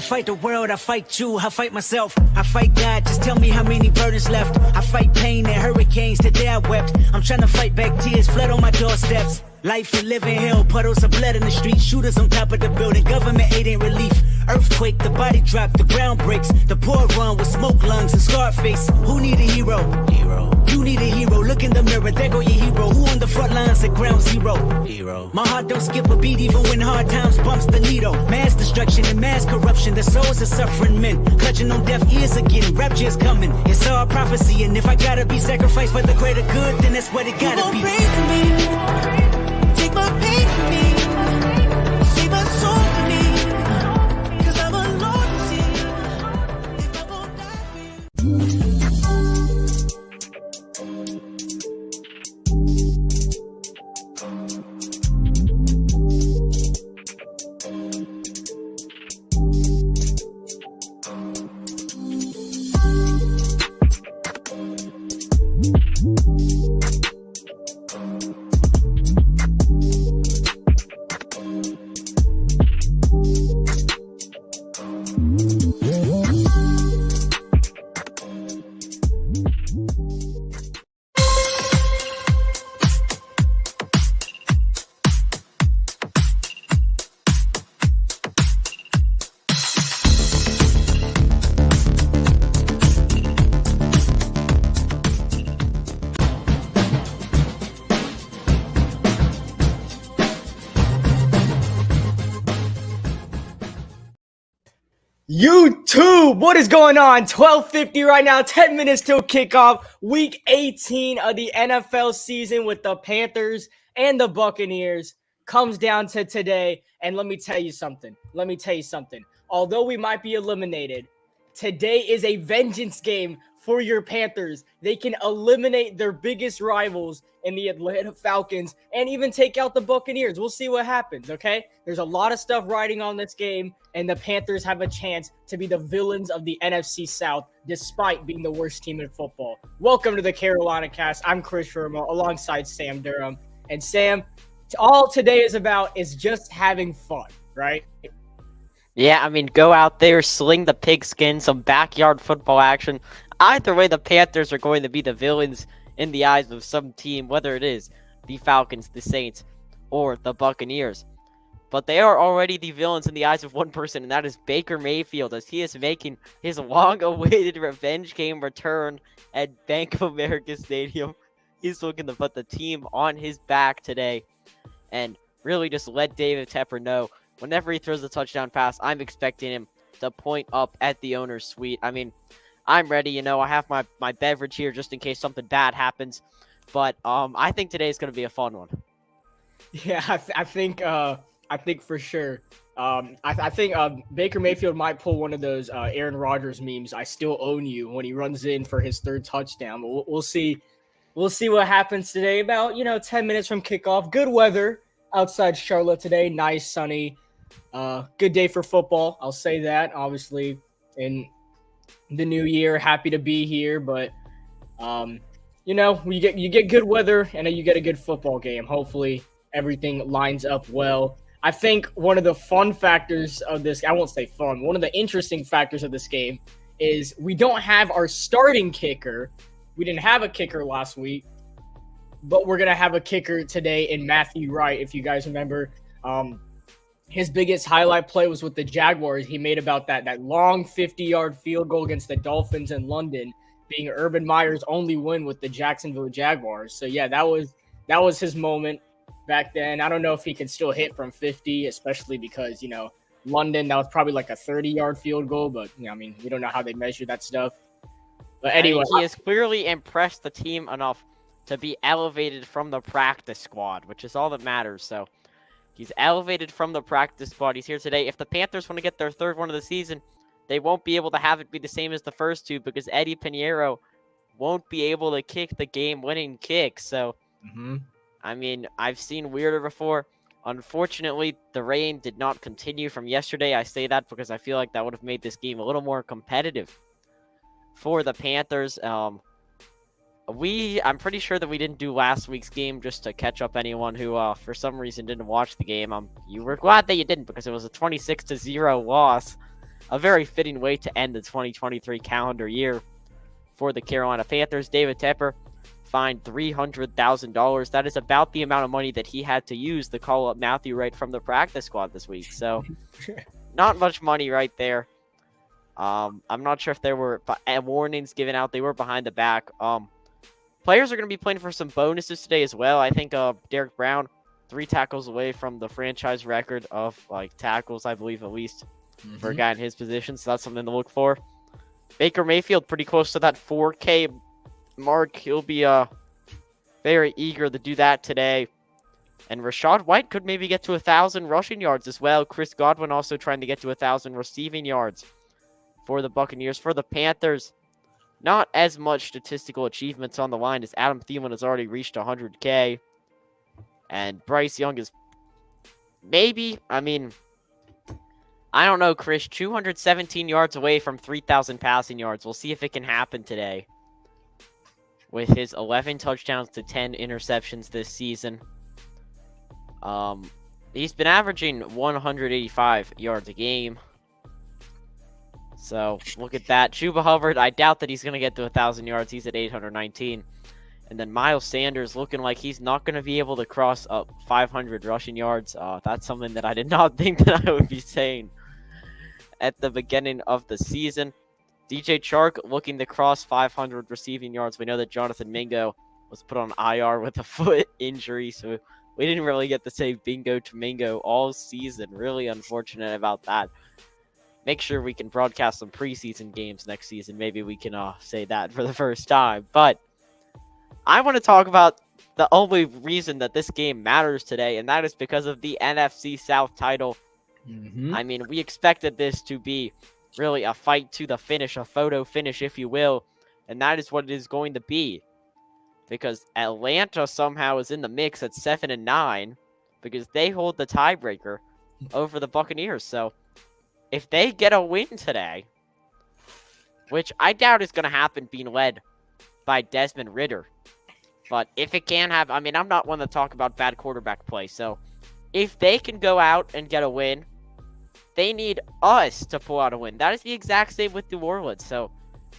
fight the world, I fight you, I fight myself, I fight God, just tell me how many burdens left. I fight pain and hurricanes, today I wept. I'm trying to fight back tears, flood on my doorsteps. Life and living hell, puddles of blood in the street, shooters on top of the building, government aid ain't relief. Earthquake, the body drop, the ground breaks, the poor run with smoke lungs and scarred face. Who need a hero? You need a hero, look in the mirror, there go your hero. Who on the front lines at ground zero? My heart don't skip a beat even when hard times bumps the needle. Mass destruction and mass corruption, the souls of suffering men, clutching on deaf ears again, rapture's coming. It's all prophecy, and if I gotta be sacrificed for the greater good, then that's what it gotta be. Pray for me. Take my pain from me, save my soul for me, 'cause I'm alone to see if I won't die for you. YouTube, what is going on? 12:50 right now, 10 minutes till kickoff, week 18 of the NFL season with the Panthers and the Buccaneers comes down to today. And let me tell you something. Although we might be eliminated, today is a vengeance game for your Panthers. They can eliminate their biggest rivals in the Atlanta Falcons and even take out the Buccaneers. We'll see what happens, okay? There's a lot of stuff riding on this game, and the Panthers have a chance to be the villains of the NFC South despite being the worst team in football. Welcome to the Carolina Cast. I'm Chris Verma alongside Sam Durham. And Sam, all today is about is just having fun, right? Yeah, I mean, go out there, sling the pigskin, some backyard football action. Either way, the Panthers are going to be the villains in the eyes of some team, whether it is the Falcons, the Saints, or the Buccaneers. But they are already the villains in the eyes of one person, and that is Baker Mayfield, as he is making his long-awaited revenge game return at Bank of America Stadium. He's looking to put the team on his back today and really just let David Tepper know whenever he throws a touchdown pass, I'm expecting him to point up at the owner's suite. I mean, I'm ready, I have my beverage here just in case something bad happens. But I think today is going to be a fun one. Yeah, I think for sure. I think Baker Mayfield might pull one of those Aaron Rodgers memes, I still own you, when he runs in for his third touchdown. But we'll see. We'll see what happens today. About, 10 minutes from kickoff. Good weather outside Charlotte today. Nice, sunny. Good day for football. I'll say that. Obviously, in the new year, happy to be here. But, you get good weather and you get a good football game. Hopefully, everything lines up well. I think one of the fun factors of this, I won't say fun, one of the interesting factors of this game is we don't have our starting kicker. We didn't have a kicker last week, but we're going to have a kicker today in Matthew Wright. If you guys remember, his biggest highlight play was with the Jaguars. He made about that long 50-yard field goal against the Dolphins in London, being Urban Meyer's only win with the Jacksonville Jaguars. So, yeah, that was his moment back then. I don't know if he can still hit from 50, especially because, London, that was probably like a 30-yard field goal. But, we don't know how they measure that stuff. But anyway, he has clearly impressed the team enough to be elevated from the practice squad, which is all that matters. So he's elevated from the practice squad. He's here today. If the Panthers want to get their third one of the season, they won't be able to have it be the same as the first two because Eddie Pinheiro won't be able to kick the game-winning kick. So, I've seen weirder before. Unfortunately, the rain did not continue from yesterday. I say that because I feel like that would have made this game a little more competitive for the Panthers. I'm pretty sure that we didn't do last week's game just to catch up anyone who, for some reason, didn't watch the game. You were glad that you didn't because it was a 26-0 loss a very fitting way to end the 2023 calendar year for the Carolina Panthers. David Tepper fined $300,000. That is about the amount of money that he had to use to call up Matthew Wright from the practice squad this week. So not much money right there. I'm not sure if there were warnings given out. They were behind the back. Players are going to be playing for some bonuses today as well. I think Derek Brown, 3 tackles away from the franchise record of tackles, I believe, at least for a guy in his position. So that's something to look for. Baker Mayfield pretty close to that 4K mark. He'll be very eager to do that today. And Rachaad White could maybe get to 1,000 rushing yards as well. Chris Godwin also trying to get to 1,000 receiving yards for the Buccaneers. For the Panthers, not as much statistical achievements on the line as Adam Thielen has already reached 100K. And Bryce Young is maybe, I don't know, Chris, 217 yards away from 3,000 passing yards. We'll see if it can happen today with his 11 touchdowns to 10 interceptions this season. He's been averaging 185 yards a game. So, look at that. Chuba Hubbard, I doubt that he's going to get to 1,000 yards. He's at 819. And then Miles Sanders looking like he's not going to be able to cross up 500 rushing yards. That's something that I did not think that I would be saying at the beginning of the season. DJ Chark looking to cross 500 receiving yards. We know that Jonathan Mingo was put on IR with a foot injury, so we didn't really get to say bingo to Mingo all season. Really unfortunate about that. Make sure we can broadcast some preseason games next season. Maybe we can say that for the first time. But I want to talk about the only reason that this game matters today, and that is because of the NFC South title. We expected this to be really a fight to the finish, a photo finish, if you will, and that is what it is going to be. Because Atlanta somehow is in the mix at 7-9 because they hold the tiebreaker over the Buccaneers. So if they get a win today, which I doubt is going to happen being led by Desmond Ridder, but if it can happen, I'm not one to talk about bad quarterback play. So if they can go out and get a win, they need us to pull out a win. That is the exact same with New Orleans. So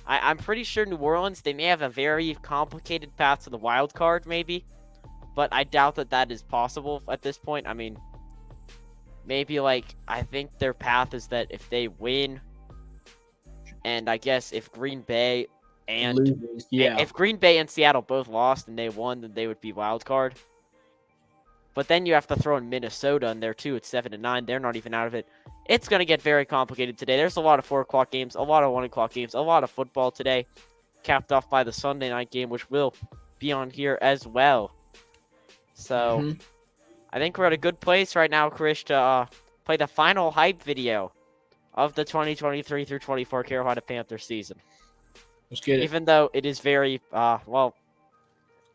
I'm pretty sure New Orleans, they may have a very complicated path to the wild card, maybe. But I doubt that that is possible at this point. Maybe I think their path is that if they win, and I guess if Green Bay and if Green Bay and Seattle both lost and they won, then they would be wild card. But then you have to throw in Minnesota in there too. It's 7-9. They're not even out of it. It's going to get very complicated today. There's a lot of 4 o'clock games, a lot of 1 o'clock games, a lot of football today, capped off by the Sunday night game, which will be on here as well. So I think we're at a good place right now, Chris, to play the final hype video of the 2023 through 24 Carolina Panthers season. Let's get it. Even though it is very, a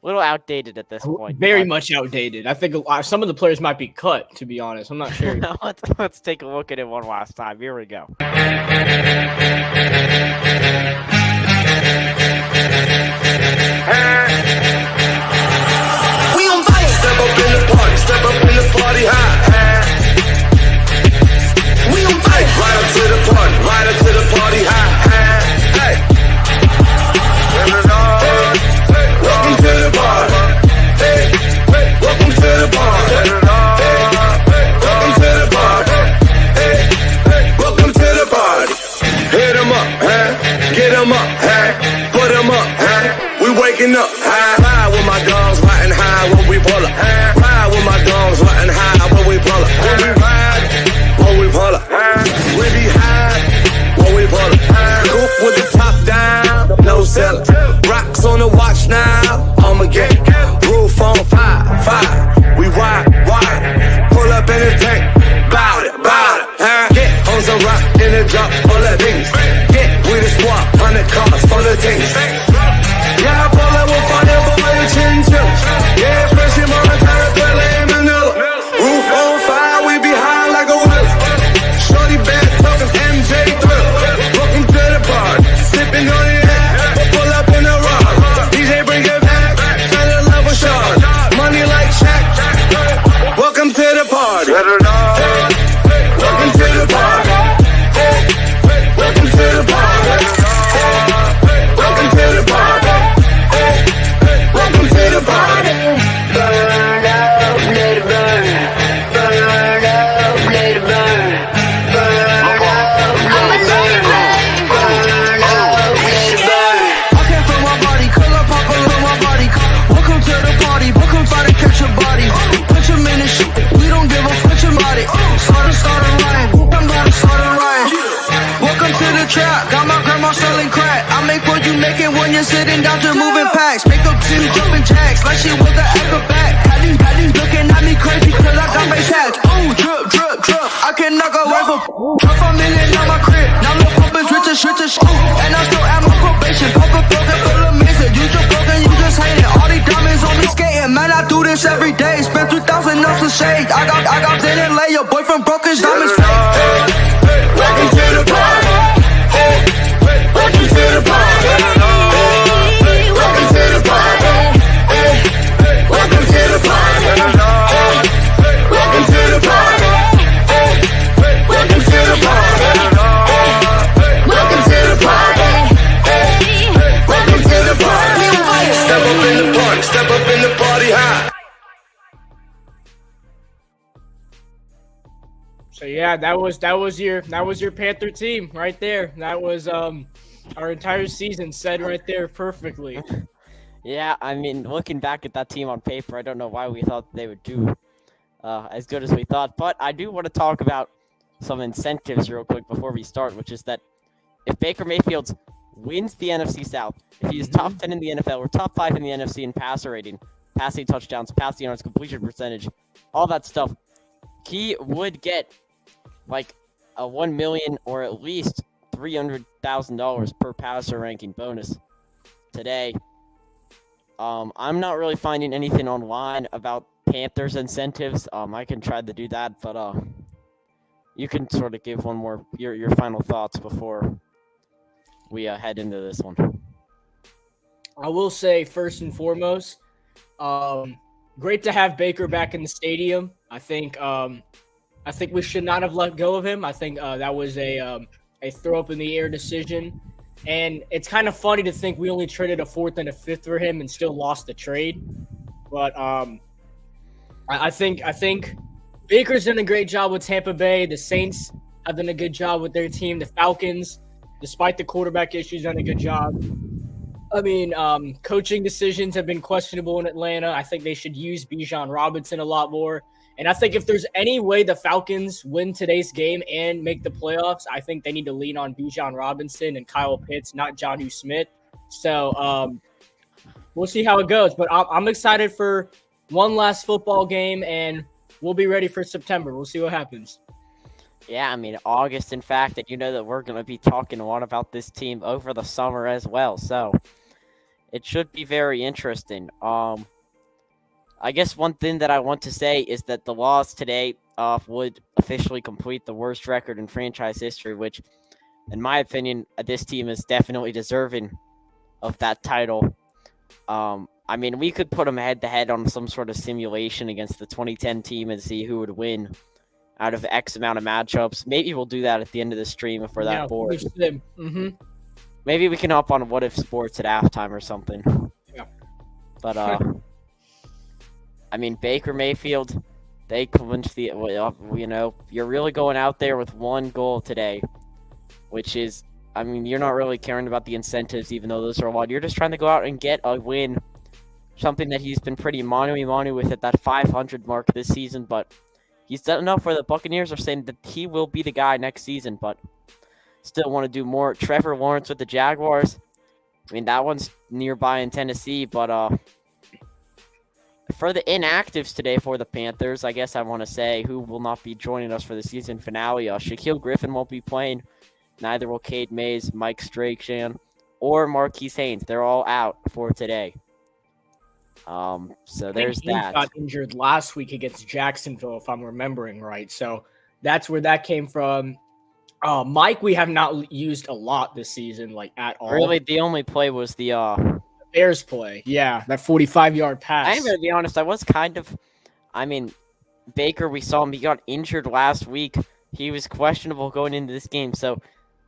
little outdated at this point. Very much outdated. I think some of the players might be cut, to be honest. I'm not sure. Let's take a look at it one last time. Here we go. We on fire. Step up in the party. Step up in the party high. We on fire. Right up to the party. Right up to the party high. Hey. Welcome to the party. Hey. Welcome to the party. Welcome to the party. Hey. Welcome to the party. Hit 'em up, huh? Get 'em up, huh? Put 'em up, huh? We waking up, huh? him fight and catch a body. Punch him in the shit, we don't give a fuck about it. Start a line, I'm gonna start a line. Welcome to the trap, got my grandma selling crack. I make what you making when you're sitting down to moving packs. Make up team jumping jacks, like she was the acrobat. Had these looking at me crazy cause I got face hats. Ooh, drip, drip, drip, I can knock a wife up. Drop a million on my crib, now look up is rich as shit. And I still at my probation, poke a poke and feel amazing. You just broken, you just hate it. All these diamonds on me skating, man, I do this every day. Spend 3,000 ounces of shades. I got in and lay your boyfriend broke his diamonds fake. Welcome to the party. Welcome to the party. Welcome to the party. Welcome to the party. Welcome to the party. Welcome to the party. Welcome to the party. Welcome to the party. Step up in the party. Step up in the party high. So yeah, that was your Panther team right there. That was our entire season said right there perfectly. Yeah, I mean, looking back at that team on paper, I don't know why we thought they would do as good as we thought. But I do want to talk about some incentives real quick before we start, which is that if Baker Mayfield wins the NFC South, if he is top 10 in the NFL or top 5 in the NFC in passer rating, passing touchdowns, passing yards, completion percentage, all that stuff, he would get like a $1 million or at least $300,000 per passer ranking bonus today. I'm not really finding anything online about Panthers incentives. I can try to do that, but you can sort of give one more your final thoughts before we head into this one. I will say first and foremost, great to have Baker back in the stadium. I think we should not have let go of him. I think that was a throw up in the air decision. And it's kind of funny to think we only traded a 4th and a 5th for him and still lost the trade. But I think Baker's done a great job with Tampa Bay. The Saints have done a good job with their team. The Falcons, despite the quarterback issues, done a good job. I mean, coaching decisions have been questionable in Atlanta. I think they should use Bijan Robinson a lot more. And I think if there's any way the Falcons win today's game and make the playoffs, I think they need to lean on Bijan Robinson and Kyle Pitts, not Jonnu Smith. So we'll see how it goes. But I'm excited for one last football game, and we'll be ready for September. We'll see what happens. Yeah, I mean, August, in fact, and you know that we're going to be talking a lot about this team over the summer as well. So it should be very interesting. I guess one thing that I want to say is that the loss today would officially complete the worst record in franchise history, which, in my opinion, this team is definitely deserving of that title. I mean, we could put them head-to-head on some sort of simulation against the 2010 team and see who would win out of X amount of matchups. Maybe we'll do that at the end of the stream if we're that bored. Mm-hmm. Maybe we can hop on What If Sports at halftime or something. Yeah. But, I mean, Baker Mayfield, they clinched the, you know, you're really going out there with one goal today, which is, I mean, you're not really caring about the incentives, even though those are a lot. You're just trying to go out and get a win, something that he's been pretty manu with at that 500 mark this season, but he's done enough where the Buccaneers are saying that he will be the guy next season, but still want to do more. Trevor Lawrence with the Jaguars, I mean, that one's nearby in Tennessee, but for the inactives today for the Panthers, I guess I want to say who will not be joining us for the season finale. Shaquille Griffin won't be playing. Neither will Cade Mays, Mike Strahan, or Marquise Haynes. They're all out for today. So there's that. Got injured last week against Jacksonville, if I'm remembering right. So that's where that came from. Mike, we have not used a lot this season, like at all. Really, the only play was the Bears play. Yeah, that 45-yard pass. I'm going to be honest. I was kind of, I mean, Baker, we saw him. He got injured last week. He was questionable going into this game, so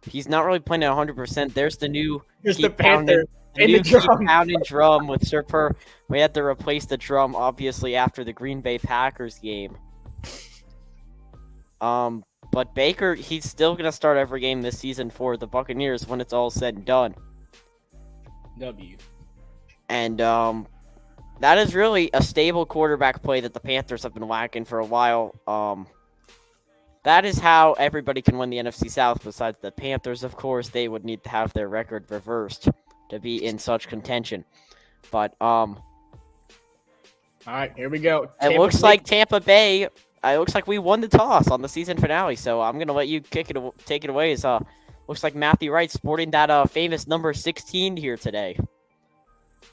he's not really playing at 100%. There's the new Panther. The new keep pounding drum with Serper. We had to replace the drum, obviously, after the Green Bay Packers game. But Baker, he's still going to start every game this season for the Buccaneers when it's all said and done. W. And, that is really a stable quarterback play that the Panthers have been lacking for a while. That is how everybody can win the NFC South besides the Panthers, of course. They would need to have their record reversed to be in such contention. But All right, here we go. It looks like Tampa Bay. It looks like we won the toss on the season finale. So I'm gonna let you take it away. As looks like Matthew Wright sporting that famous number 16 here today.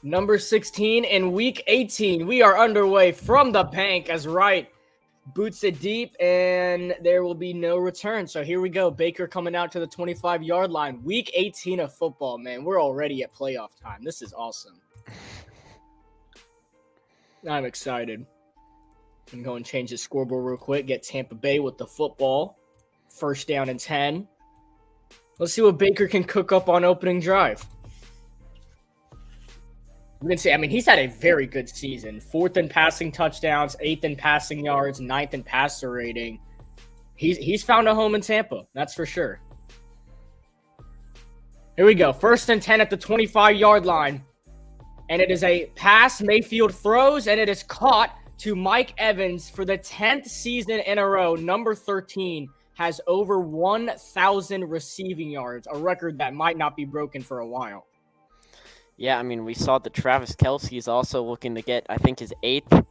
Number 16 in Week 18. We are underway from the bank as Wright boots it deep, and there will be no return. So here we go. Baker coming out to the 25-yard line. Week 18 of football, man. We're already at playoff time. This is awesome. I'm excited. I'm going to go and change the scoreboard real quick. Get Tampa Bay with the football. First down and 10. Let's see what Baker can cook up on opening drive. We can see, I mean, he's had a very good season. 4th in passing touchdowns, 8th in passing yards, 9th in passer rating. He's found a home in Tampa, that's for sure. Here we go. 1st and 10 at the 25-yard line. And it is a pass Mayfield throws, and it is caught to Mike Evans for the 10th season in a row. Number 13 has over 1,000 receiving yards, a record that might not be broken for a while. Yeah, I mean, we saw that Travis Kelce is also looking to get, I think, his 8th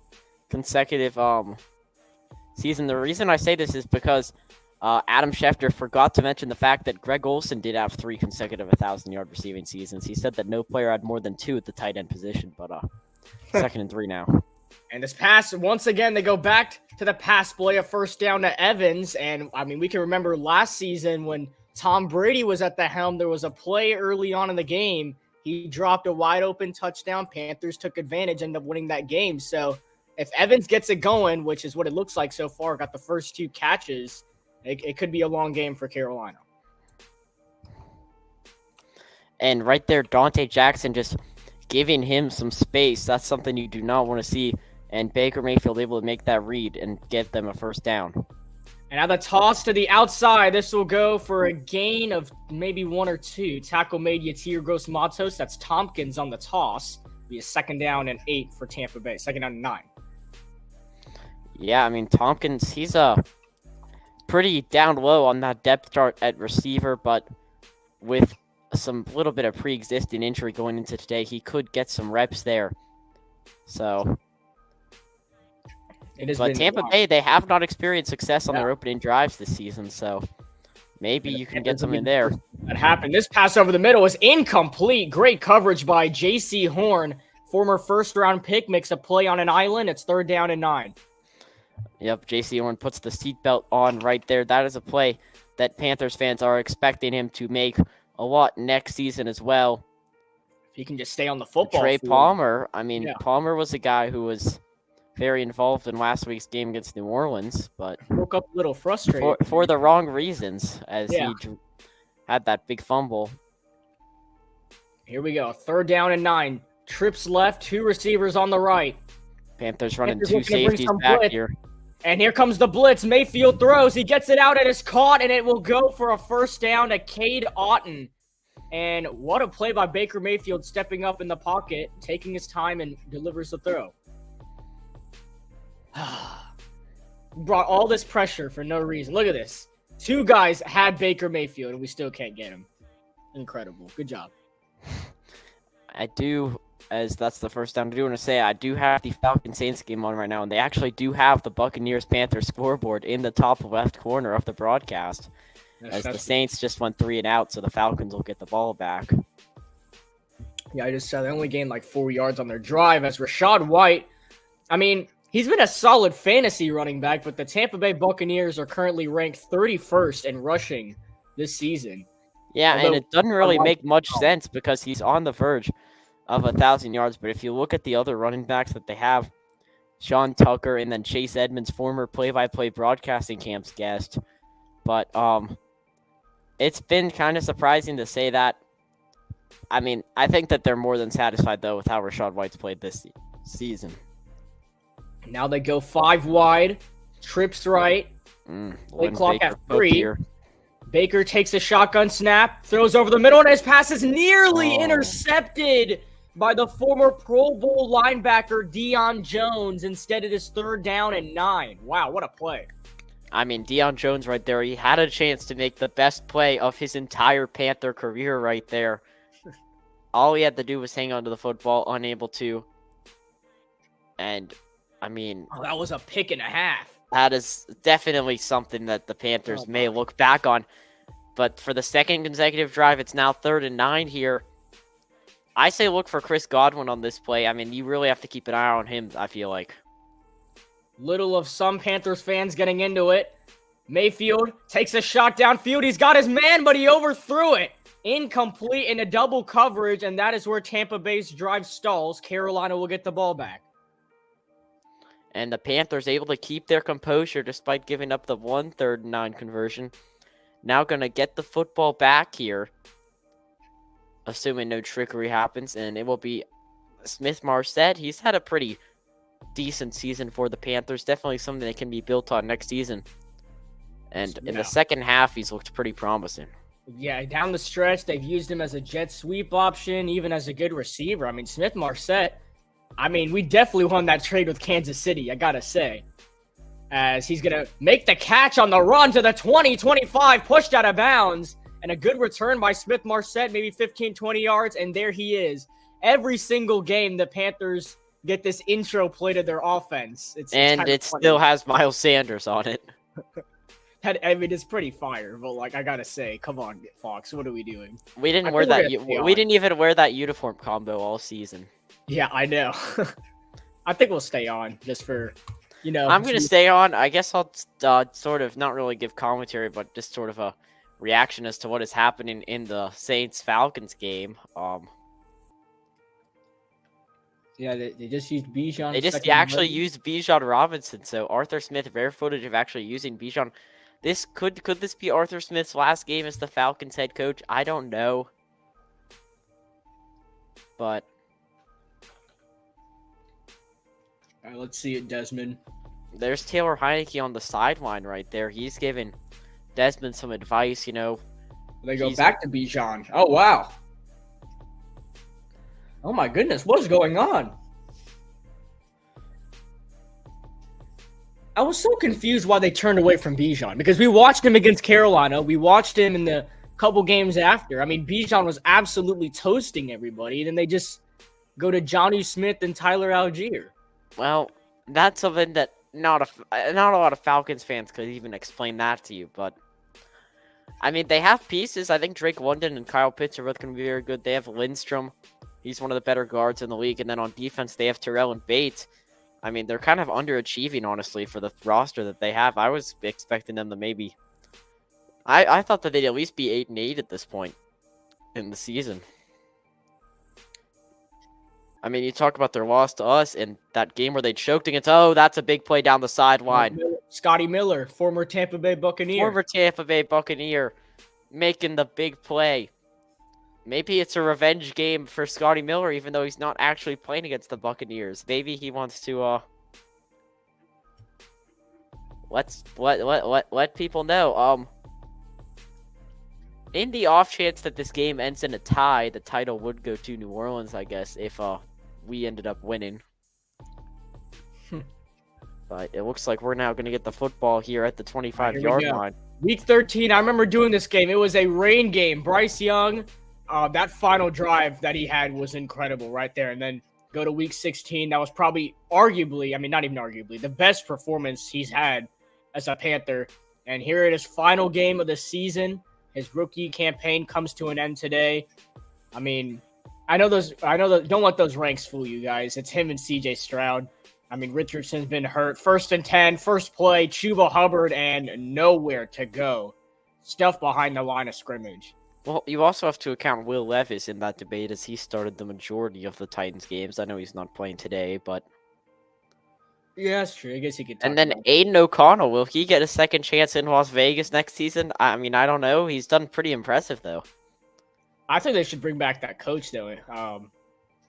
consecutive season. The reason I say this is because Adam Schefter forgot to mention the fact that Greg Olsen did have 3 consecutive 1,000-yard receiving seasons. He said that no player had more than 2 at the tight end position, but 2nd and 3 now. And this pass, once again, they go back to the pass play, a first down to Evans. And, I mean, we can remember last season when Tom Brady was at the helm, there was a play early on in the game. He dropped a wide-open touchdown. Panthers took advantage, ended up winning that game. So if Evans gets it going, which is what it looks like so far, got the first 2 catches, it could be a long game for Carolina. And right there, Dante Jackson just giving him some space. That's something you do not want to see. And Baker Mayfield able to make that read and get them a first down. And now the toss to the outside. This will go for a gain of maybe 1 or 2. Tackle made Yatir Gross-Matos. That's Tompkins on the toss. Be a 2nd down and 8 for Tampa Bay. 2nd down and 9. Yeah, I mean, Tompkins, he's pretty down low on that depth chart at receiver, but with some little bit of pre-existing injury going into today, he could get some reps there. So... But Tampa Bay, they have not experienced success on their opening drives this season, so maybe you can get something there. That happened. This pass over the middle was incomplete. Great coverage by J.C. Horn, former first-round pick, makes a play on an island. It's 3rd down and 9. Yep, J.C. Horn puts the seatbelt on right there. That is a play that Panthers fans are expecting him to make a lot next season as well. If he can just stay on the football Trey field. Palmer, I mean, Palmer was a guy who was very involved in last week's game against New Orleans, but woke up a little frustrated for the wrong reasons as he had that big fumble. Here we go. 3rd down and 9. Trips left, 2 receivers on the right. Panthers running 2 safeties back here. And here comes the blitz. Mayfield throws. He gets it out and it's caught, and it will go for a first down to Cade Otton. And what a play by Baker Mayfield, stepping up in the pocket, taking his time, and delivers the throw. Brought all this pressure for no reason. Look at this. 2 guys had Baker Mayfield, and we still can't get him. Incredible. Good job. I do, as that's the first time I do want to say, I do have the Falcons Saints game on right now, and they actually do have the Buccaneers Panthers scoreboard in the top left corner of the broadcast. The Saints just went 3 and out, so the Falcons will get the ball back. Yeah, I just saw they only gained like 4 yards on their drive as Rachaad White. I mean, he's been a solid fantasy running back, but the Tampa Bay Buccaneers are currently ranked 31st in rushing this season. Yeah, and it doesn't really make much sense because he's on the verge of 1,000 yards. But if you look at the other running backs that they have, Sean Tucker and then Chase Edmonds, former play-by-play broadcasting camps guest. But it's been kind of surprising to say that. I mean, I think that they're more than satisfied, though, with how Rachaad White's played this season. Now they go 5 wide. Trips right. Play clock Baker at 3. Here. Baker takes a shotgun snap, throws over the middle, and his pass is nearly intercepted by the former Pro Bowl linebacker Deion Jones instead of this 3rd down and 9. Wow, what a play. I mean, Deion Jones right there, he had a chance to make the best play of his entire Panther career right there. All he had to do was hang on to the football, unable to. And, I mean... Oh, that was a pick and a half. That is definitely something that the Panthers may look back on. But for the 2nd consecutive drive, it's now 3rd and 9 here. I say look for Chris Godwin on this play. I mean, you really have to keep an eye on him, I feel like. Little of some Panthers fans getting into it. Mayfield takes a shot downfield. He's got his man, but he overthrew it. Incomplete in a double coverage, and that is where Tampa Bay's drive stalls. Carolina will get the ball back. And the Panthers able to keep their composure despite giving up the 1 3rd and 9 conversion. Now going to get the football back here, assuming no trickery happens, and it will be Smith-Marsette. He's had a pretty decent season for the Panthers. Definitely something that can be built on next season. And in the second half, he's looked pretty promising. Yeah, down the stretch, they've used him as a jet sweep option, even as a good receiver. I mean, Smith-Marsette, we definitely won that trade with Kansas City, I gotta say. As he's going to make the catch on the run to the 20-25, pushed out of bounds. And a good return by Smith-Marsette, maybe 15, 20 yards, and there he is. Every single game, the Panthers get this intro play to their offense. It still has Miles Sanders on it. It's pretty fire, but I gotta say, come on, Fox, what are we doing? We didn't wear that. We didn't even wear that uniform combo all season. Yeah, I know. I think we'll stay on just for... I'm going to stay on. I guess I'll sort of not really give commentary, but just sort of a reaction as to what is happening in the Saints-Falcons game. Yeah, they just used Bijan. They just actually used Bijan Robinson. So Arthur Smith, rare footage of actually using Bijan. Could this be Arthur Smith's last game as the Falcons head coach? I don't know. But... All right, let's see it, Desmond. There's Taylor Heineke on the sideline right there. He's giving Desmond some advice, They go back to Bijan. Oh, wow. Oh, my goodness. What is going on? I was so confused why they turned away from Bijan, because we watched him against Carolina. We watched him in the couple games after. I mean, Bijan was absolutely toasting everybody, and then they just go to Johnny Smith and Tyler Algier. Well, that's something that not a lot of Falcons fans could even explain that to you. But, I mean, they have pieces. I think Drake London and Kyle Pitts are both going to be very good. They have Lindstrom. He's one of the better guards in the league. And then on defense, they have Terrell and Bates. I mean, they're kind of underachieving, honestly, for the roster that they have. I was expecting them to maybe... I thought that they'd at least be 8-8 at this point in the season. I mean, you talk about their loss to us and that game where they choked against, that's a big play down the sideline. Scotty Miller, former Tampa Bay Buccaneer. Making the big play. Maybe it's a revenge game for Scotty Miller, even though he's not actually playing against the Buccaneers. Maybe he wants to, let people know. In the off chance that this game ends in a tie, the title would go to New Orleans, I guess, if we ended up winning. But it looks like we're now going to get the football here at the 25-yard line. Week 13, I remember doing this game. It was a rain game. Bryce Young, that final drive that he had was incredible right there. And then go to week 16. That was probably arguably, not even arguably, the best performance he's had as a Panther. And here it is, final game of the season. His rookie campaign comes to an end today. I know don't let those ranks fool you guys. It's him and CJ Stroud. Richardson's been hurt. 1st and 10, first play, Chuba Hubbard, and nowhere to go. Stuff behind the line of scrimmage. Well, you also have to account Will Levis in that debate, as he started the majority of the Titans games. I know he's not playing today, but... Yeah, that's true. I guess he could. And then Aiden O'Connell, will he get a second chance in Las Vegas next season? I don't know. He's done pretty impressive, though. I think they should bring back that coach, though.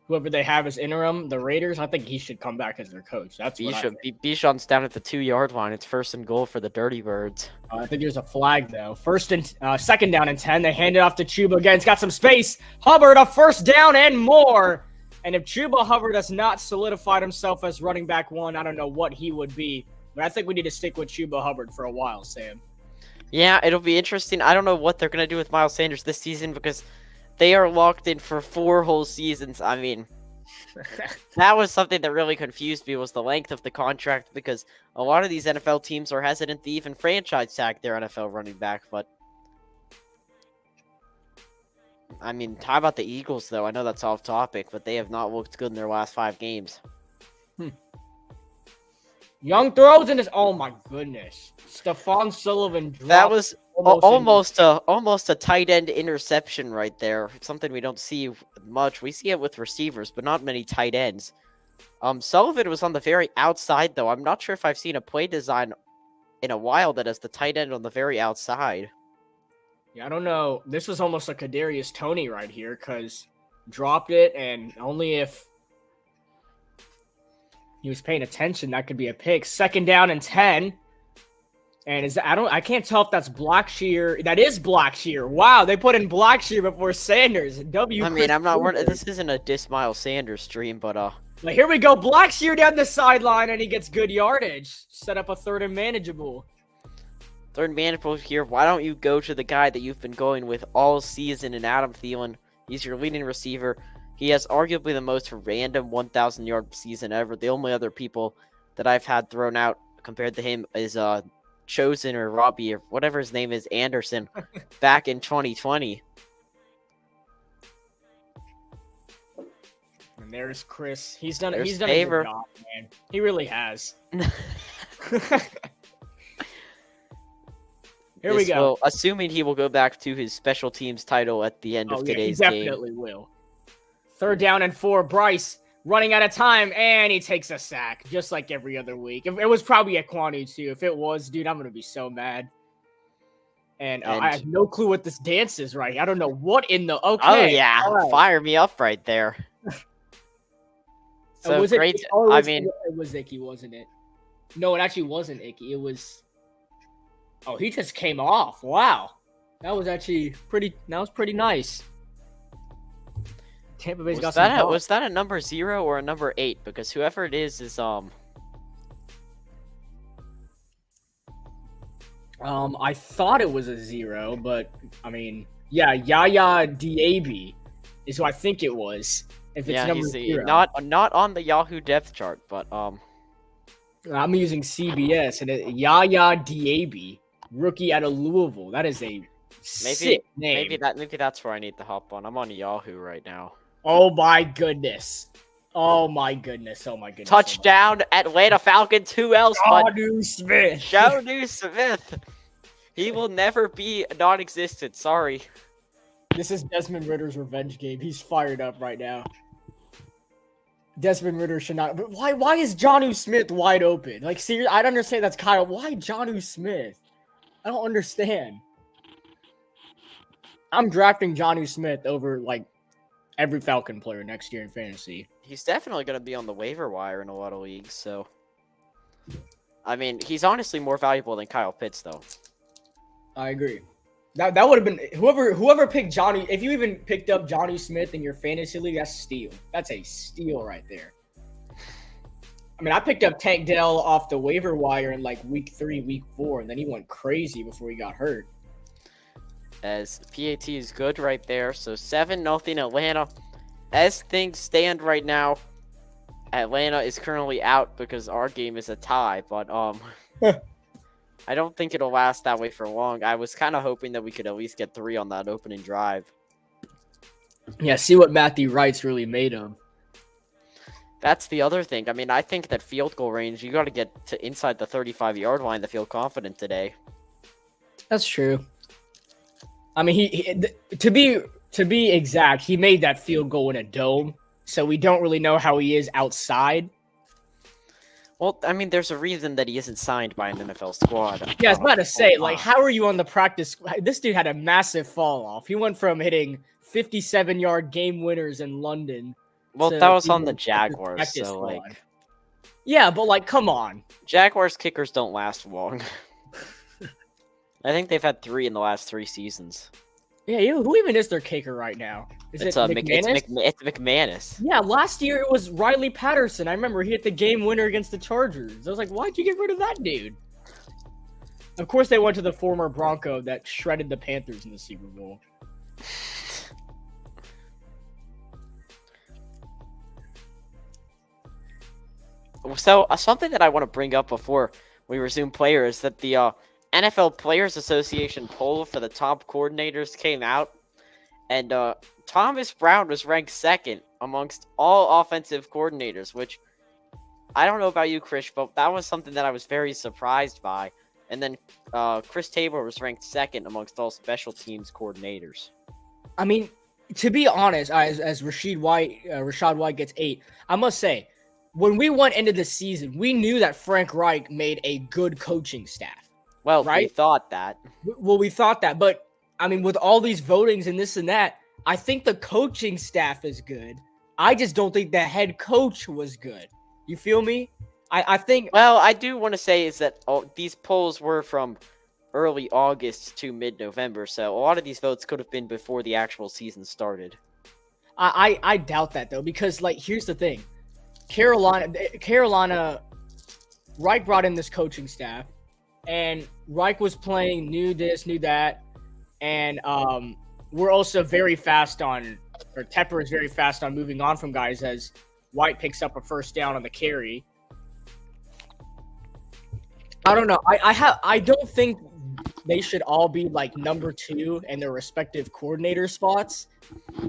Whoever they have as interim, the Raiders, I think he should come back as their coach. That's what I think. Bijan's down at the 2-yard line. It's 1st and goal for the Dirty Birds. I think there's a flag, though. 2nd down and 10. They hand it off to Chuba again. It's got some space. Hubbard, a 1st down and more. And if Chuba Hubbard has not solidified himself as running back 1, I don't know what he would be. But I think we need to stick with Chuba Hubbard for a while, Sam. Yeah, it'll be interesting. I don't know what they're going to do with Miles Sanders this season because they are locked in for 4 whole seasons. I mean, that was something that really confused me was the length of the contract because a lot of these NFL teams are hesitant to even franchise tag their NFL running back. But, I mean, how about the Eagles, though? I know that's off topic, but they have not looked good in their last 5 games. Young throws in his. Oh my goodness, Stephon Sullivan. That was almost a tight end interception right there. Something we don't see much. We see it with receivers, but not many tight ends. Sullivan was on the very outside, though. I'm not sure if I've seen a play design in a while that has the tight end on the very outside. Yeah, I don't know. This was almost a Kadarius Toney right here because dropped it, and only if he was paying attention, that could be a pick. 2nd down and 10. And I can't tell if that's Blackshear. That is Blackshear. Wow, they put in Blackshear before Sanders. This isn't a diss Miles Sanders stream, but But here we go. Blackshear down the sideline, and he gets good yardage. Set up a 3rd and manageable. 3rd and manageable here. Why don't you go to the guy that you've been going with all season in Adam Thielen? He's your leading receiver. He has arguably the most random 1,000-yard season ever. The only other people that I've had thrown out compared to him is Chosen or Robbie or whatever his name is, Anderson, back in 2020. And there's Chris. He's done a good job, man. He really has. Here we go. Assuming he will go back to his special teams title at the end of today's game. He definitely will. 3rd down and 4. Bryce running out of time, and he takes a sack, just like every other week. It was probably a Kwanu, too. If it was, dude, I'm going to be so mad. And I have no clue what this dance is right here. I don't know what in the... Okay. Oh, yeah. Right. Fire me up right there. So great. It was Icky, wasn't it? No, it actually wasn't Icky. It was... Oh, he just came off. Wow. That was actually pretty nice. Tampa Bay's got some... Was that a number 0 or a number 8? Because whoever it is I thought it was a 0, but I mean, yeah, Yaya Diaby is who I think it was. If it's number 0. Not on the Yahoo depth chart, but I'm using CBS and Yaya Diaby, rookie out of Louisville. That is a sick name. Maybe that's where I need to hop on. I'm on Yahoo right now. Oh my goodness. Oh my goodness. Touchdown, Atlanta Falcons. Who else but Jonnu Smith. Jonnu Smith. He will never be non-existent. Sorry. This is Desmond Ritter's revenge game. He's fired up right now. Desmond Ritter should not. But why is Jonnu Smith wide open? Like, seriously, I don't understand. That's Kyle. Why Jonnu Smith? I don't understand. I'm drafting Jonnu Smith over, like, every Falcon player next year in fantasy. He's definitely going to be on the waiver wire in a lot of leagues, so... I mean, he's honestly more valuable than Kyle Pitts, though. I agree. That would have been... Whoever picked Jonnu... If you even picked up Jonnu Smith in your fantasy league, that's steal. That's a steal right there. I mean, I picked up Tank Dell off the waiver wire in, like, week 3, week 4, and then he went crazy before he got hurt. As PAT is good right there. So 7-0 Atlanta. As things stand right now, Atlanta is currently out because our game is a tie. But I don't think it'll last that way for long. I was kind of hoping that we could at least get 3 on that opening drive. Yeah, see what Matthew Wright's really made of. That's the other thing. I mean, I think that field goal range, you got to get to inside the 35-yard line to feel confident today. That's true. I mean, he to be exact, he made that field goal in a dome, so we don't really know how he is outside. Well, I mean, there's a reason that he isn't signed by an NFL squad. Yeah, I was about to say, like, how are you on the practice? This dude had a massive fall off. He went from hitting 57-yard game winners in London. Well, that was on the Jaguars, so like. Yeah, but like, come on. Jaguars kickers don't last long. I think they've had 3 in the last 3 seasons. Yeah, who even is their kicker right now? Is it McManus? It's McManus. Yeah, last year it was Riley Patterson. I remember he hit the game winner against the Chargers. I was like, why'd you get rid of that dude? Of course, they went to the former Bronco that shredded the Panthers in the Super Bowl. So, something that I want to bring up before we resume players is that the NFL Players Association poll for the top coordinators came out, and Thomas Brown was ranked second amongst all offensive coordinators, which I don't know about you, Chris, but that was something that I was very surprised by. And then Chris Tabor was ranked second amongst all special teams coordinators. I mean, to be honest, as Rashad White gets 8, I must say, when we went into the season, we knew that Frank Reich made a good coaching staff. Well, right? We thought that. Well, we thought that, but I mean, with all these votings and this and that, I think the coaching staff is good. I just don't think the head coach was good. You feel me? I think. Well, I do want to say is that these polls were from early August to mid-November, so a lot of these votes could have been before the actual season started. I doubt that though, because like here's the thing, Carolina, Reich brought in this coaching staff, and Reich was playing new this, new that, and we're also very fast on, or Tepper is very fast on moving on from guys as White picks up a first down on the carry. I don't know. I don't think they should all be like number 2 in their respective coordinator spots,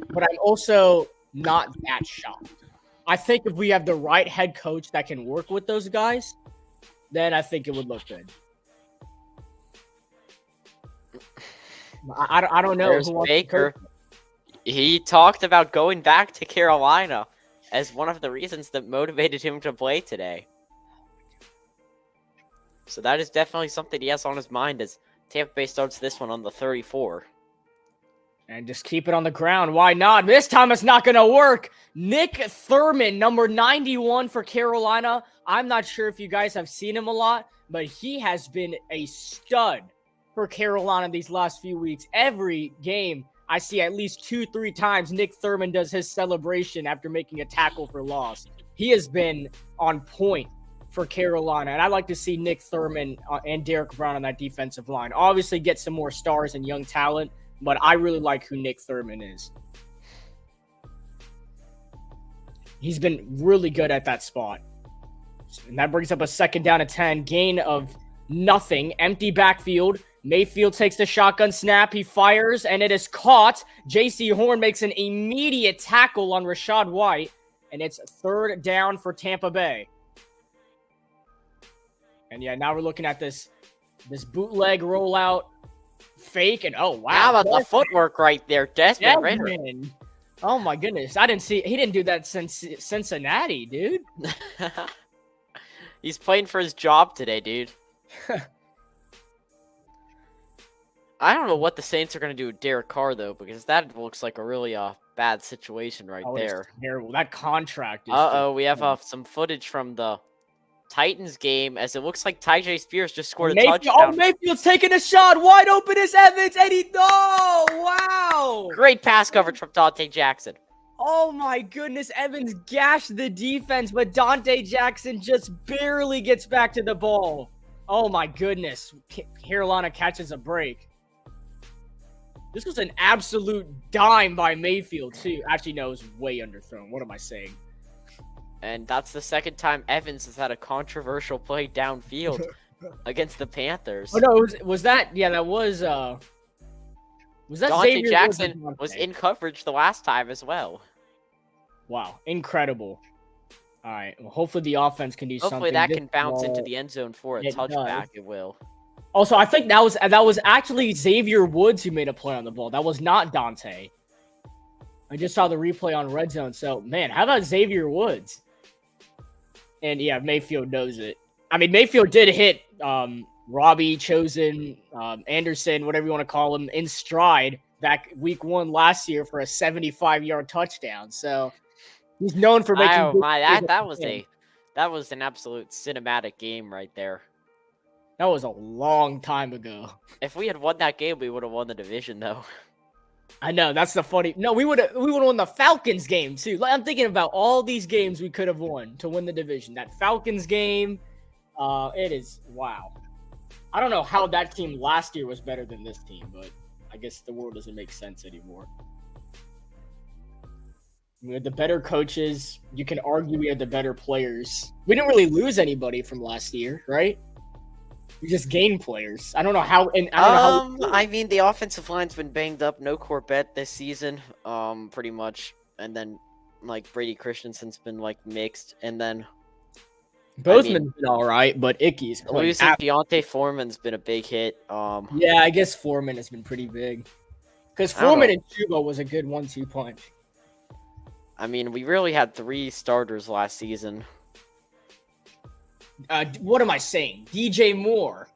but I'm also not that shocked. I think if we have the right head coach that can work with those guys, then I think it would look good. I don't know. There's Baker. He talked about going back to Carolina as one of the reasons that motivated him to play today. So that is definitely something he has on his mind as Tampa Bay starts this one on the 34. And just keep it on the ground. Why not? This time it's not going to work. Nick Thurman, number 91 for Carolina. I'm not sure if you guys have seen him a lot, but he has been a stud for Carolina these last few weeks. Every game, I see at least 2-3 times Nick Thurman does his celebration after making a tackle for loss. He has been on point for Carolina, and I'd like to see Nick Thurman and Derek Brown on that defensive line. Obviously get some more stars and young talent, but I really like who Nick Thurman is. He's been really good at that spot. And that brings up a second down and 10, gain of nothing, empty backfield. Mayfield takes the shotgun snap, he fires, and it is caught. J.C. Horn makes an immediate tackle on Rachaad White, and it's third down for Tampa Bay. And yeah, now we're looking at this bootleg rollout fake, and oh wow. How about the footwork right there, Desmond Ridder? Oh my goodness, he didn't do that since Cincinnati, dude. He's playing for his job today, dude. I don't know what the Saints are going to do with Derek Carr, though, because that looks like a really bad situation right there. It's terrible. That contract is... We have some footage from the Titans game, as it looks like Tyjae Spears just scored a touchdown. Oh, Mayfield's taking a shot. Wide open is Evans, and wow! Great pass coverage from Dante Jackson. Oh my goodness, Evans gashed the defense, but Dante Jackson just barely gets back to the ball. Oh my goodness. Carolina catches a break. This was an absolute dime by Mayfield, too. Actually, no, it was way underthrown. What am I saying? And that's the second time Evans has had a controversial play downfield against the Panthers. Oh, no, was that... Yeah, that was... Was that Dante Xavier Jackson was in coverage the last time as well. Wow, incredible. All right, well, hopefully the offense can do something. Hopefully that can bounce into the end zone for a touchback. It will. Also, I think that was actually Xavier Woods who made a play on the ball. That was not Dante. I just saw the replay on Red Zone. So, man, how about Xavier Woods? And, yeah, Mayfield knows it. I mean, Mayfield did hit Robbie, Chosen, Anderson, whatever you want to call him, in stride back week 1 last year for a 75-yard touchdown. So, he's known for making... Oh, my, that was an absolute cinematic game right there. That was a long time ago. If we had won that game, we would have won the division, though. I know that's the funny. No, we would have won the Falcons game too. Like, I'm thinking about all these games we could have won to win the division. That Falcons game, it is wow. I don't know how that team last year was better than this team, but I guess the world doesn't make sense anymore. We had the better coaches. You can argue we had the better players. We didn't really lose anybody from last year, right? We just gained players. I don't know how. And I don't know how. I mean, the offensive line's been banged up. No Corbett this season, pretty much. And then, like, Brady Christensen's been, like, mixed. And then Bozeman's been all right, but Icky's losing Deontay Foreman's been a big hit. Yeah, I guess Foreman has been pretty big. Because Foreman and Chuba was a good 1-2 punch. I mean, we really had 3 starters last season. What am I saying? DJ Moore.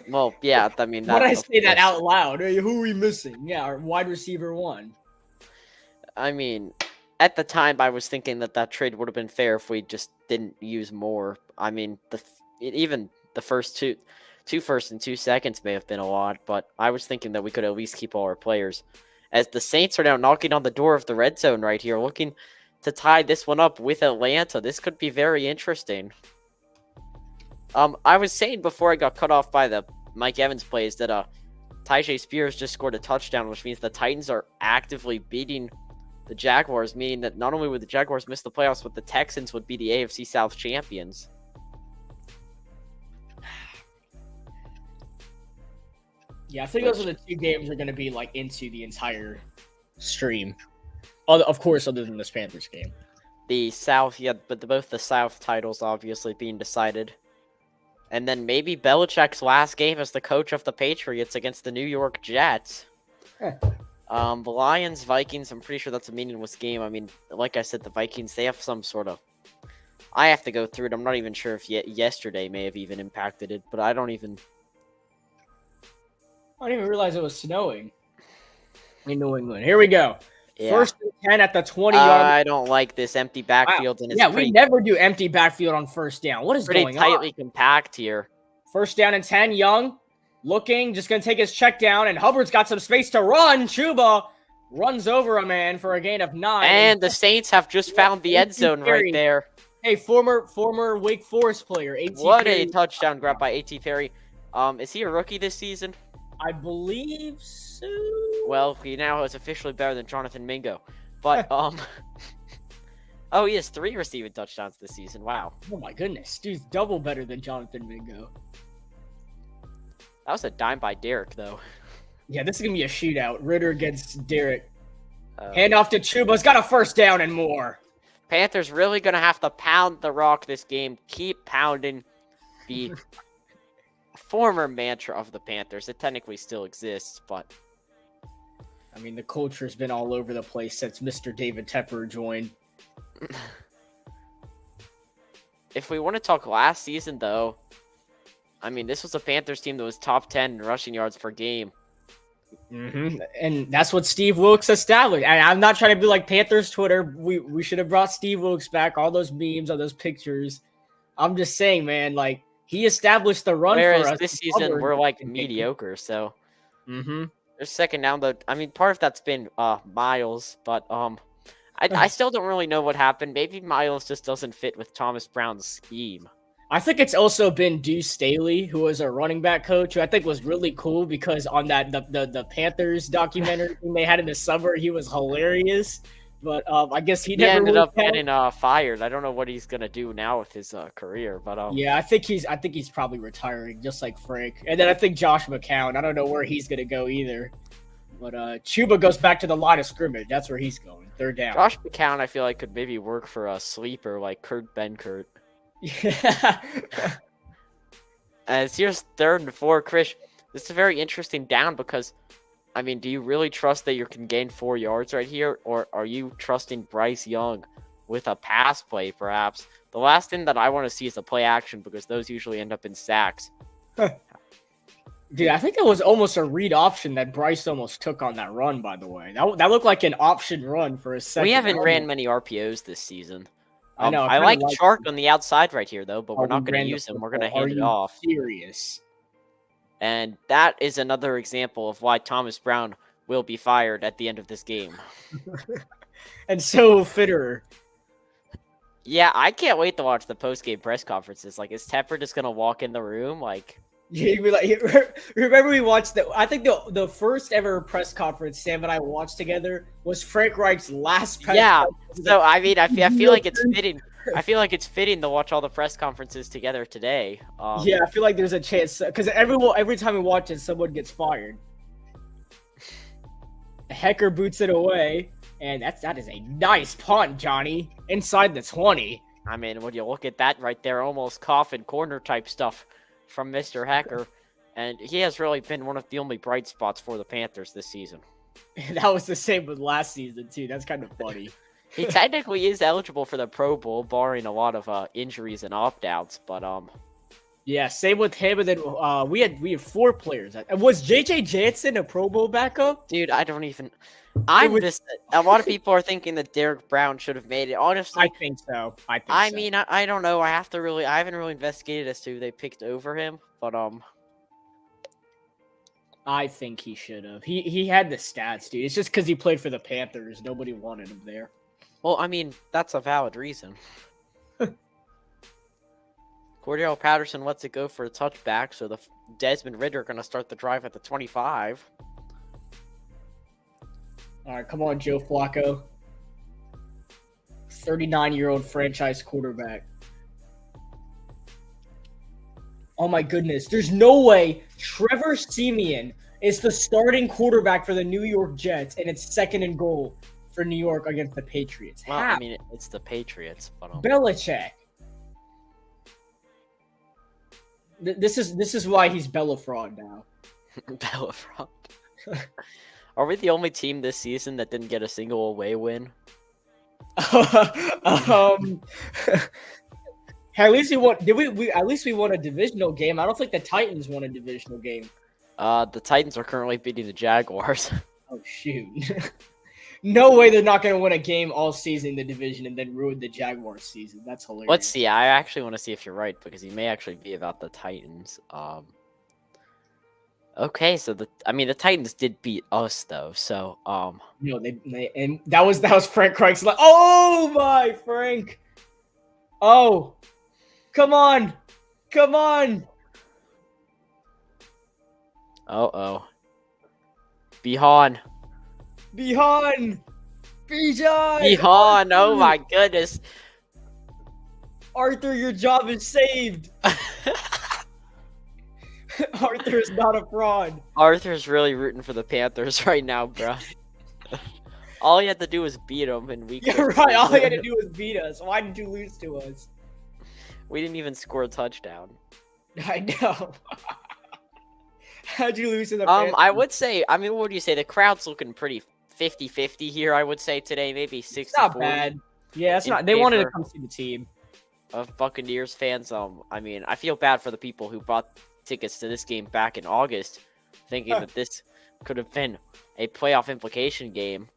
Well, yeah, I mean... Why did I say that out loud? Hey, who are we missing? Yeah, our wide receiver 1. I mean, at the time, I was thinking that trade would have been fair if we just didn't use more. I mean, even the first two first and 2 seconds may have been a lot, but I was thinking that we could at least keep all our players. As the Saints are now knocking on the door of the red zone right here, looking to tie this one up with Atlanta. This could be very interesting. I was saying before I got cut off by the Mike Evans plays that Tyjae Spears just scored a touchdown, which means the Titans are actively beating the Jaguars, meaning that not only would the Jaguars miss the playoffs, but the Texans would be the AFC South champions. Yeah, I think those are the 2 games are going to be like into the entire stream. Of course, other than this Panthers game. The South, yeah, but both the South titles obviously being decided. And then maybe Belichick's last game as the coach of the Patriots against the New York Jets. The Lions, Vikings, I'm pretty sure that's a meaningless game. I mean, like I said, the Vikings, they have some sort of... I have to go through it. I'm not even sure if yesterday may have even impacted it, but I don't even realize it was snowing in New England. Here we go. Yeah. 1st and 10 at the 20-yard. I don't like this empty backfield. And it's we never do empty backfield on 1st down. What is going on? Pretty tightly compact here. 1st down and 10. Young looking, just going to take his check down, and Hubbard's got some space to run. Chuba runs over a man for a gain of 9. And the Saints have just found the end zone right there. Hey, former Wake Forest player. What a touchdown grab by A.T. Perry. Is he a rookie this season? I believe so. Well, he now is officially better than Jonathan Mingo. But, oh, he has 3 receiving touchdowns this season. Wow. Oh, my goodness. Dude's double better than Jonathan Mingo. That was a dime by Derek, though. Yeah, this is going to be a shootout. Ritter against Derek. Hand off to Chuba's got a 1st down and more. Panthers really going to have to pound the rock this game. Keep pounding the former mantra of the Panthers. It technically still exists, but... I mean, the culture's been all over the place since Mr. David Tepper joined. If we want to talk last season, though, I mean, this was a Panthers team that was top 10 in rushing yards per game. Mm-hmm. And that's what Steve Wilkes established. And I'm not trying to be like Panthers Twitter. We should have brought Steve Wilkes back. All those memes, all those pictures. I'm just saying, man, like, he established the run for us. Whereas this season, we're, like, mediocre, so... Mm-hmm. There's 2nd down, though. I mean, part of that's been Miles, but I still don't really know what happened. Maybe Miles just doesn't fit with Thomas Brown's scheme. I think it's also been Deuce Staley, who was a running back coach, who I think was really cool because on that the Panthers documentary they had in the summer, he was hilarious. But I guess he never ended up getting fired. I don't know what he's gonna do now with his career, but yeah, I think he's probably retiring, just like Frank. And then I think Josh McCown. I don't know where he's gonna go either. But Chuba goes back to the line of scrimmage. That's where he's going. 3rd down. Josh McCown, I feel like could maybe work for a sleeper like Kurt Benkert. Yeah. As here's 3rd and 4, Krish. This is a very interesting down because, I mean, do you really trust that you can gain 4 yards right here, or are you trusting Bryce Young with a pass play, perhaps? The last thing that I want to see is a play action because those usually end up in sacks. Dude, I think that was almost a read option that Bryce almost took on that run, by the way. That looked like an option run for a second. We haven't ran many RPOs this season. I know. I like Chark on the outside right here, though, but we're not going to use him. We're going to hand it off. Serious? And that is another example of why Thomas Brown will be fired at the end of this game. And so Fitterer. Yeah, I can't wait to watch the post-game press conferences. Like, is Tepper just gonna walk in the room? Like, You'd be like, remember we watched I think the first ever press conference Sam and I watched together was Frank Reich's last press conference. So I mean, I feel like it's fitting. I feel like it's fitting to watch all the press conferences together today. Yeah, I feel like there's a chance because every time we watch it, someone gets fired. Hecker boots it away, and that is a nice punt, Johnny, inside the 20. I mean, when you look at that right there, almost coffin corner type stuff from Mr. Hecker, and he has really been one of the only bright spots for the Panthers this season. That was the same with last season too. That's kind of funny. He technically is eligible for the Pro Bowl, barring a lot of injuries and opt-outs. But yeah, same with him. And then we had 4 players. Was JJ Jansen a Pro Bowl backup? dude, I don't even. A lot of people are thinking that Derek Brown should have made it. Honestly, I think so. I mean, I don't know. I haven't really investigated as to who they picked over him, but I think he should have. He had the stats, dude. It's just because he played for the Panthers. Nobody wanted him there. well, I mean, that's a valid reason. Cordell Patterson lets it go for a touchback, so the Desmond Ridder are going to start the drive at the 25. All right, come on, Joe Flacco. 39-year-old franchise quarterback. Oh my goodness. There's no way Trevor Siemian is the starting quarterback for the New York Jets, and it's 2nd and goal for New York against the Patriots. Well, How? I mean, it's the Patriots, but Belichick. This is why he's Bella fraud now. Bella fraud. Are we the only team this season that didn't get a single away win? At least we won. Did we? At least we won a divisional game. I don't think the Titans won a divisional game. The Titans are currently beating the Jaguars. Oh shoot! No way they're not going to win a game all season in the division and then ruin the Jaguars season. That's hilarious. Let's see. I actually want to see if you're right because he may actually be about the Titans. Okay, so the Titans did beat us though. So No, they and that was Frank Reich's like, oh my Frank. Oh, come on. Uh-oh. Bijan. Bijan. Oh my goodness. Arthur, your job is saved. Arthur is not a fraud. Arthur's really rooting for the Panthers right now, bro. All he had to do was beat them, and we. You're right. All he had to do was beat us. Why did you lose to us? We didn't even score a touchdown. I know. How'd you lose to the Panthers? I would say. I mean, what would you say? The crowd's looking pretty 50-50 here. I would say today, maybe 60. Not bad. Yeah, it's not. They wanted to come see the team. Of Buccaneers fans. I mean, I feel bad for the people who bought tickets to this game back in August, thinking that this could have been a playoff implication game.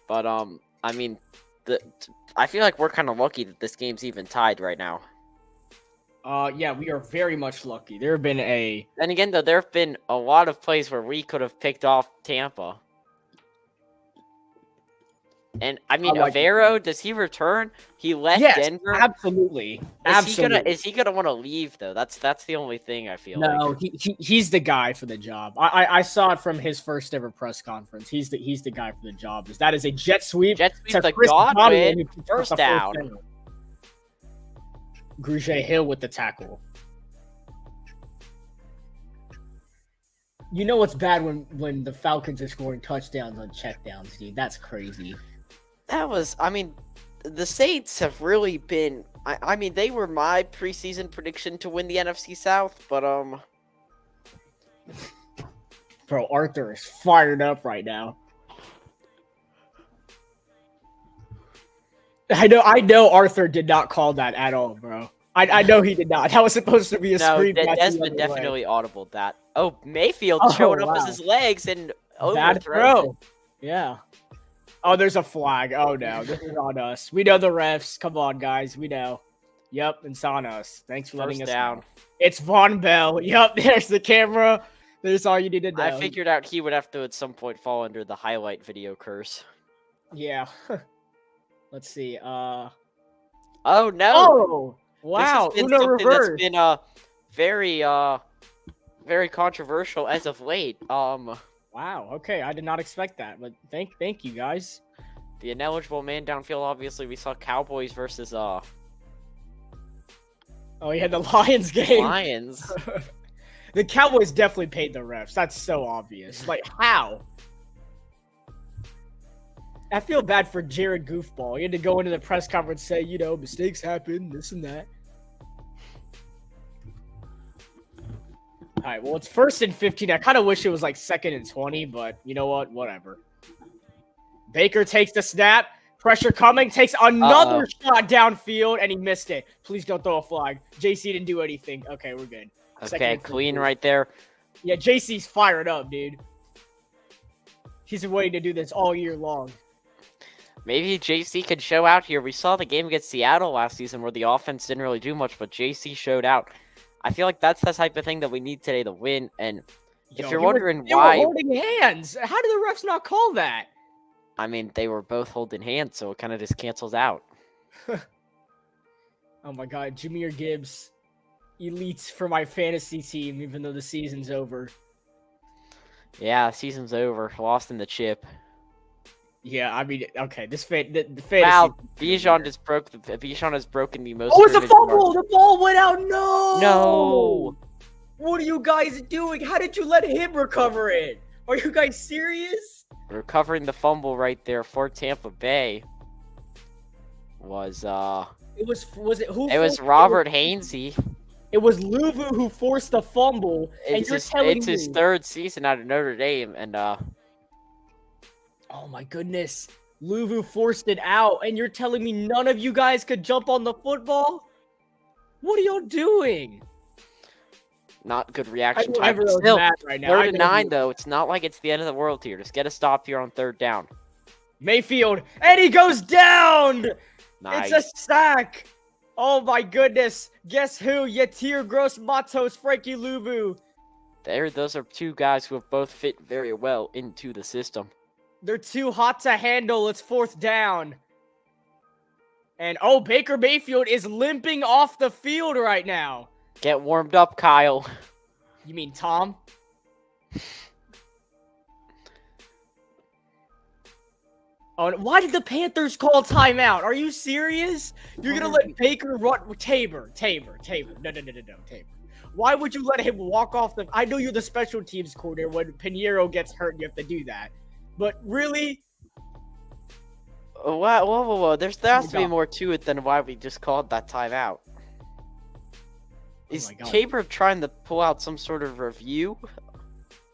But I mean, I feel like we're kind of lucky that this game's even tied right now. Yeah, we are very much lucky. There have been Then again, though, there have been a lot of plays where we could have picked off Tampa. And I mean, Avero, does he return? He left Denver. Absolutely. Is he gonna want to leave though? That's the only thing I feel. No, he's the guy for the job. I saw it from his first ever press conference. He's the guy for the job. That is a jet sweep. Jet sweep to Godwin. First down. Grugier Hill with the tackle. You know what's bad when the Falcons are scoring touchdowns on checkdowns, dude. That's crazy. I mean, the Saints have really been. I mean, they were my preseason prediction to win the NFC South, but Bro, Arthur is fired up right now. I know Arthur did not call that at all, bro. I know he did not. That was supposed to be a screen. No, Desmond definitely audibled that. Oh, Mayfield showing up as his legs and bad throw. Yeah. Oh, there's a flag. Oh, no. This is on us. We know the refs. Come on, guys. We know. Yep, it's on us. Thanks for letting us down. know. It's Von Bell. Yep, there's the camera. That's all you need to know. I figured out he would have to at some point fall under the highlight video curse. Yeah. Let's see. Oh no! Oh! Wow, This has been Uno something reverse. that's been very controversial as of late. Wow, okay, I did not expect that, but thank you guys. The ineligible man downfield. Obviously, we saw Cowboys versus Oh, he had the Lions game. Lions. The Cowboys definitely paid the refs. That's so obvious. Like, how? I feel bad for Jared Goofball. He had to go into the press conference and say, you know, mistakes happen, this and that. All right, well, it's 1st and 15. I kind of wish it was like 2nd and 20, but you know what? Whatever. Baker takes the snap. Pressure coming. Takes another shot downfield, and he missed it. Please don't throw a flag. JC didn't do anything. Okay, we're good. Okay, clean right there. Yeah, JC's fired up, dude. He's been waiting to do this all year long. Maybe JC could show out here. We saw the game against Seattle last season where the offense didn't really do much, but JC showed out. I feel like that's the type of thing that we need today to win. And if you're wondering why, they were holding hands. How did the refs not call that? I mean, they were both holding hands, so it kind of just cancels out. Oh my God, Jahmyr Gibbs, elites for my fantasy team, even though the season's over. Yeah, season's over. Lost in the chip. Yeah, I mean, okay, the fantasy. Wow, Bijan just broke the. Bijan has broken the most. Oh, it's a scrimmage fumble! mark. The ball went out. No. No. What are you guys doing? How did you let him recover it? Are you guys serious? Recovering the fumble right there for Tampa Bay was It was it who? it was Robert Hainsey. It was Luvu who forced the fumble, and you're telling me his 3rd season out of Notre Dame, and oh my goodness, Luvu forced it out, and you're telling me none of you guys could jump on the football? What are y'all doing? not good reaction I time. know Still, mad right now. 3rd and 9 though. It's not like it's the end of the world here. Just get a stop here on 3rd down. Mayfield, and he goes down. Nice. It's a sack. Oh my goodness. Guess who? Yatir Gross Matos, Frankie Luvu. Those are two guys who have both fit very well into the system. They're too hot to handle. It's 4th down. And oh, Baker Mayfield is limping off the field right now. Get warmed up, Kyle. You mean Tom? Oh, why did the Panthers call timeout? Are you serious? You're gonna let Baker run Tabor. No, Tabor. Why would you let him walk off the? I know you're the special teams coordinator. When Pinheiro gets hurt, you have to do that. But really? Whoa. There has to be more to it than why we just called that timeout. Is Tabor trying to pull out some sort of review?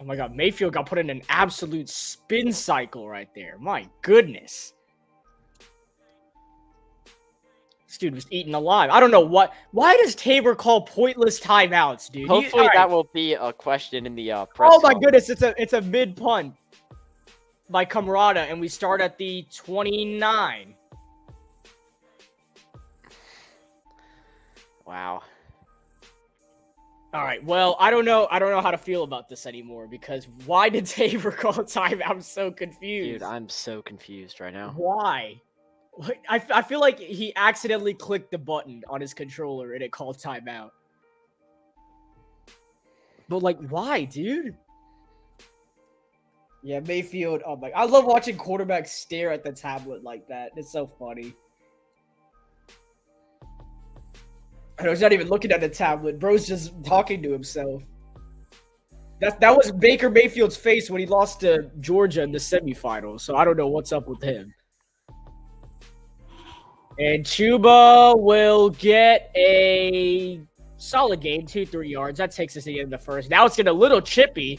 Oh my God, Mayfield got put in an absolute spin cycle right there. My goodness. This dude was eaten alive. I don't know what. Why does Tabor call pointless timeouts, dude? Hopefully that will be a question in the press. Oh my goodness, it's a mid punt by Camarada, and we start at the 29. Wow. All right. Well, I don't know how to feel about this anymore because why did Tabor call time? I'm so confused. Dude, I'm so confused right now. Why? I feel like he accidentally clicked the button on his controller and it called timeout. But like, why, dude? Yeah, Mayfield. Oh my! I love watching quarterbacks stare at the tablet like that. It's so funny. I know he's not even looking at the tablet. Bro's just talking to himself. That was Baker Mayfield's face when he lost to Georgia in the semifinals. So I don't know what's up with him. And Chuba will get a solid gain, 2-3 yards. That takes us to the end of the first. Now it's getting a little chippy,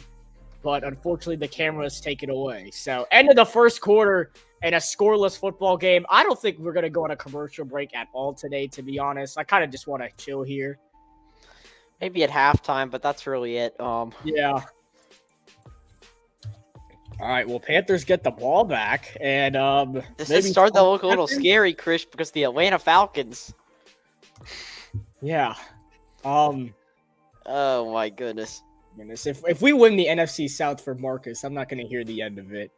but unfortunately the cameras take it away. So end of the first quarter and a scoreless football game. I don't think we're going to go on a commercial break at all today, to be honest. I kind of just want to chill here. Maybe at halftime, but that's really it. Yeah. All right, well, Panthers get the ball back, and this is starting to look a little scary, Chris, because the Atlanta Falcons. Yeah. Oh my goodness. Goodness, if we win the NFC South for Marcus, I'm not going to hear the end of it.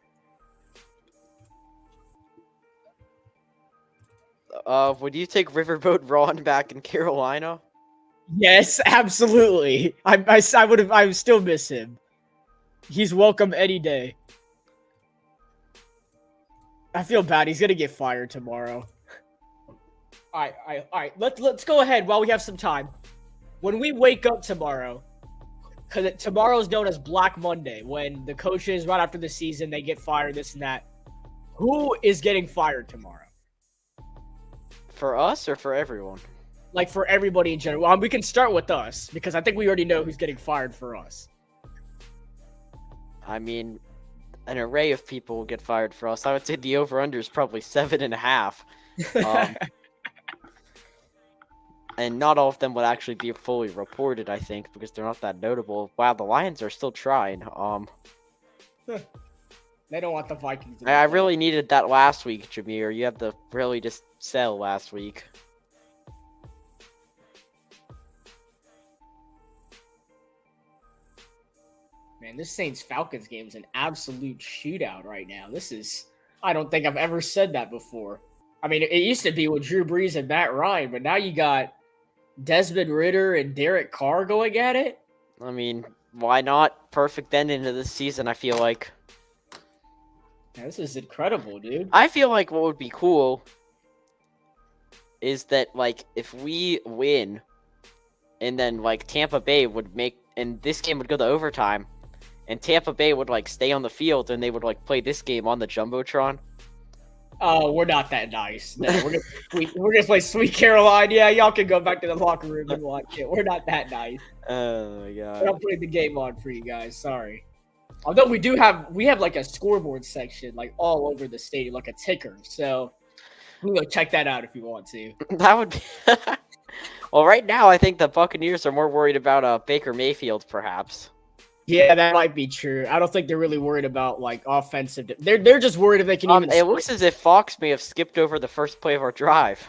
Would you take Riverboat Ron back in Carolina? Yes, absolutely. I would still miss him. He's welcome any day. I feel bad. He's gonna get fired tomorrow. All right. Let's go ahead while we have some time. When we wake up tomorrow, because tomorrow is known as Black Monday, when the coaches right after the season they get fired, this and that. Who is getting fired tomorrow? For us or for everyone? Like for everybody in general. We can start with us because I think we already know who's getting fired for us. I mean, an array of people will get fired for us. I would say the over-under is probably 7.5. And not all of them would actually be fully reported, I think, because they're not that notable. Wow, the Lions are still trying. They don't want the Vikings. I really needed that last week, Jameer. You had to really just sell last week. Man, this Saints-Falcons game is an absolute shootout right now. I don't think I've ever said that before. I mean, it used to be with Drew Brees and Matt Ryan, but now you got Desmond Ridder and Derek Carr going at it. I mean, why not? Perfect ending to this season, I feel like. Man, this is incredible, dude. I feel like what would be cool is that, like, if we win and then, like, Tampa Bay would make, and this game would go to overtime, and Tampa Bay would, like, stay on the field and they would, like, play this game on the Jumbotron. Oh, we're not that nice. No, we're gonna play Sweet Caroline. Yeah, y'all can go back to the locker room and watch it. We're not that nice. Oh my god. We're not putting the game on for you guys. Sorry. Although we have like a scoreboard section like all over the stadium, like a ticker. So you can go check that out if you want to. That would be well, right now I think the Buccaneers are more worried about Baker Mayfield, perhaps. Yeah, that might be true. I don't think they're really worried about like offensive. They're just worried if they can even. It looks as if Fox may have skipped over the first play of our drive.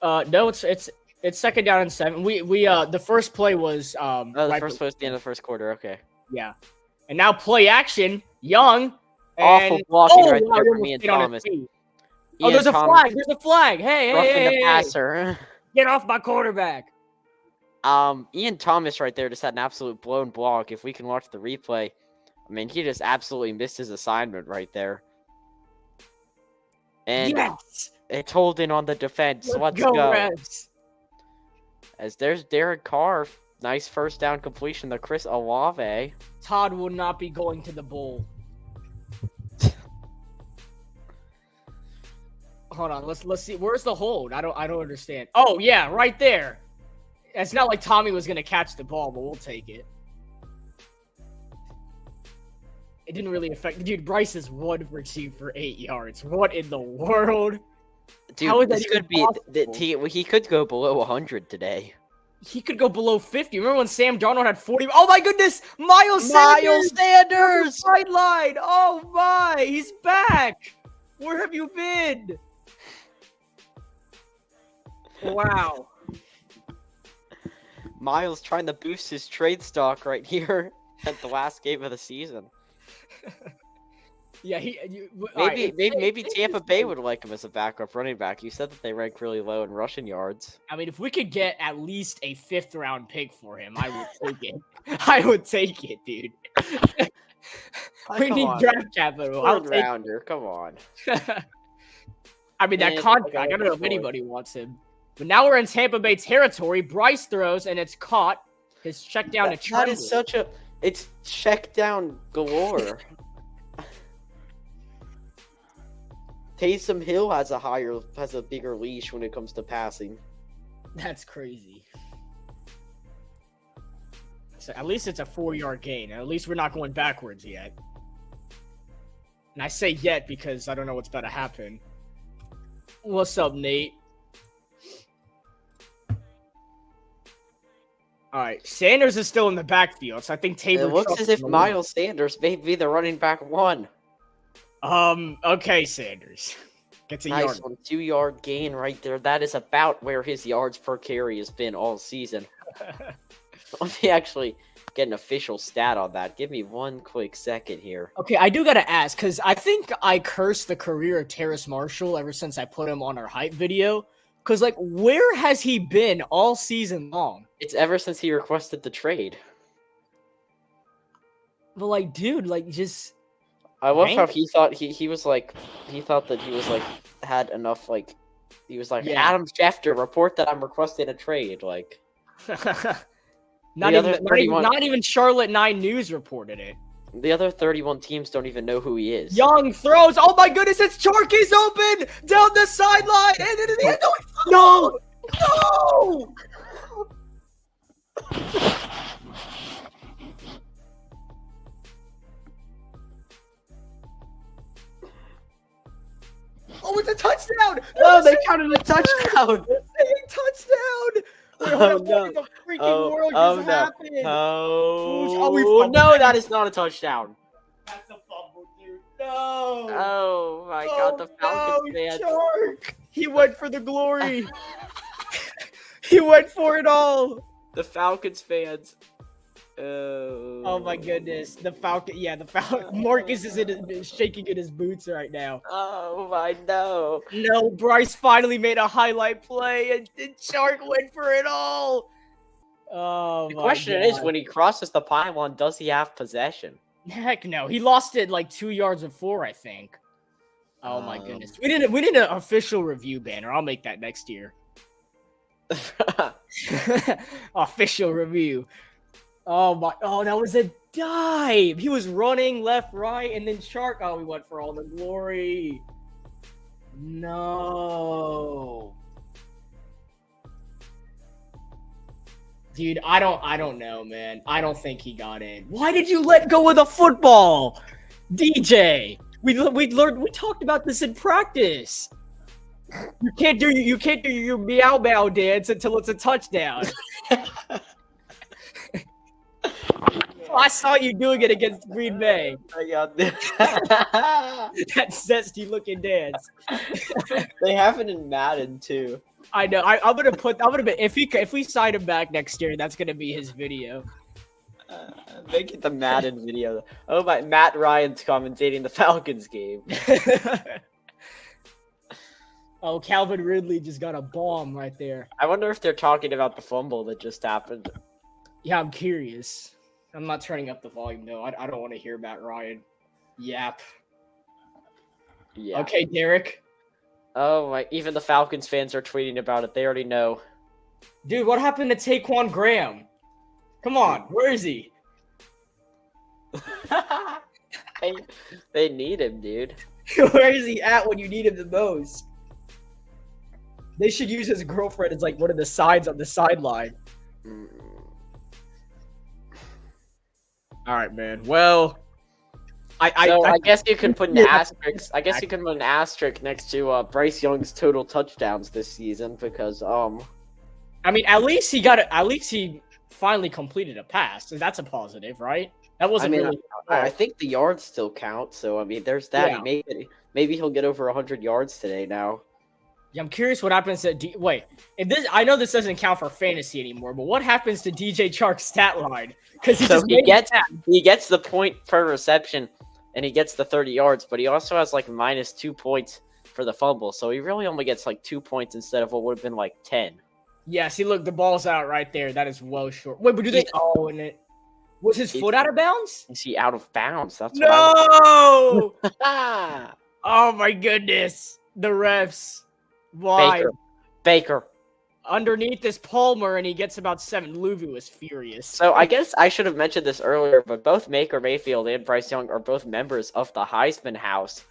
No, it's second down and 7. We the first play was the first play was the end of the first quarter. Okay. Yeah, and now play action, Young. Awful blocking right there from Ian Thomas. Oh, there's a flag. There's a flag. Hey, the passer. Get off my quarterback. Ian Thomas right there just had an absolute blown block. If we can watch the replay, I mean, he just absolutely missed his assignment right there. And yes! It's holding on the defense. Let's go. Reds. As there's Derek Carr. Nice first down completion to Chris Olave. Todd will not be going to the bowl. Hold on, let's see. Where's the hold? I don't understand. Oh yeah, right there. It's not like Tommy was gonna catch the ball, but we'll take it. It didn't really affect. Dude, Bryce is 1 for 2 for 8 yards. What in the world? Dude, this could be. He could go below 100 today. He could go below 50. Remember when Sam Darnold had 40? Oh my goodness, Miles Sanders! Sideline! Oh my, he's back. Where have you been? Wow. Miles trying to boost his trade stock right here at the last game of the season. Yeah, maybe Tampa Bay would like him as a backup running back. You said that they rank really low in rushing yards. I mean, if we could get at least a 5th-round pick for him, I would take it. I would take it, dude. We need draft capital. Third rounder, come on. I mean, that contract, I don't know if anybody wants him. But now we're in Tampa Bay territory. Bryce throws, and it's caught. His check down to Trevor. That is such a... It's check down galore. Taysom Hill has a bigger leash when it comes to passing. That's crazy. So at least it's a 4-yard gain. At least we're not going backwards yet. And I say yet because I don't know what's about to happen. What's up, Nate? All right, Sanders is still in the backfield, so I think Tabor. It looks as if Miles Sanders may be the running back 1. Okay, Sanders. Gets a nice 2-yard gain right there. That is about where his yards per carry has been all season. Let me actually get an official stat on that. Give me one quick second here. Okay, I do gotta ask, because I think I cursed the career of Terrace Marshall ever since I put him on our hype video. Because, like, where has he been all season long? It's ever since he requested the trade. But, like, dude, like, just... I love how he thought he was like, he thought that he was like, had enough, like, he was like, Yeah. Adam Schefter, report that I'm requesting a trade, like. not even Charlotte 9 News reported it. The other 31 teams don't even know who he is. Young throws. Oh my goodness, it's Charkey's open down the sideline. And in the end, no. Oh, it's a touchdown. No, they counted a touchdown. Touchdown. Wait, hold Oh, up, no. what in the freaking world just happened? Oh, no, that is not a touchdown. That's a fumble, dude. No. Oh my God, the Falcons fans. Chark. He went for the glory. He went for it all. The Falcons fans. Oh my goodness, the Falcon. Marcus is shaking in his boots right now. Oh my no. No, Bryce finally made a highlight play, and Chark went for it all. Oh, The question is, when he crosses the pylon, does he have possession? Heck no, he lost it like 2 yards before, I think. Oh my goodness, we need an official review banner. I'll make that next year. Official review. Oh, that was a dive. He was running left, right, and then Chark. Oh, we went for all the glory. No. Dude, I don't know, man. I don't think he got in. Why did you let go of the football? DJ. We talked about this in practice. You can't do your meow meow dance until it's a touchdown. I saw you doing it against Green Bay. That zesty looking dance. They have it in Madden too. I know. I'm gonna if we sign him back next year, that's gonna be his video. Make it the Madden video. Oh my, Matt Ryan's commentating the Falcons game. Oh, Calvin Ridley just got a bomb right there. I wonder if they're talking about the fumble that just happened. Yeah, I'm curious. I'm not turning up the volume though. I don't want to hear Matt Ryan. Yap. Yeah. Okay, Derek. Oh my! Even the Falcons fans are tweeting about it. They already know. Dude, what happened to Taquan Graham? Come on, where is he? They need him, dude. Where is he at when you need him the most? They should use his girlfriend as like one of the sides on the sideline. All right, man. Well, I guess you can put an asterisk. I guess you can put an asterisk next to Bryce Young's total touchdowns this season because I mean, at least he finally completed a pass. So that's a positive, right? That wasn't really. I think the yards still count. So I mean, there's that. Yeah. Maybe he'll get over 100 yards today now. Yeah, I'm curious what happens to wait. If this, I know this doesn't count for fantasy anymore, but what happens to DJ Chark's stat line? Because he gets the point per reception, and he gets the 30 yards, but he also has like -2 points for the fumble, so he really only gets like 2 points instead of what would have been like 10. Yeah, see, look, the ball's out right there. That is well short. Wait, but do they? Oh, and it was his foot out of bounds? Is he out of bounds? That's no. what Oh my goodness, the refs. Why? Baker. Underneath is Palmer, and he gets about 7. Louvu was furious. So I guess I should have mentioned this earlier, but both Baker Mayfield and Bryce Young are both members of the Heisman House.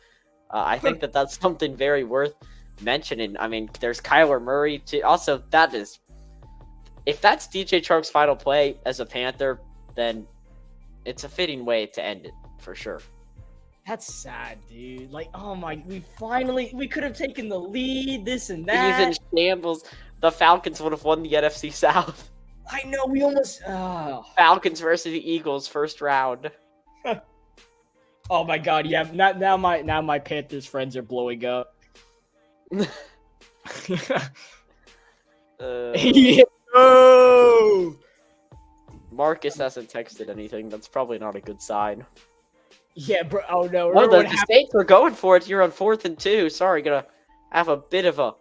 I think that's something very worth mentioning. I mean, there's Kyler Murray too. Also, if that's DJ Chark's final play as a Panther, then it's a fitting way to end it for sure. That's sad, dude. Like, oh my, we could have taken the lead, this and that. He's in shambles. The Falcons would have won the NFC South. I know, we almost. Falcons versus the Eagles, first round. Oh my God, yeah. Now my Panthers friends are blowing up. Yeah. Oh! Marcus hasn't texted anything. That's probably not a good sign. Yeah, bro. Oh no. Oh, Remember what the happened? Saints are going for it. You're on 4th and 2. Sorry, gonna have a bit of a,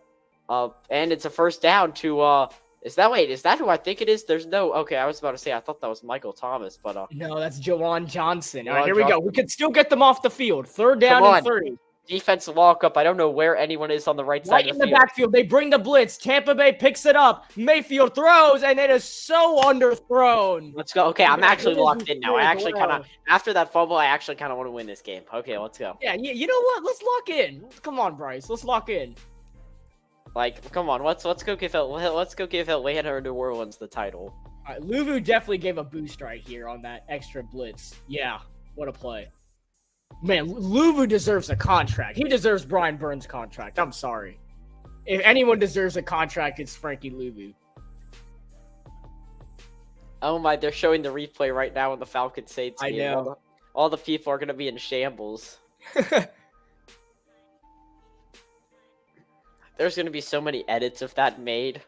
and it's a first down to, is that who I think it is? There's no, okay, I was about to say, I thought that was Michael Thomas, but, No, that's Jawan Johnson. All Jawan right, here we go. Johnson. We could still get them off the field. 3rd down Come and on. 3. Defensive walk-up. I don't know where anyone is on the right Right side in of the the field. backfield. They bring the blitz. Tampa Bay picks it up. Mayfield throws, and it is so underthrown. Let's go. Okay, I'm Yeah, actually it is locked in now. I as actually well. kind of, after that fumble, I actually kind of want to win this game. Okay, let's go. Yeah, you know what? Let's lock in. Come on, Bryce. Let's lock in. Like, come on, let's go give Atlanta or New Orleans the title. All right, Luvu definitely gave a boost right here on that extra blitz. Yeah, what a play. Man, Luvu deserves a contract. He deserves Brian Burns' contract. I'm sorry. If anyone deserves a contract, it's Frankie Luvu. Oh my, they're showing the replay right now in the Falcons Saints I game. know. All the people are gonna be in shambles. There's gonna be so many edits of that made.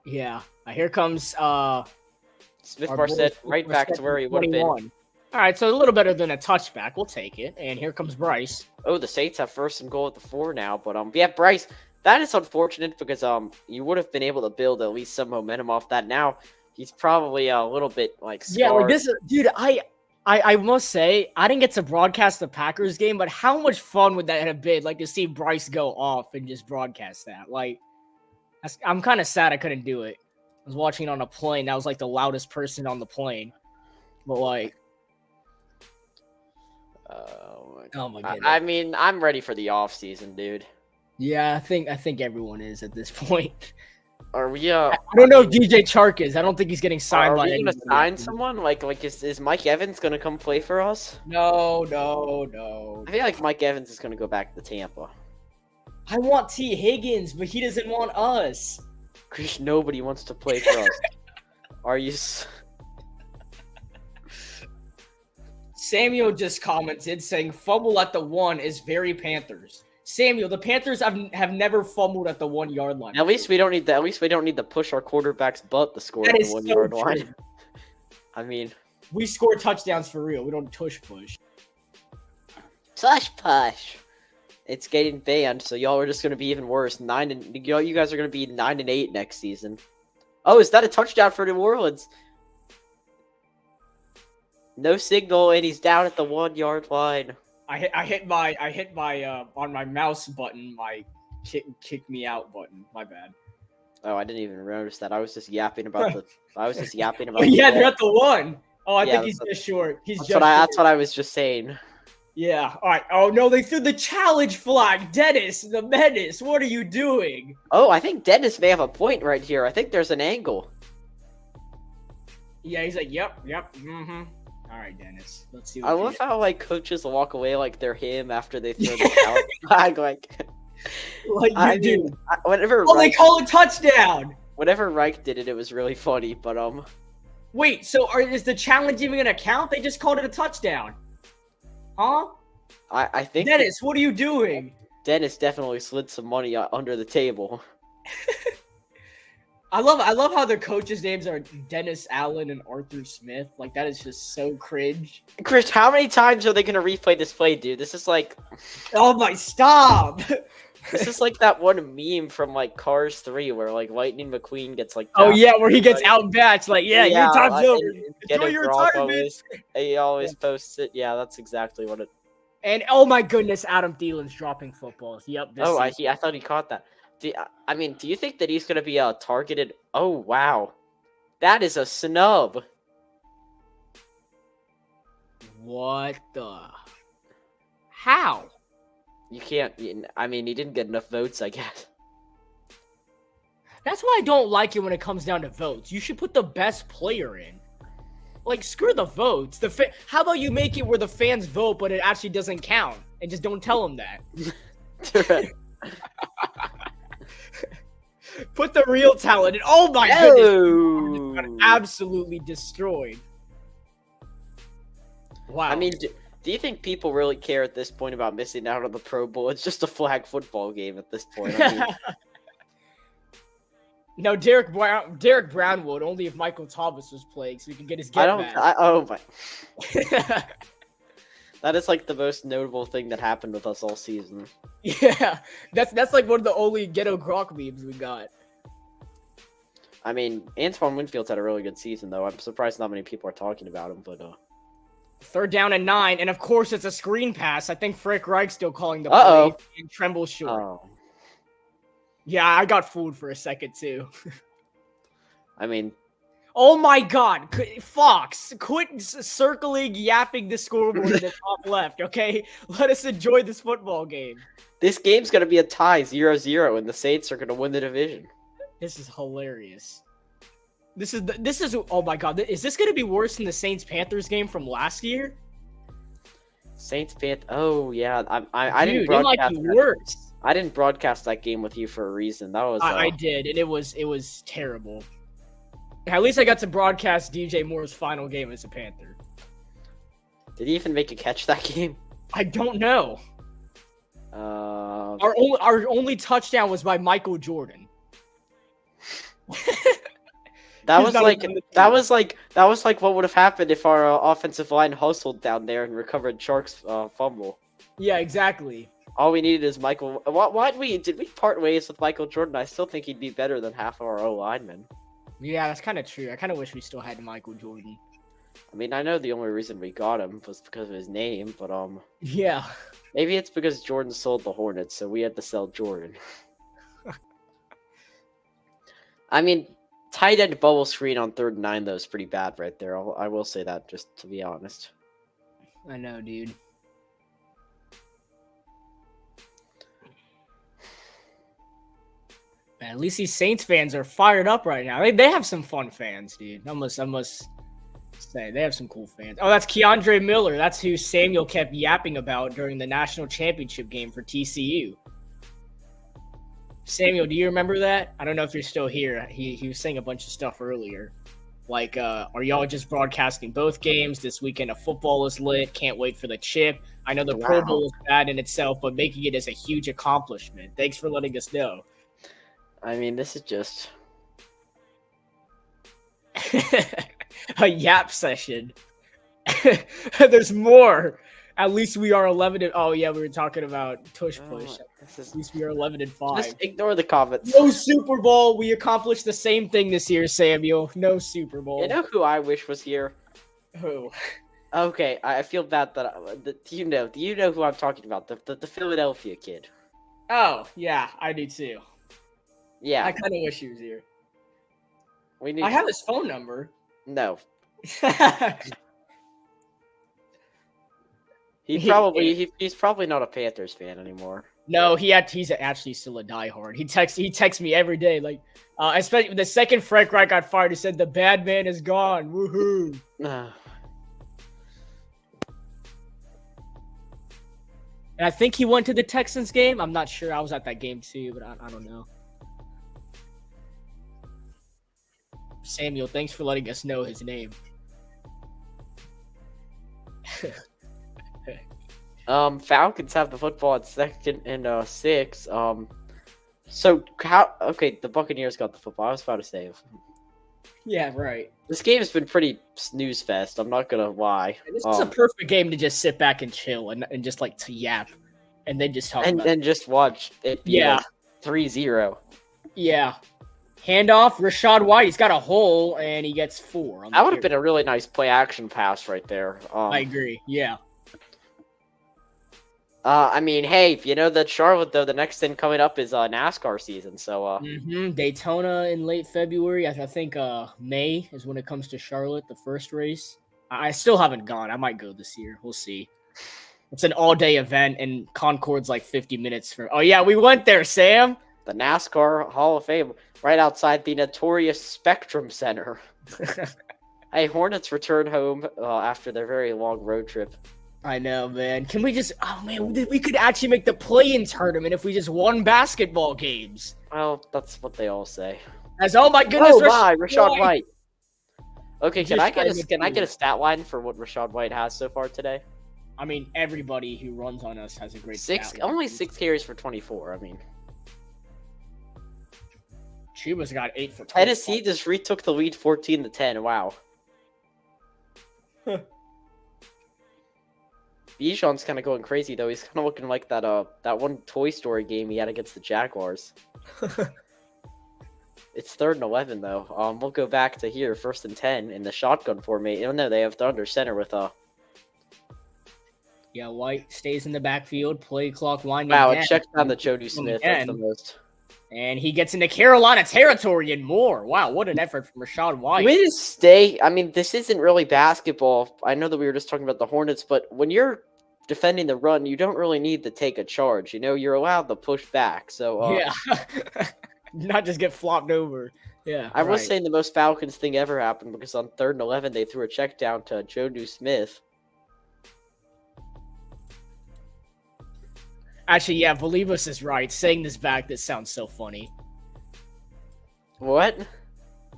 Yeah. Here comes Smith our Marset boy, right back to where he would have been. 21. All right, so a little better than a touchback. We'll take it. And here comes Bryce. Oh, the Saints have 1st and goal at the 4 now, but yeah, Bryce, that is unfortunate because you would have been able to build at least some momentum off that. Now he's probably a little bit like scarred. Yeah, like this is, dude. I must say I didn't get to broadcast the Packers game, but how much fun would that have been? Like to see Bryce go off and just broadcast that. Like, I'm kind of sad I couldn't do it. I was watching it on a plane. That was like the loudest person on the plane. But like, oh my goodness. I mean, I'm ready for the off season, dude. Yeah, I think everyone is at this point. Are we? I don't know if DJ Chark is. I don't think he's getting signed Are by we gonna anybody. sign someone? Like is Mike Evans gonna come play for us? No. I feel like Mike Evans is gonna go back to Tampa. I want T. Higgins, but he doesn't want us. Chris, nobody wants to play for us. Are you? Samuel just commented saying fumble at the 1 is very Panthers. Samuel, the Panthers have never fumbled at the 1 yard line. At least we don't need to push our quarterback's butt to score That at is the 1 so yard true. line. I mean, We score touchdowns for real. We don't tush push. tush push. It's getting banned, so y'all are just gonna be even worse. You guys are gonna be 9-8 next season. Oh, is that a touchdown for New Orleans? No signal, and he's down at the 1 yard line. I hit my on my mouse button, my kick me out button. My bad. Oh, I didn't even notice that. I was just yapping about the. I was just yapping about. Oh, yeah, the they're at the 1. Oh, I Yeah, think he's just short. He's That's just that's short. what I was just saying. Yeah. All right. Oh no, they threw the challenge flag. Dennis, the menace. What are you doing? Oh, I think Dennis may have a point right here. I think there's an angle. Yeah, he's like, yep. Mm-hmm. All right, Dennis. Let's see. I love how like coaches walk away like they're him after they throw the challenge flag. Like like you do. Whenever Oh, they Reich, call a touchdown. whenever Reich did it, it was really funny. But Wait, so is the challenge even gonna count? They just called it a touchdown. Huh? I think Dennis, what are you doing? Dennis definitely slid some money under the table. I love how their coaches' names are Dennis Allen and Arthur Smith. Like that is just so cringe. Chris, how many times are they gonna replay this play, dude? This is like Oh my, stop! this is like that one meme from like Cars 3 where like Lightning McQueen gets like Oh tapped yeah, where he gets by- outbatched. Like yeah, your time's like, over. and Enjoy your retirement. He always posts it. Yeah, that's exactly what it. And oh my goodness, Adam Thielen's dropping footballs. Yep. Oh, I thought he caught that. I mean, do you think that he's gonna be targeted? Oh wow, that is a snub. What the? How? You can't. I mean, he didn't get enough votes, I guess. That's why I don't like it when it comes down to votes. You should put the best player in. Like, screw the votes. How about you make it where the fans vote, but it actually doesn't count, and just don't tell them that. Put the real talent in. Oh my goodness! Got absolutely destroyed. Wow. I mean, do you think people really care at this point about missing out on the Pro Bowl? It's just a flag football game at this point. I mean, No, Derek Brown would only if Michael Thomas was playing, so he can get his get back. Oh my. That is like the most notable thing that happened with us all season. Yeah, that's like one of the only ghetto Gronk memes we got. I mean, Antoine Winfield's had a really good season, though. I'm surprised not many people are talking about him, but 3rd down and 9, and of course it's a screen pass. I think Frank Reich's still calling the play, and Tremble's short. Oh. Yeah, I got fooled for a second too. I mean, oh my God, Fox, quit circling, yapping the scoreboard in the top left. Okay, let us enjoy this football game. this game's gonna be a tie, 0-0, and the Saints are gonna win the division. This is hilarious. This is oh my God, is this gonna be worse than the Saints Panthers game from last year? Saints Panthers. Oh yeah, I didn't Dude, it broadcast. might be that. worse. I didn't broadcast that game with you for a reason. That was. I did, and it was terrible. At least I got to broadcast DJ Moore's final game as a Panther. Did he even make a catch that game? I don't know. Uh, Our only touchdown was by Michael Jordan. that He's was not like even the that was like what would have happened if our offensive line hustled down there and recovered Shark's fumble. Yeah, exactly. All we needed is Michael. Did we part ways with Michael Jordan? I still think he'd be better than half of our O linemen. Yeah, that's kind of true. I kind of wish we still had Michael Jordan. I mean, I know the only reason we got him was because of his name, but Yeah. maybe it's because Jordan sold the Hornets, so we had to sell Jordan. I mean, tight end bubble screen on 3rd and 9 though is pretty bad right there. I will say that, just to be honest. I know, dude. Man, at least these Saints fans are fired up right now. They have some fun fans, dude. I must say they have some cool fans. Oh, that's Keandre Miller. That's who Samuel kept yapping about during the national championship game for TCU. Samuel, do you remember that? I don't know if you're still here. He was saying a bunch of stuff earlier. Like, are y'all just broadcasting both games? This weekend of football is lit. Can't wait for the chip. I know the Pro Bowl is bad in itself, but making it is a huge accomplishment. Thanks for letting us know. I mean, this is just... a yap session. There's more. At least we are 11 and... Oh, yeah, we were talking about tush push. At least we are 11 and 5. Just ignore the comments. No Super Bowl. We accomplished the same thing this year, Samuel. No Super Bowl. You know who I wish was here? Who? Okay, I feel bad that... do you know who I'm talking about? The Philadelphia kid. Oh, yeah, I do too. Yeah. I kind of wish he was here. We need I have his phone number. No. He's probably not a Panthers fan anymore. No, he's actually still a diehard. He texts me every day, like, especially the second Frank Reich got fired. He said the bad man is gone. Woohoo! And I think he went to the Texans game. I'm not sure. I was at that game too, but I don't know. Samuel, thanks for letting us know his name. Falcons have the football at 2nd and 6. So how? Okay, the Buccaneers got the football. I was about to say. Yeah, right. This game has been pretty snooze fest. I'm not gonna lie. This is a perfect game to just sit back and chill and just like to yap, and then just talk. And just watch it. Yeah. 3-0. Yeah. Handoff, Rashad White. He's got a hole, and he gets 4. That would have been a really nice play action pass right there. I agree. Yeah. I mean, hey, you know that Charlotte, though, the next thing coming up is NASCAR season, so... Daytona in late February. I think May is when it comes to Charlotte, the first race. I still haven't gone. I might go this year. We'll see. It's an all-day event, and Concord's like 50 minutes from... Oh, yeah, we went there, Sam! The NASCAR Hall of Fame, right outside the notorious Spectrum Center. Hey, Hornets return home after their very long road trip. I know, man. Can we just... Oh, man, we could actually make the play-in tournament if we just won basketball games. Well, that's what they all say. Oh, my goodness. Oh, my, Rashad White. Okay, can I get a stat line for what Rashad White has so far today? I mean, everybody who runs on us has a great stat line. Only 6 carries for 24, I mean... Chuba's got 8 for 12. Tennessee just retook the lead 14-10. Wow. Huh. Bijan's kind of going crazy though. He's kind of looking like that one Toy Story game he had against the Jaguars. It's 3rd and 11 though. We'll go back to here, 1st and 10 in the shotgun formation. Oh no, they have the under center with Yeah, White stays in the backfield. Play clock winding Wow, down. it checks down to Jody Smith. That's the most. And he gets into Carolina territory and more. Wow, what an effort from Rashad White. We just stay. I mean, this isn't really basketball. I know that we were just talking about the Hornets, but when you're defending the run, you don't really need to take a charge. You know, you're allowed to push back. So Yeah. Not just get flopped over. Yeah. I was right. saying the most Falcons thing ever happened because on 3rd and 11, they threw a check down to Jody Smith. Actually, yeah, Volibus is right. Saying this back, this sounds so funny. What?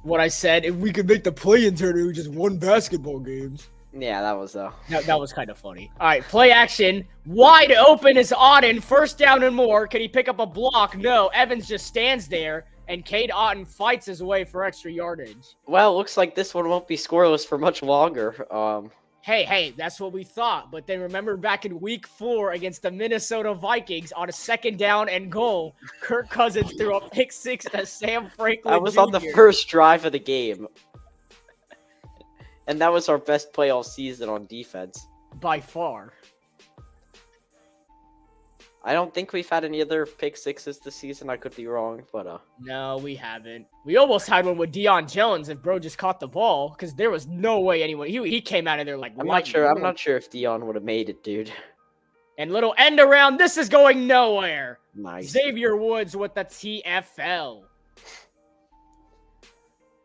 What I said, if we could make the play-in tournament with just 1 basketball games. Yeah, that was That was kind of funny. All right, play action. Wide open is Auden. 1st down and more. Can he pick up a block? No. Evans just stands there, and Cade Otton fights his way for extra yardage. Well, looks like this one won't be scoreless for much longer. Hey, that's what we thought. But then remember back in week 4 against the Minnesota Vikings on a 2nd down and goal, Kirk Cousins threw a pick 6 to Sam Franklin I was Jr. on the first drive of the game. And that was our best play all season on defense. By far. I don't think we've had any other pick 6s this season. I could be wrong, but No, we haven't. We almost had one with Deion Jones if bro just caught the ball, because there was no way anyone. He came out of there like. I'm not sure. I'm not sure if Dion would have made it, dude. And little end around. This is going nowhere. Nice. Xavier Woods with the TFL.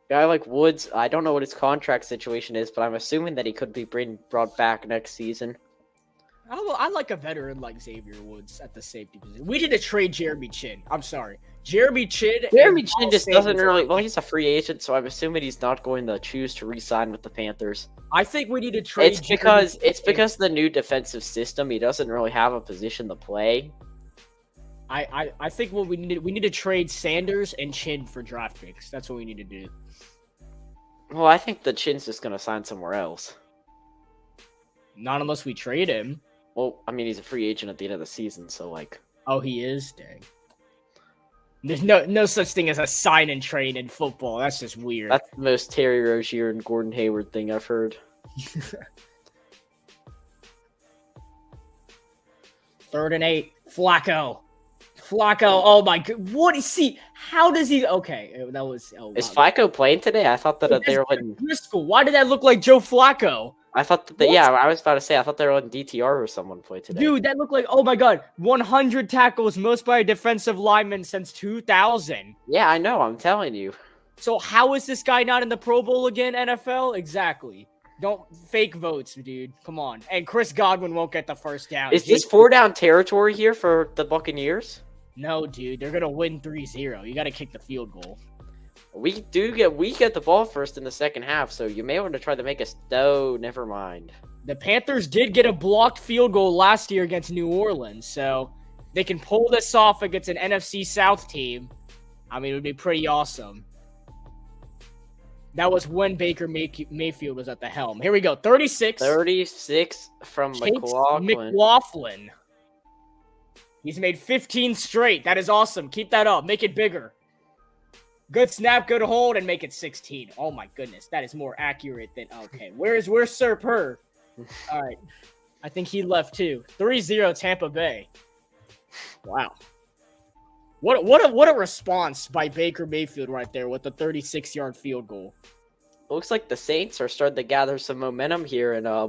Guy like Woods, I don't know what his contract situation is, but I'm assuming that he could be brought back next season. I like a veteran like Xavier Woods at the safety position. We need to trade Jeremy Chin. I'm sorry. Jeremy Chin just doesn't really. Well, he's a free agent, so I'm assuming he's not going to choose to re-sign with the Panthers. I think we need to trade. It's because of the new defensive system. He doesn't really have a position to play. I think what we need to trade Sanders and Chin for draft picks. That's what we need to do. Well, I think the Chin's just going to sign somewhere else. Not unless we trade him. Well, I mean, he's a free agent at the end of the season, so like. Oh, he is? Dang. There's no such thing as a sign and trade in football. That's just weird. That's the most Terry Rozier and Gordon Hayward thing I've heard. 3rd and 8. Flacco. Oh my god. What is he? How does he? Okay, that was. Oh, Is wow. Flacco playing today? I thought that they were letting. Driscoll. Why did that look like Joe Flacco? I thought that I was about to say I thought they were letting DTR or someone play today. Dude, that looked like, oh my god, 100 tackles, most by a defensive lineman since 2000. Yeah, I know. I'm telling you. So how is this guy not in the Pro Bowl again, NFL? Exactly. Don't fake votes, dude. Come on. And Chris Godwin won't get the 1st down. Is this 4-down territory here for the Buccaneers? No, dude. They're going to win 3-0. You got to kick the field goal. We get the ball first in the second half, so you may want to try to make us. No, never mind. The Panthers did get a blocked field goal last year against New Orleans, so they can pull this off against an NFC South team. I mean, it would be pretty awesome. That was when Baker Mayfield was at the helm. Here we go. 36. 36 from McLaughlin. He's made 15 straight. That is awesome. Keep that up. Make it bigger. Good snap, good hold, and make it 16. Oh my goodness, that is more accurate than okay. Where's Sir Purr? All right, I think he left too. 3-0 Tampa Bay. Wow, what a response by Baker Mayfield right there with the 36-yard field goal. Looks like the Saints are starting to gather some momentum here, and I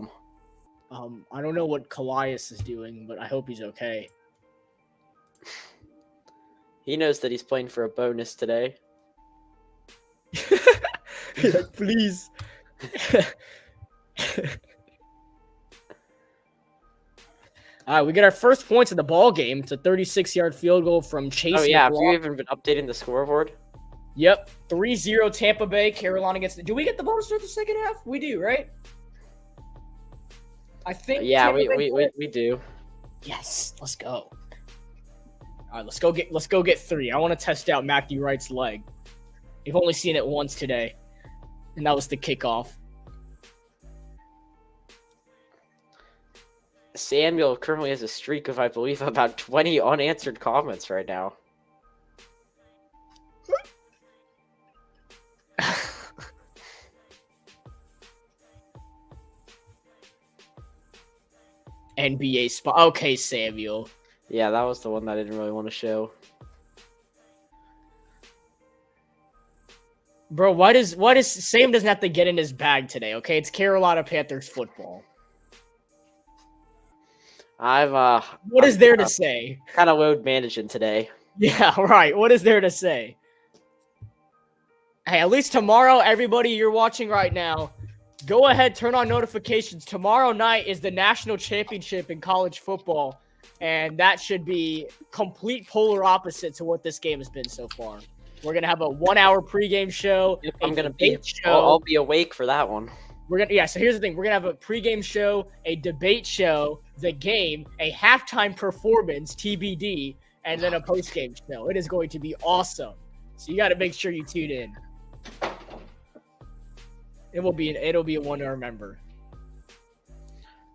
don't know what Calais is doing, but I hope he's okay. He knows that he's playing for a bonus today. Like, please. All right, we get our first points of the ball game. It's a 36-yard field goal from Chase. Oh yeah, have McLaughlin. you even been updating the scoreboard? Yep, 3-0 Tampa Bay. Carolina gets. Do we get the bonus start the second half? We do, right? I think. Yeah, we do. Yes, let's go. All right, let's go get 3. I want to test out Matthew Wright's leg. You've only seen it once today, and that was the kickoff. Samuel currently has a streak of, I believe, about 20 unanswered comments right now. NBA spot. Okay, Samuel. Yeah, that was the one that I didn't really want to show. Bro, why does Sam doesn't have to get in his bag today, okay? It's Carolina Panthers football. What is there to say? Kind of load managing today. Yeah, right. What is there to say? Hey, at least tomorrow, everybody you're watching right now, go ahead, turn on notifications. Tomorrow night is the national championship in college football, and that should be complete polar opposite to what this game has been so far. We're gonna have a 1-hour pregame show. Yep, I'll be awake for that one. So here's the thing. We're gonna have a pregame show, a debate show, the game, a halftime performance, TBD, and then a postgame show. It is going to be awesome. So you got to make sure you tune in. It'll be a one to remember.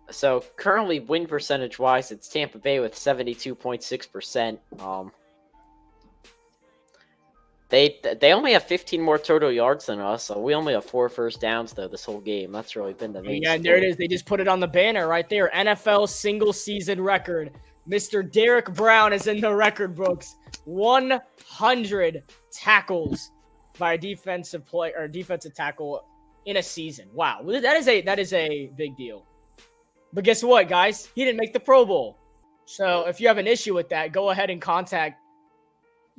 So currently, win percentage wise, it's Tampa Bay with 72.6%. They only have 15 more total yards than us, so we only have 4 first downs though this whole game. That's really been the main. Yeah, and there it is. They just put it on the banner right there. NFL single season record. Mr. Derek Brown is in the record books. 100 tackles by a defensive tackle in a season. Wow, that is a big deal. But guess what, guys? He didn't make the Pro Bowl. So if you have an issue with that, go ahead and contact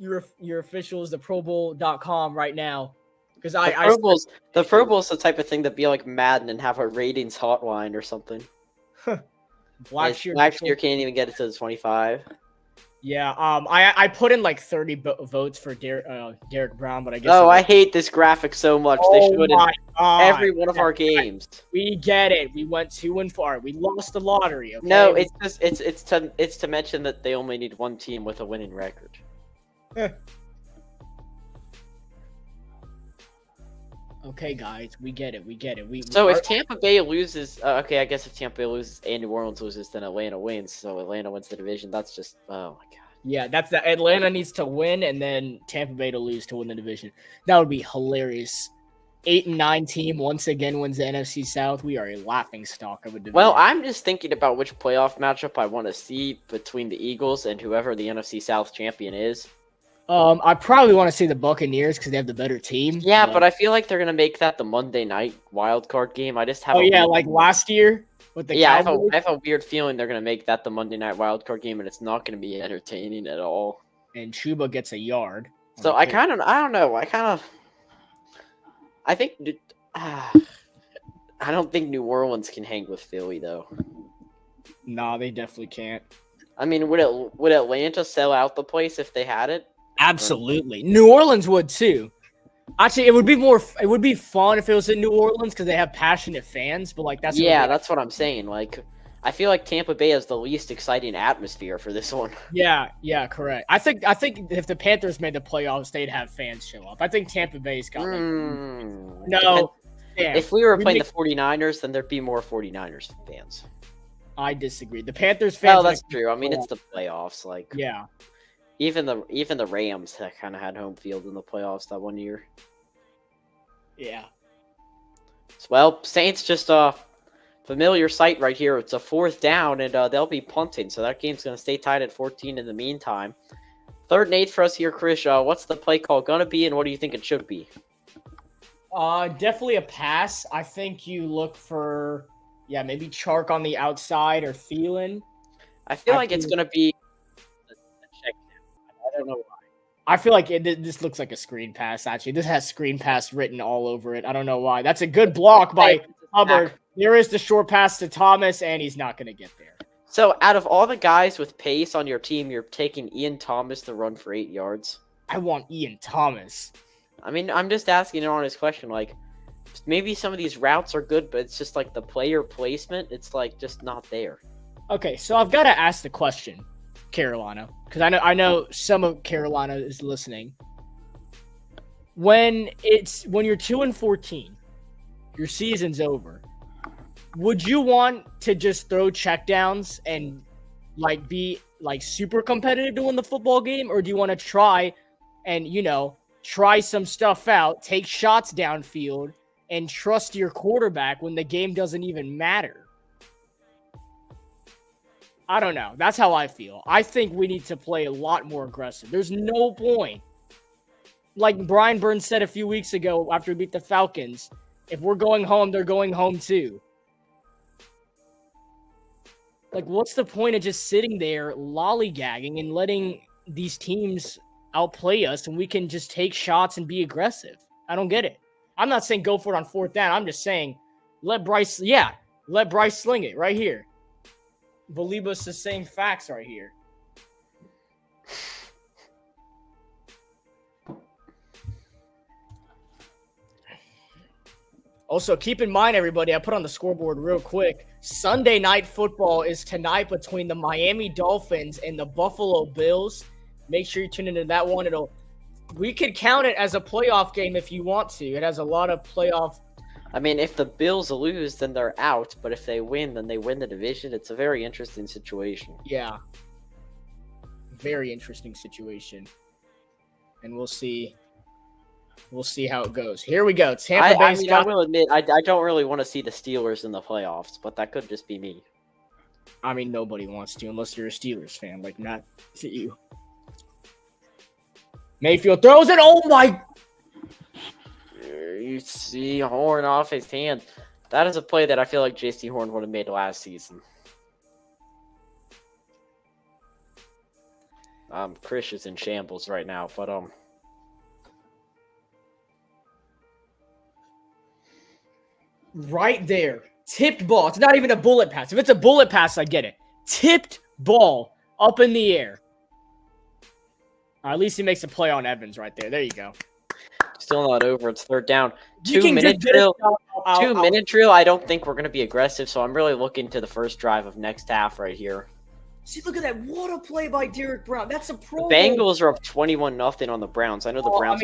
your officials, the ProBowl.com right now. Because the Pro Bowl's the type of thing that'd be like Madden and have a ratings hotline or something. Blackshear can't even get it to the 25. Yeah, I put in like 30 votes for Derek Brown, but I guess. I hate this graphic so much. They should in every one of our games. We get it. We went 2-4. We lost the lottery. Okay? No, it's to mention that they only need one team with a winning record. Okay, guys, we get it. If Tampa Bay loses, I guess if Tampa Bay loses and New Orleans loses, then Atlanta wins. So Atlanta wins the division. That's just, oh my god. Yeah, that's the Atlanta needs to win, and then Tampa Bay to lose to win the division. That would be hilarious. 8-9 team once again wins the NFC South. We are a laughing stock of a division. Well, I'm just thinking about which playoff matchup I want to see between the Eagles and whoever the NFC South champion is. I probably want to see the Buccaneers because they have the better team. Yeah, but I feel like they're gonna make that the Monday night wild card game. I just have. Like last year with the Cowboys. I have a weird feeling they're gonna make that the Monday night wild card game, and it's not gonna be entertaining at all. And Chuba gets a yard. So I don't know. I think I don't think New Orleans can hang with Philly though. Nah, they definitely can't. I mean, would Atlanta sell out the place if they had it? Absolutely. New Orleans would too. Actually, it would be fun if it was in New Orleans because they have passionate fans, but like that's what I'm saying. Like I feel like Tampa Bay has the least exciting atmosphere for this one. Yeah, correct. I think if the Panthers made the playoffs, they'd have fans show up. I think Tampa Bay's got no. If we were playing the 49ers, then there'd be more 49ers fans. I disagree. The Panthers fans. Oh, that's true. I mean, it's the playoffs. Like, yeah. Even the Rams kind of had home field in the playoffs that one year. Yeah. Well, Saints just a familiar sight right here. It's a 4th down, and they'll be punting, so that game's going to stay tied at 14 in the meantime. 3rd and 8 for us here, Chris. What's the play call going to be, and what do you think it should be? Definitely a pass. I think you look for, maybe Chark on the outside or Thielen. I feel like it's going to be I don't know why. I feel like this looks like a screen pass, actually. This has screen pass written all over it. I don't know why. That's a good block by Hubbard. There is the short pass to Thomas, and he's not going to get there. So, out of all the guys with pace on your team, you're taking Ian Thomas to run for 8 yards? I want Ian Thomas. I mean, I'm just asking an honest question. Like, maybe some of these routes are good, but it's just like the player placement, it's like just not there. Okay, so I've got to ask the question. Carolina, because I know some of Carolina is listening. when you're 2-14, your season's over. Would you want to just throw checkdowns and be super competitive to win the football game, or do you want to try and try some stuff out, take shots downfield, and trust your quarterback when the game doesn't even matter? I don't know. That's how I feel. I think we need to play a lot more aggressive. There's no point. Like Brian Burns said a few weeks ago after we beat the Falcons, if we're going home, they're going home too. Like, what's the point of just sitting there lollygagging and letting these teams outplay us and we can just take shots and be aggressive? I don't get it. I'm not saying go for it on fourth down. I'm just saying let Bryce sling it right here. Believe us the same facts right here. Also, keep in mind, everybody, I put on the scoreboard real quick. Sunday Night Football is tonight between the Miami Dolphins and the Buffalo Bills. Make sure you tune into that one. We could count it as a playoff game if you want to. It has a lot of playoff. I mean, if the Bills lose, then they're out. But if they win, then they win the division. It's a very interesting situation. Yeah. Very interesting situation. And we'll see. We'll see how it goes. Here we go. Tampa Bay. I will admit, I don't really want to see the Steelers in the playoffs, but that could just be me. I mean, nobody wants to unless you're a Steelers fan, like not to you. Mayfield throws it. Oh my! You see Horn off his hand. That is a play that I feel like J.C. Horn would have made last season. Chris is in shambles right now, but right there. Tipped ball. It's not even a bullet pass. If it's a bullet pass, I get it. Tipped ball up in the air. At least he makes a play on Evans right there. There you go. Still not over. It's third down. 2-minute drill. 2-minute drill. I don't think we're going to be aggressive, so I'm really looking to the first drive of next half right here. See, look at that. What a play by Derek Brown. That's a pro. The Bengals are up 21-0 on the Browns. I know the Browns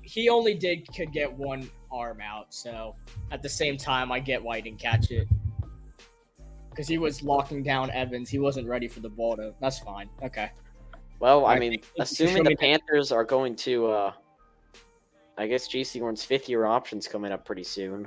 he only could get one arm out, so at the same time, I get why he didn't catch it. Because he was locking down Evans. He wasn't ready for the ball to. That's fine. Okay. Well, I mean, assuming the Panthers are going to, I guess J.C. Horn's fifth-year option's coming up pretty soon.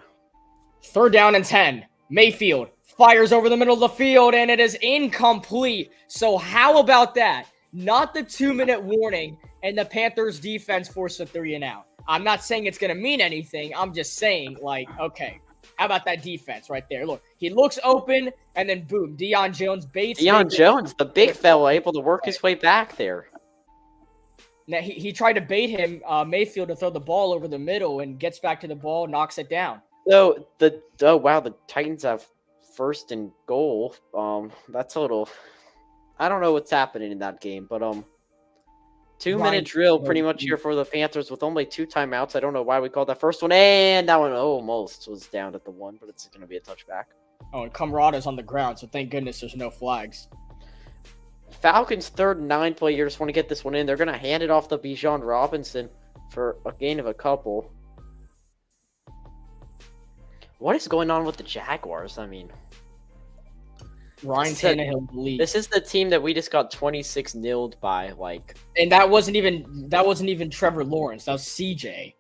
3rd down and 10. Mayfield fires over the middle of the field, and it is incomplete. So how about that? Not the 2-minute warning, and the Panthers defense forced a 3-and-out. I'm not saying it's going to mean anything. I'm just saying, okay, how about that defense right there? Look, he looks open, and then boom, Deion Jones baits. Deion Jones, the big fella, able to work his way back there. Now, he tried to bait him, Mayfield, to throw the ball over the middle and gets back to the ball, knocks it down. So, the Titans have 1st and goal. That's a little... I don't know what's happening in that game, but 2-minute drill pretty much here for the Panthers with only 2 timeouts. I don't know why we called that first one, and that one almost was down at the 1, but it's going to be a touchback. Oh, and Camarada's on the ground, so thank goodness there's no flags. Falcons 3rd and 9 play here. Just want to get this one in. They're going to hand it off to Bijan Robinson for a gain of a couple. What is going on with the Jaguars? I mean, Ryan Tannehill lead. This is the team that we just got 26-0'd by, like. And that wasn't even Trevor Lawrence. That was CJ.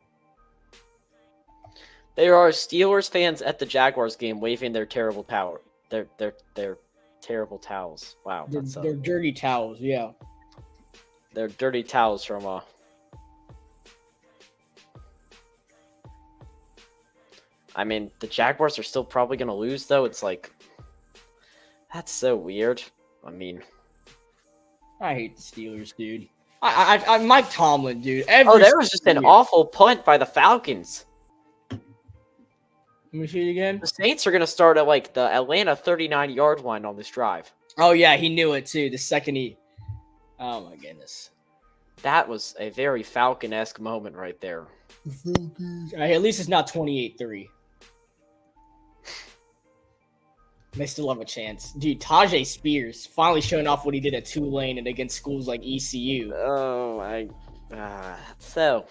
There are Steelers fans at the Jaguars game waving their terrible power. Their terrible towels. Wow. They're dirty towels, yeah. They're dirty towels from I mean, the Jaguars are still probably going to lose, though. It's like, that's so weird. I mean, I hate the Steelers, dude. I Mike Tomlin, dude. There was just an awful punt by the Falcons. Let me see it again. The Saints are going to start at, like, the Atlanta 39-yard line on this drive. Oh, yeah, he knew it, too. The second he... Oh, my goodness. That was a very Falcon-esque moment right there. At least it's not 28-3. They still have a chance. Dude, Tajay Spears finally showing off what he did at Tulane and against schools like ECU. Oh, so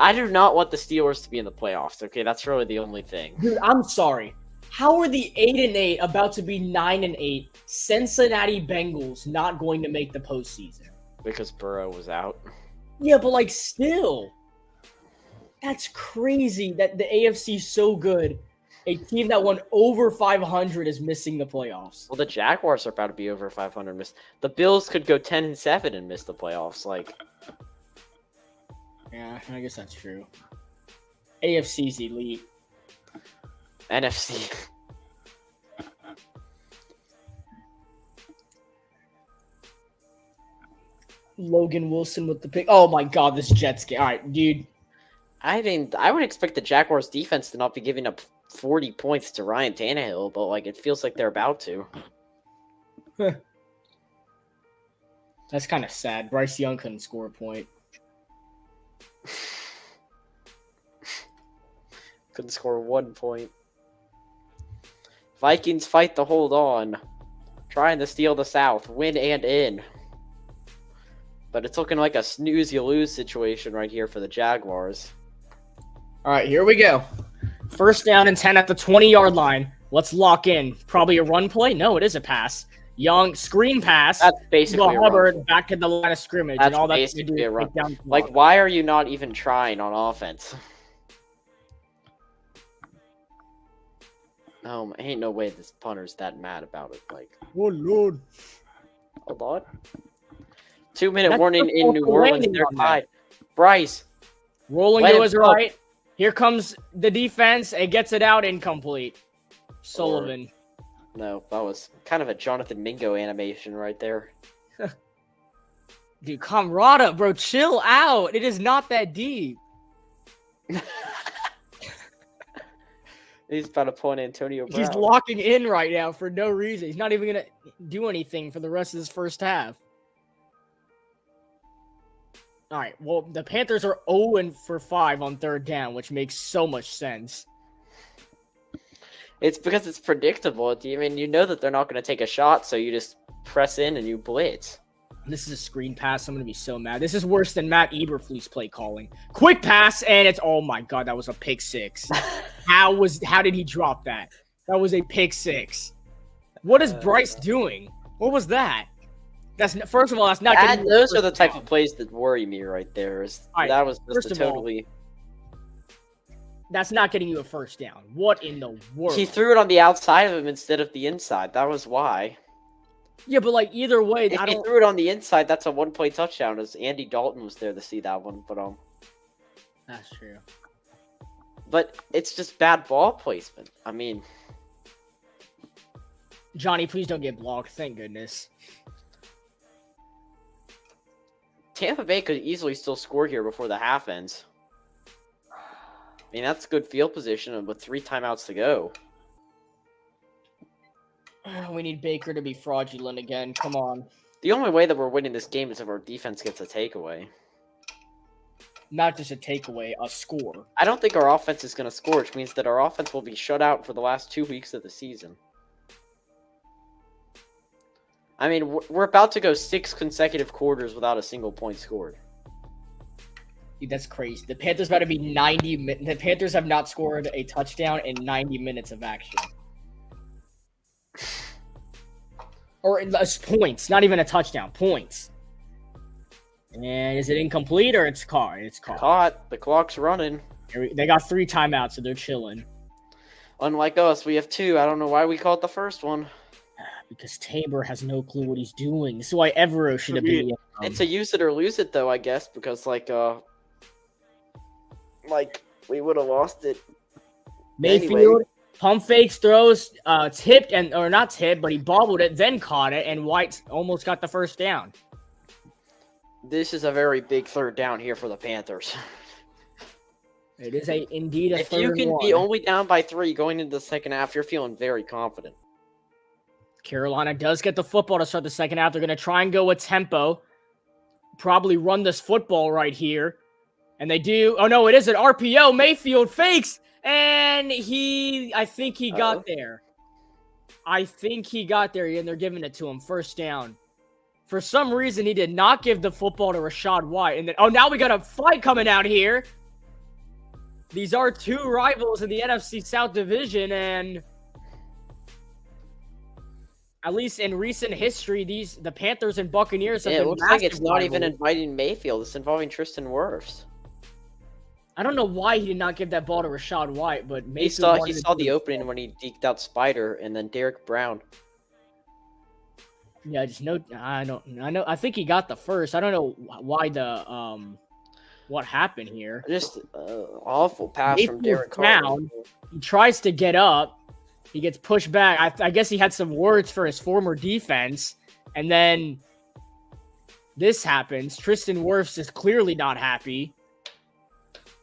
I do not want the Steelers to be in the playoffs. Okay, that's really the only thing. Dude, I'm sorry. How are the 8-8 about to be 9-8 Cincinnati Bengals not going to make the postseason? Because Burrow was out. Yeah, but like still. That's crazy that the AFC is so good. A team that won over 500 is missing the playoffs. Well, the Jaguars are about to be over 500. The Bills could go 10-7 and miss the playoffs. Like, yeah, I guess that's true. AFC's elite. NFC. Logan Wilson with the pick. Oh my God, this Jets game. All right, dude. I would expect the Jaguars defense to not be giving up 40 points to Ryan Tannehill, but like it feels like they're about to. That's kind of sad. Bryce Young couldn't score a point. Couldn't score 1 point. Vikings fight to hold on. Trying to steal the South. Win and in. But it's looking like a snooze-you-lose situation right here for the Jaguars. All right, here we go. First down and 10 at the 20-yard line. Let's lock in. Probably a run play? No, it is a pass. Young, screen pass. That's basically a Hubbard run. back at the line of scrimmage. That's and all basically a run. Down like, why are you not even trying on offense? Ain't no way this punter's that mad about it. Like, oh, Lord. Hold on. 2-minute That's warning the in New Orleans. They're tied. Bryce. Rolling Let to him his go. right. Here comes the defense. It gets it out incomplete. Sullivan. No, that was kind of a Jonathan Mingo animation right there. Dude, Camrata, bro, chill out. It is not that deep. He's about to point Antonio Brown. He's locking in right now for no reason. He's not even going to do anything for the rest of this first half. All right, well, the Panthers are 0-5 on third down, which makes so much sense. It's because it's predictable. I mean, you know that they're not going to take a shot, so you just press in and you blitz. This is a screen pass. I'm going to be so mad. This is worse than Matt Eberflus play calling. Quick pass, and it's, oh my God, that was a pick six. How did he drop that? That was a pick six. What is Bryce doing? What was that? First of all, that's not getting you those a are the first type down. of plays that worry me right there. All right, that was first just a of all, totally... That's not getting you a first down. What in the world? He threw it on the outside of him instead of the inside. That was why. Yeah, but like either way, If I he don't. threw it on the inside, that's a one-play touchdown. As Andy Dalton was there to see that one, That's true. but it's just bad ball placement. I mean, Johnny, please don't get blocked. Thank goodness. Tampa Bay could easily still score here before the half ends. I mean, that's good field position and with 3 timeouts to go. We need Baker to be fraudulent again. Come on. The only way that we're winning this game is if our defense gets a takeaway. Not just a takeaway, a score. I don't think our offense is going to score, which means that our offense will be shut out for the last 2 weeks of the season. I mean, we're about to go 6 consecutive quarters without a single point scored. Dude, that's crazy. The Panthers about to be 90 minutes. The Panthers have not scored a touchdown in 90 minutes of action. Or points, not even a touchdown, points. And is it incomplete or it's caught? It's caught. Caught. The clock's running. They got 3 timeouts, so they're chilling. Unlike us, we have 2. I don't know why we called the first one. Because Tabor has no clue what he's doing. This is why Evero should have been. It's a use it or lose it, though, I guess, because, like we would have lost it. Mayfield, Anyway. pump fakes, throws, tipped, or not tipped, but he bobbled it, then caught it, and White almost got the first down. This is a very big third down here for the Panthers. It is indeed a If third you can one. be only down by 3 going into the second half, you're feeling very confident. Carolina does get the football to start the second half. They're going to try and go with tempo. Probably run this football right here. And they do. Oh, no, it is an RPO. Mayfield fakes. And I think he got there. I think he got there, and they're giving it to him. First down. For some reason, he did not give the football to Rashad White. And then, now we got a fight coming out here. These are two rivals in the NFC South Division, and at least in recent history, the Panthers and Buccaneers have Yeah, been it looks like it's massive not even rivals. inviting Mayfield. It's involving Tristan Wirfs. I don't know why he did not give that ball to Rashad White, but He Mayfield saw wanted to the do it. opening when he deked out Spider, and then Derek Brown. Yeah, just no. I know. I think he got the first. I don't know why what happened here. Just awful pass from Mayfield's Derek Carr. down. He tries to get up. He gets pushed back. I guess he had some words for his former defense, and then this happens. Tristan Wirfs is clearly not happy,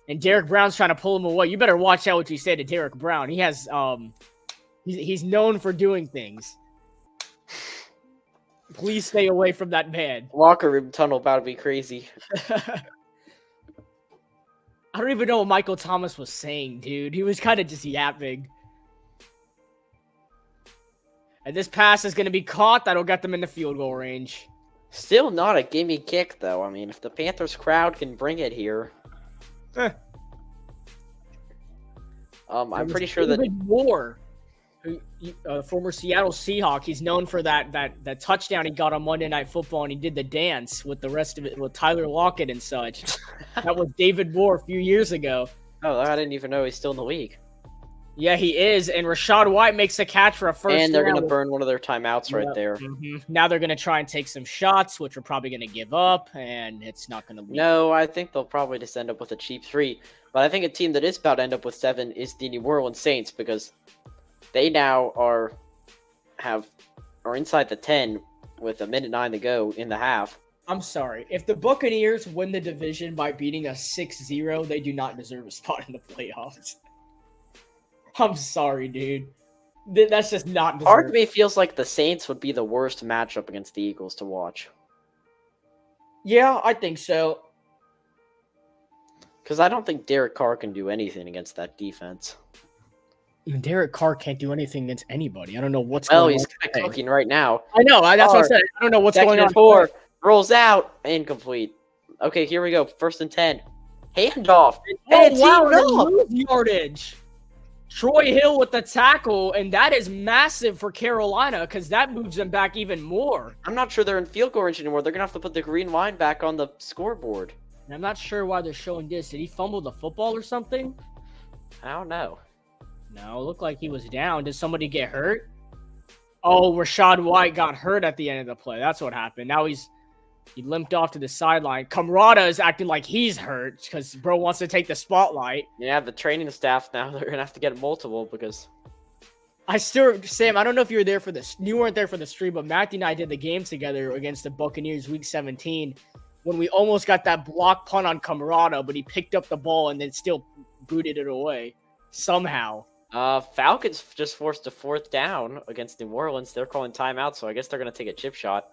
and Derek Brown's trying to pull him away. You better watch out what you say to Derek Brown. He has he's known for doing things. Please stay away from that man. Locker room tunnel about to be crazy. I don't even know what Michael Thomas was saying, dude. He was kind of just yapping. And this pass is going to be caught. That'll get them in the field goal range. Still not a gimme kick, though. I mean, if the Panthers crowd can bring it here. I'm pretty sure that David Moore, former Seattle Seahawk, he's known for that touchdown he got on Monday Night Football, and he did the dance with the rest of it with Tyler Lockett and such. That was David Moore a few years ago. Oh, I didn't even know he's still in the league. Yeah, he is. And Rashad White makes a catch for a first down. And they're going to burn one of their timeouts right there. Mm-hmm. Now they're going to try and take some shots, which we're probably going to give up, and it's not going to lead. No, I think they'll probably just end up with a cheap 3. But I think a team that is about to end up with 7 is the New Orleans Saints, because they now are inside the 10 with 1:09 to go in the half. I'm sorry. If the Buccaneers win the division by beating us 6-0, they do not deserve a spot in the playoffs. I'm sorry, dude. That's just not deserved. Part of me feels like the Saints would be the worst matchup against the Eagles to watch. Yeah, I think so. Because I don't think Derek Carr can do anything against that defense. Derek Carr can't do anything against anybody. I don't know what's Well, going he's on. kind of cooking right now. I know. That's what I Carr, said. I don't know what's second going and on. 4. Rolls out. Incomplete. Okay, here we go. 1st and 10. Handoff. Oh, And wow. teamed They up. lose yardage. Troy Hill with the tackle, and that is massive for Carolina because that moves them back even more. I'm not sure they're in field goal range anymore. They're going to have to put the green line back on the scoreboard. And I'm not sure why they're showing this. Did he fumble the football or something? I don't know. No, it looked like he was down. Did somebody get hurt? Oh, Rashad White got hurt at the end of the play. That's what happened. Now he limped off to the sideline. Camrata is acting like he's hurt because bro wants to take the spotlight. Yeah, the training staff now, they're going to have to get multiple because... Sam, I don't know if you were there for this. You weren't there for the stream, but Matthew and I did the game together against the Buccaneers week 17 when we almost got that block punt on Camrata, but he picked up the ball and then still booted it away somehow. Falcons just forced a 4th down against New Orleans. They're calling timeout, so I guess they're going to take a chip shot.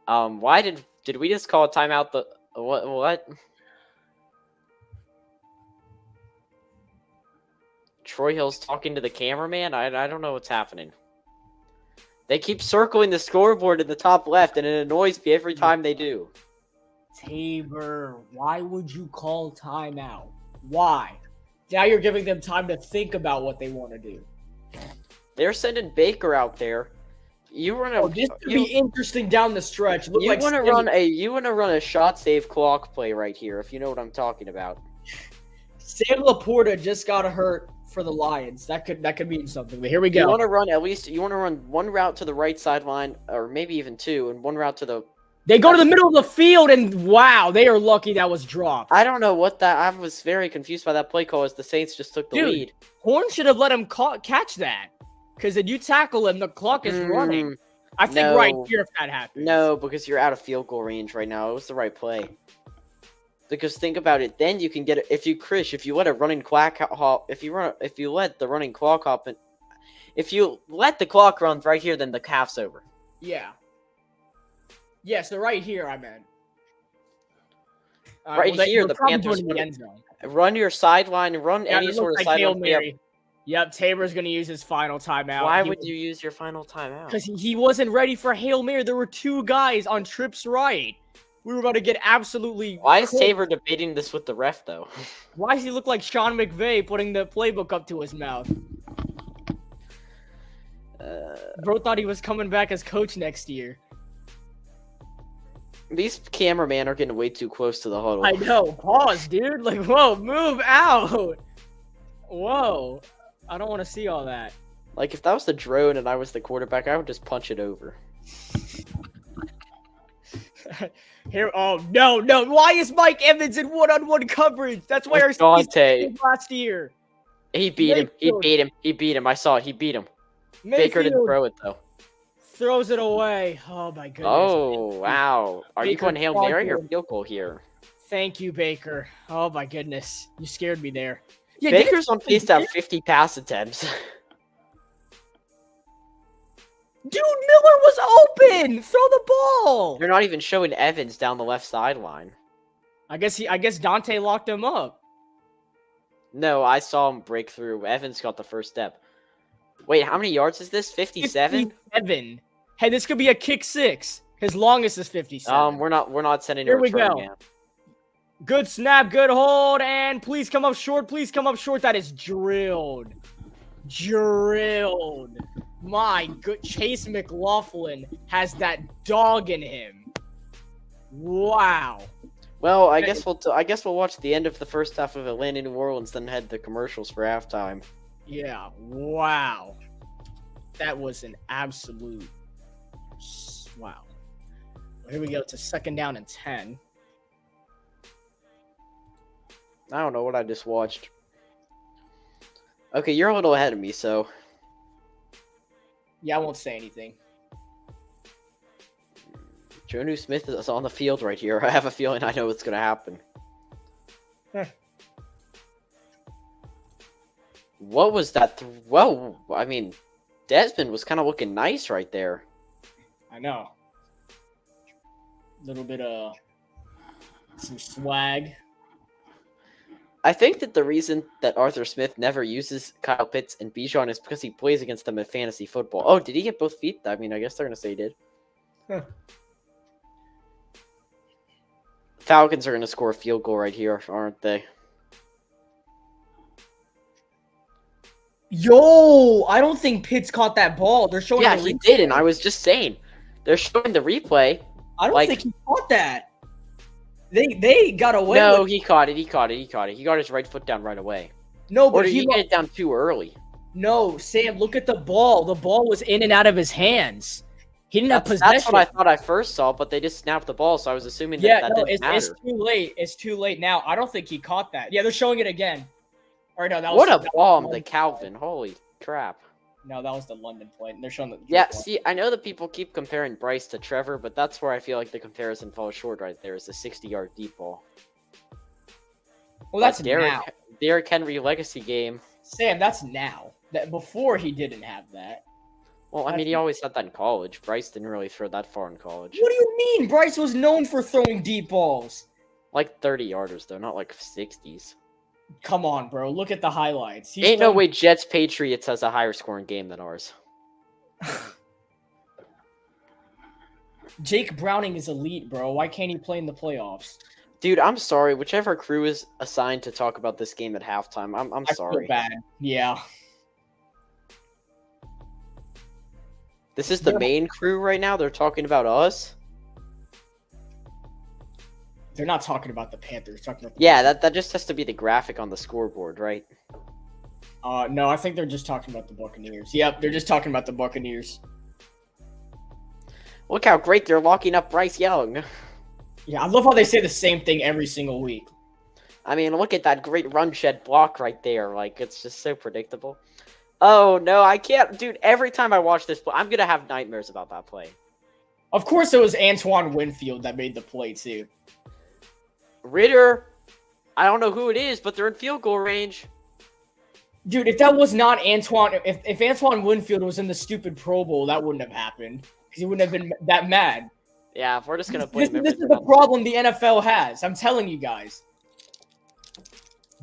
Why did we just call a timeout? What? Troy Hill's talking to the cameraman? I don't know what's happening. They keep circling the scoreboard in the top left, and it annoys me every time they do. Tabor, why would you call timeout? Why? Now you're giving them time to think about what they want to do. They're sending Baker out there. You want to? This could be interesting down the stretch. You want to run a shot save clock play right here, if you know what I'm talking about. Sam Laporta just got hurt for the Lions. That could mean something. But here we go. You want to run one route to the right sideline, or maybe even 2, and one route to the. They go to the middle of the field, and wow, they are lucky that was dropped. I don't know what that. I was very confused by that play call as the Saints just took the lead. Horn should have let him catch that, because if you tackle him, the clock is running. I think right here if that happens. No, because you're out of field goal range right now. It was the right play. Because think about it, then you can get it if you let a running clock hop, if you let the running clock hop, and if you let the clock run right here, then the half's over. Yeah. Yeah, so right here, I meant. Here, the Panthers run your sideline, run any sort of sideline. Yep, Tabor's going to use his final timeout. Why would you use your final timeout? Because he wasn't ready for Hail Mary. There were 2 guys on trips right. We were about to get absolutely. Why is cooked. Tabor debating this with the ref, though? Why does he look like Sean McVay putting the playbook up to his mouth? Bro thought he was coming back as coach next year. These cameramen are getting way too close to the huddle. I know. Pause, dude. Like, whoa, move out. Whoa. I don't want to see all that. Like, if that was the drone and I was the quarterback, I would just punch it over. Here, oh no. Why is Mike Evans in one-on-one coverage? That's why our Dante season last year. He beat him. He beat him. I saw it. He beat him. Baker didn't throw it though. Throws it away. Oh my goodness. Oh wow. Are you going Hail Mary or field goal here? Thank you, Baker. Oh my goodness. You scared me there. Yeah, Baker's on pace to have 50 pass attempts. Dude, Miller was open. Throw the ball. They're not even showing Evans down the left sideline. I guess Dante locked him up. No, I saw him break through. Evans got the first step. Wait, how many yards is this? 57? 57. Hey, this could be a kick six. His longest is 57. We're not sending a Here we return go. man. Good snap, good hold, and please come up short. Please come up short. That is drilled. My good Chase McLaughlin has that dog in him. Wow. Well, I guess we'll watch the end of the first half of Atlanta, New Orleans, then head to commercials for halftime. Yeah, wow. That was an absolute wow. Here we go to 2nd down and 10. I don't know what I just watched. Okay, you're a little ahead of me, so Yeah, I won't say anything. Jonnu Smith is on the field right here. I have a feeling I know what's going to happen. What was that? Well, I mean, Desmond was kind of looking nice right there. I know. Little bit of some swag. I think that the reason that Arthur Smith never uses Kyle Pitts and Bijan is because he plays against them in fantasy football. Oh, did he get both feet? I mean, I guess they're going to say he did. Falcons are going to score a field goal right here, aren't they? Yo, I don't think Pitts caught that ball. They're showing. Yeah, he did, and I was just saying. They're showing the replay. I don't think he caught that. They got away. No, he caught it. He got his right foot down right away. No, Or but did he get it down too early? No, Sam, look at the ball. The ball was in and out of his hands. He didn't have possession. That's what I thought I first saw, but they just snapped the ball, so I was assuming that didn't matter. It's too late. It's too late now. I don't think he caught that. Yeah, they're showing it again. Or no, that was What a bomb to Calvin. Holy crap. No, that was the London play. They're showing the Yeah, see, I know that people keep comparing Bryce to Trevor, but that's where I feel like the comparison falls short right there is the 60-yard deep ball. Well, that's Derrick, now. Derrick Henry legacy game. Sam, that's now. That before he didn't have that. Well, I mean, he always had that in college. Bryce didn't really throw that far in college. What do you mean? Bryce was known for throwing deep balls. Like 30-yarders, though, not like 60s. Come on, bro. Look at the highlights. Ain't no way Jets-Patriots has a higher scoring game than ours. Jake Browning is elite, bro. Why can't he play in the playoffs? Dude, I'm sorry. Whichever crew is assigned to talk about this game at halftime, I'm I sorry. feel bad. Yeah. This is the main crew right now. They're talking about us. They're not talking about the Panthers. Talking about That just has to be the graphic on the scoreboard, right? No, I think they're just talking about the Buccaneers. Yep, they're just talking about the Buccaneers. Look how great they're locking up Bryce Young. Yeah, I love how they say the same thing every single week. I mean, look at that great run shed block right there. Like, it's just so predictable. Oh, no, I can't. Dude, every time I watch this play, I'm going to have nightmares about that play. Of course, it was Antoine Winfield that made the play, too. Ritter, I don't know who it is, but they're in field goal range. Dude, if that was not Antoine, if Antoine Winfield was in the stupid Pro Bowl, that wouldn't have happened. Because he wouldn't have been that mad. Yeah, if we're just going to blame This is the problem the NFL has. I'm telling you guys.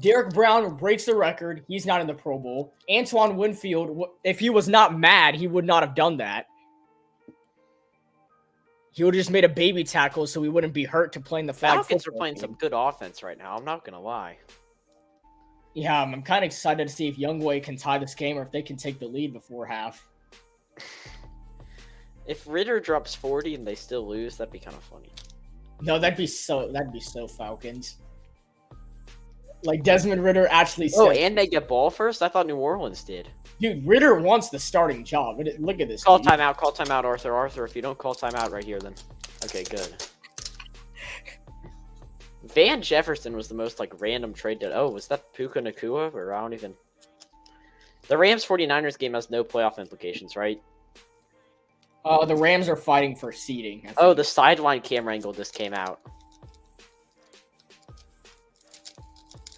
Derek Brown breaks the record. He's not in the Pro Bowl. Antoine Winfield, if he was not mad, he would not have done that. He would have just made a baby tackle so we wouldn't be hurt to playing the flag Falcons are football playing game. some good offense right now. I'm not gonna lie. Yeah, I'm kind of excited to see if Youngway can tie this game or if they can take the lead before half. If Ritter drops 40 and they still lose, that'd be kind of funny. No, that'd be so Falcons. Like Desmond Ritter actually said, Oh, and they get ball first? I thought New Orleans did. dude, Ritter wants the starting job. Look at this. Call dude. timeout, Arthur. Arthur, if you don't call timeout right here, then... Okay, good. Van Jefferson was the most, like, random trade that... Oh, was that Puka Nacua? Or I don't even... The Rams 49ers game has no playoff implications, right? The Rams are fighting for seeding. I think. Oh, the sideline camera angle just came out.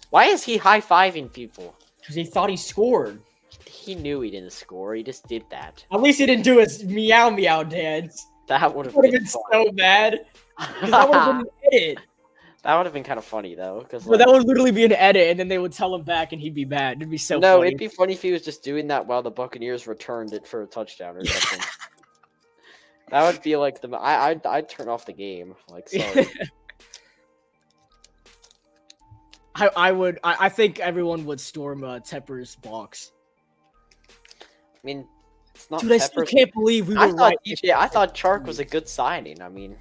Why is he high-fiving people? Because he thought he scored. He knew he didn't score. He just did that. At least he didn't do his meow meow dance. That would have Would have been been fun. so bad. 'Cause that would have been an edit. That would have been kind of funny, though. Cause, But that would literally be an edit, and then they would tell him back, and he'd be mad. It'd be so no, funny. it'd be funny if he was just doing that while the Buccaneers returned it for a touchdown or something. That would be like the... I'd turn off the game. Like, sorry. I think everyone would storm Tepper's box. I mean, it's not Dude, I still Peppers. can't believe we I were thought right. I thought Chark was a good signing. I mean,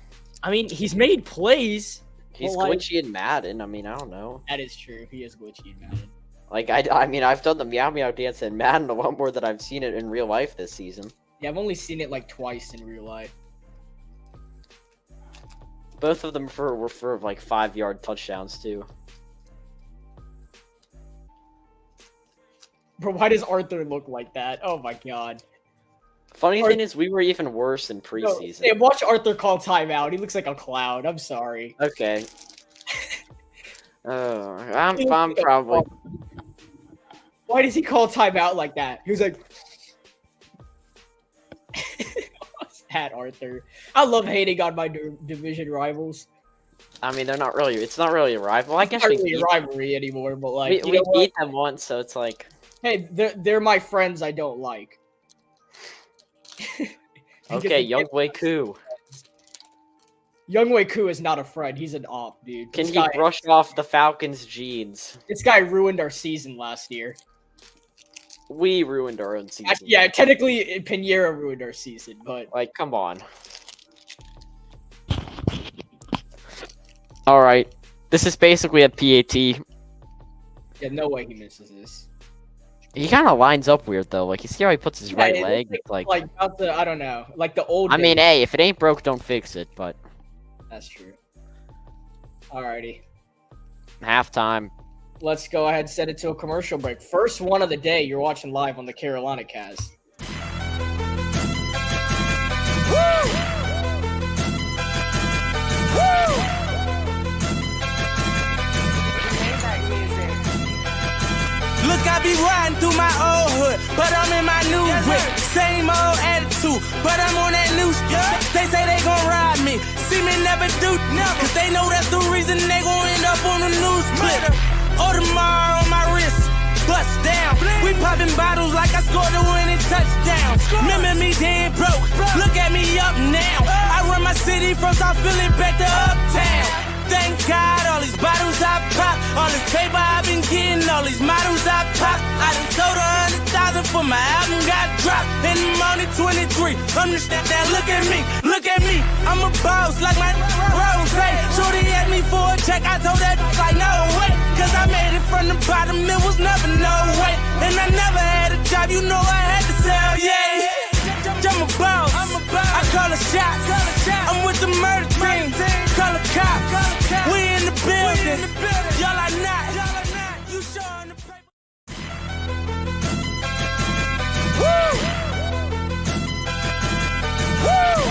He's made plays. he's Well, like- glitchy in Madden. I mean, I don't know. That is true. He is glitchy, man. Like, I mean, I've done the meow meow dance in Madden a lot more than I've seen it in real life this season. Yeah, I've only seen it like twice in real life. Both of them were for like 5-yard touchdowns too. Bro, why does Arthur look like that? Oh my god. Funny thing is, we were even worse in No, preseason. hey, watch Arthur call timeout. He looks like a clown. I'm sorry. Okay. Oh, I'm probably. Why does he call timeout like that? He was like, what's that, Arthur? I love hating on my division rivals. I mean, they're not really. It's not really a rival. I guess Not we really a beat, rivalry anymore, but like, we beat them once, so it's like. hey, they're my friends I don't like. Okay, Youngway Koo. Youngway Koo is not a friend. He's an op, dude. Can This he guy, brush off the Falcons' genes? this guy ruined our season last year. We ruined our own season. Yeah, technically, Pinheiro ruined our season, but Like, come on. Alright. This is basically a PAT. yeah, no way he misses this. He kind of lines up weird, though. Like, you see how he puts his right it leg? looks It's like... about the, I don't know, like the old. I mean, days. hey, if it ain't broke, don't fix it, but... That's true. Alrighty, Halftime. let's go ahead and set it to a commercial break. First one of the day. You're watching live on the Carolina Cast. Look, I be riding through my old hood, but I'm in my new whip. Same old attitude, but I'm on that new shit. They say they gon' ride me, see me never do, cause they know that's the reason they gon' end up on the news clip. Audemars on my wrist, bust down. We popping bottles like I scored a winning touchdown. Remember me dead broke, look at me up now. I run my city from South Philly back to Uptown. Thank God, all these bottles I pop, all this paper I've been getting, all these models I pop. I done sold 100,000 for my album got dropped, and I'm only 23. Understand that? Look at me, I'm a boss like my Rose. Shorty asked me for a check, I told that like no way, cause I made it from the bottom, it was never no way, and I never had a job, you know I had to sell, yeah. I'm a boss, I call a shot, I'm with the murder team, call a cop, we in the building, y'all are not, you showing the paper. Woo! Woo!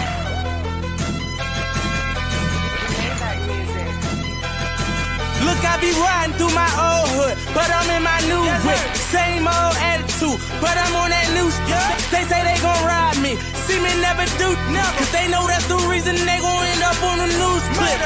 Look, I be riding through my old hood, but I'm in my new whip. Same old attitude, but I'm on that new shit. They say they gon' ride me, see me never do, cause they know that's the reason they gon' end up on the news clip.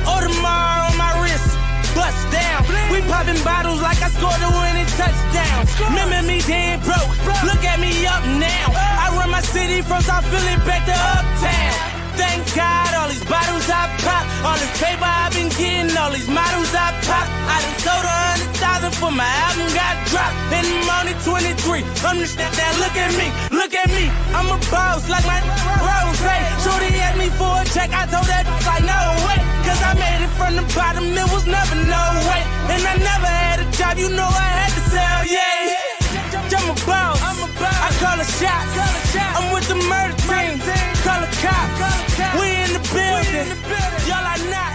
Audemars on my wrist, bust down. We popping bottles like I scored a winning touchdown. Remember me dead broke, look at me up now. I run my city from South Philly back to Uptown. Thank God, all these bottles I pop, all this paper I've been getting, all these models I pop. I done sold 100,000 for my album got dropped. And I'm only 23. Understand that? Look at me, look at me. I'm a boss like my Rose. Hey, shorty asked me for a check. I told that like no way, cause I made it from the bottom. It was never no way, and I never had a job. You know I had to sell. Yeah. I'm a boss. I call a shot. I'm with the murder team. Call a cop. We in the building. Y'all are not.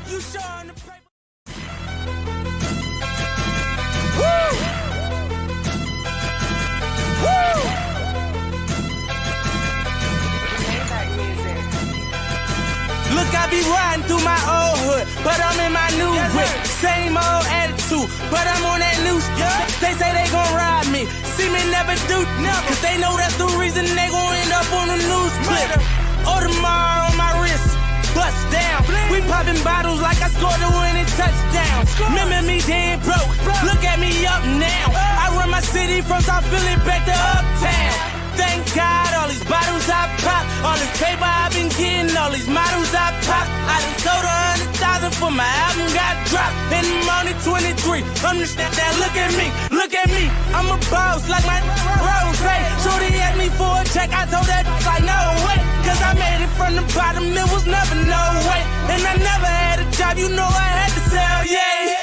You showing the paper. Woo! Woo! Look, I be riding through my old hood, but I'm in my new whip. Same old attitude, but I'm on that new stuff. They say they gon' ride me, see me never do, cause they know that's the reason they gon' end up on the news clip. Audemars on my wrist, bust down. We popping bottles like I scored a winning touchdown. Remember me dead broke, look at me up now. I run my city from South Philly back to Uptown. Thank God, all these bottles I pop, all this paper I've been getting, all these models I pop. I done sold 100,000 for my album got dropped. And I'm only 23. Understand that? Look at me, look at me. I'm a boss like my Rose. Hey, shorty asked me for a check. I told that like no way, cause I made it from the bottom. It was never no way, and I never had a job. You know I had to sell. Yeah.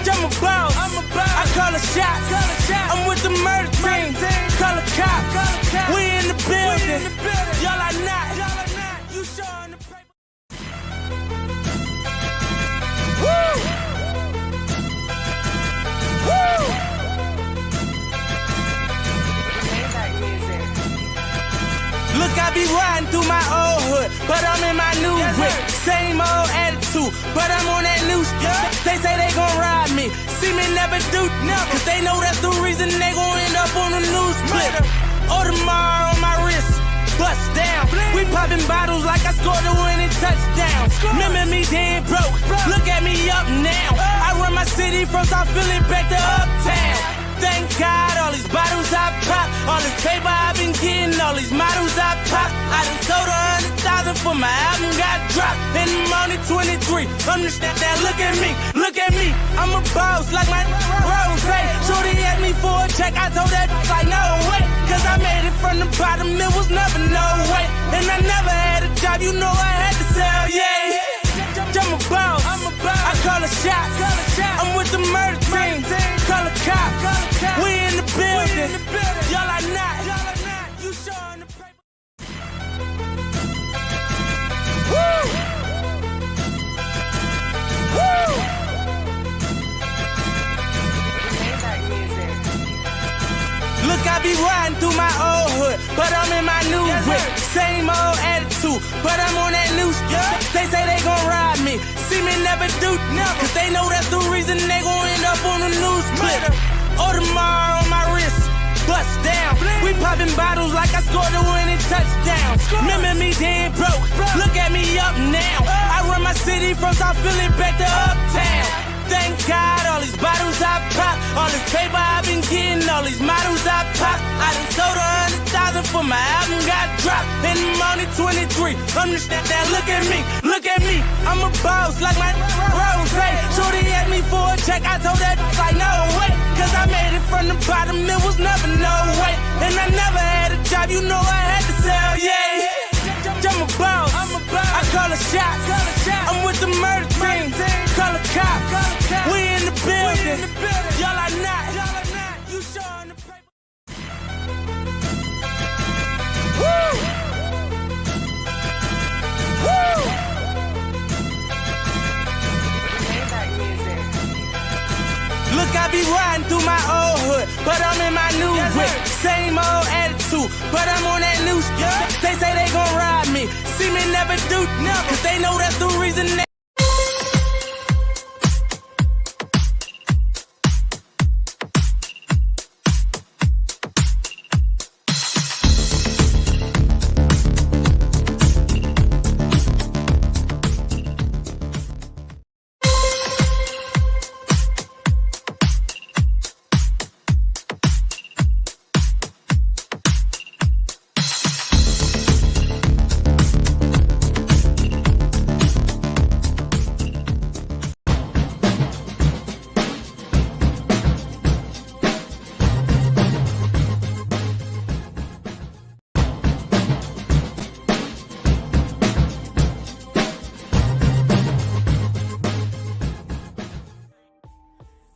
I'm a boss. I call a shot. I'm with the murder team. Call a cop. We in the building. Y'all are not. You showing the paper. Woo! Woo! Look, I be riding through my old hood, but I'm in my new whip. Same old attitude, but I'm on that new stuff. They say they gon' ride me, see me never do, cause they know that's the reason they gon' end up on the news clip. Audemars on my wrist, bust down. We popping bottles like I scored a winning touchdown. Remember me dead broke, look at me up now. I run my city from South Philly back to Uptown. Thank God, all these bottles I pop, all this paper I've been getting, all these models I pop. I done sold 100,000 for my album got dropped. And I'm only 23. Understand that? Look at me, look at me. I'm a boss like my Rose. Hey, shorty asked me for a check. I told that like no way, cause I made it from the bottom. It was never no way, and I never had a job. You know I had to sell. Yeah. I'm a boss. I call a shot. I'm with the murder team. Call a cop. We in the building. Y'all are not. You showing the paper. Woo! Woo! Look, I be riding through my old hood, but I'm in my new whip. Same old attitude, but I'm on that new stuff. They say they gon' ride me, see me never do, cause they know that's the reason they gon' end up on the news clip. Audemars on my wrist, bust down. We popping bottles like I scored a winning touchdown. Remember me dead broke, look at me up now. I run my city from South Philly back to Uptown. Thank God, all these bottles I pop, all this paper I've been getting, all these models I pop. I done sold 100,000 for my album got dropped. And I'm only 23. Understand that? Look at me, look at me. I'm a boss like my Rose. Hey, shorty asked me for a check. I told that like no way, cause I made it from the bottom. It was never no way, and I never had a job. You know I had to sell. Yeah. I'm a boss. I call a shot. I'm with the murder team. Call a cop. We in the building. Y'all are not. You showing the paper. Woo! Woo! Look, I be riding through my old hood, but I'm in my new whip. Same old attitude, but I'm on that new stuff. They say they gon' ride me, see me never do, cause they know that's the reason they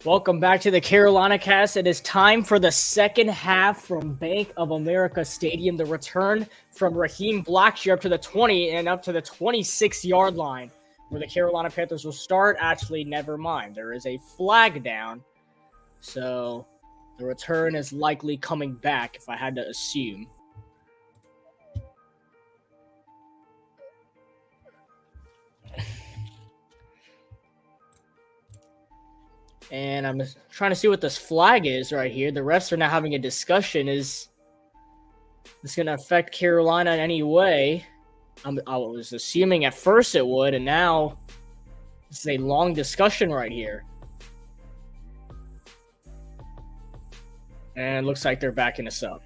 Welcome back to the Carolina Cast. It is time for the second half from Bank of America Stadium. The return from Raheem Blackshear up to the 20 and up to the 26-yard line where the Carolina Panthers will start. Actually, never mind. There is a flag down. So the return is likely coming back if I had to assume. And I'm trying to see what this flag is right here. The refs are now having a discussion. Is this going to affect Carolina in any way? I was assuming at first it would, and now this is a long discussion right here. And it looks like they're backing us up.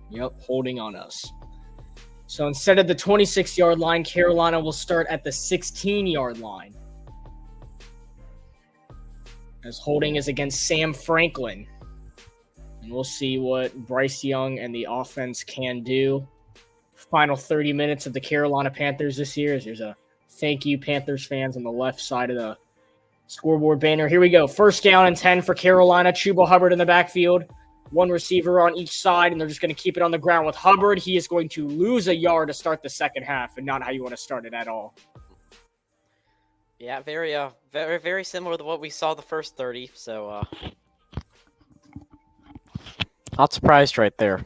Yep, holding on us. So instead of the 26-yard line, Carolina will start at the 16-yard line. As holding is against Sam Franklin. And we'll see what Bryce Young and the offense can do. Final 30 minutes of the Carolina Panthers this year. There's a thank you, Panthers fans, on the left side of the scoreboard banner. Here we go. First down and 10 for Carolina. Chuba Hubbard in the backfield. One receiver on each side, and they're just going to keep it on the ground with Hubbard. He is going to lose a yard to start the second half, and not how you want to start it at all. Yeah, very similar to what we saw the first 30. So, not surprised right there.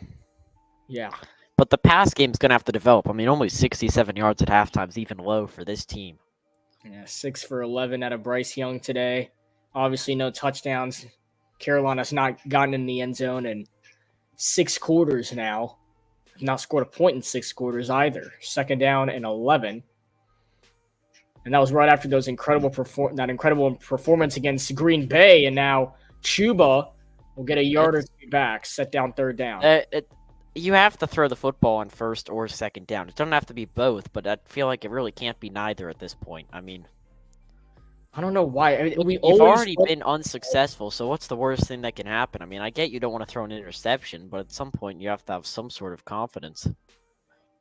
Yeah. But the pass game's going to have to develop. I mean, only 67 yards at halftime is even low for this team. Yeah, 6 for 11 out of Bryce Young today. Obviously, no touchdowns. Carolina's not gotten in the end zone in 6 quarters now. Not scored a point in 6 quarters either. Second down and 11. And that was right after those incredible performance against Green Bay. And now Chuba will get a yard or two back, set down third down. You have to throw the football on first or second down. It doesn't have to be both, but I feel like it really can't be neither at this point. I mean, I don't know why. you've already been unsuccessful, so what's the worst thing that can happen? I mean, I get you don't want to throw an interception, but at some point you have to have some sort of confidence.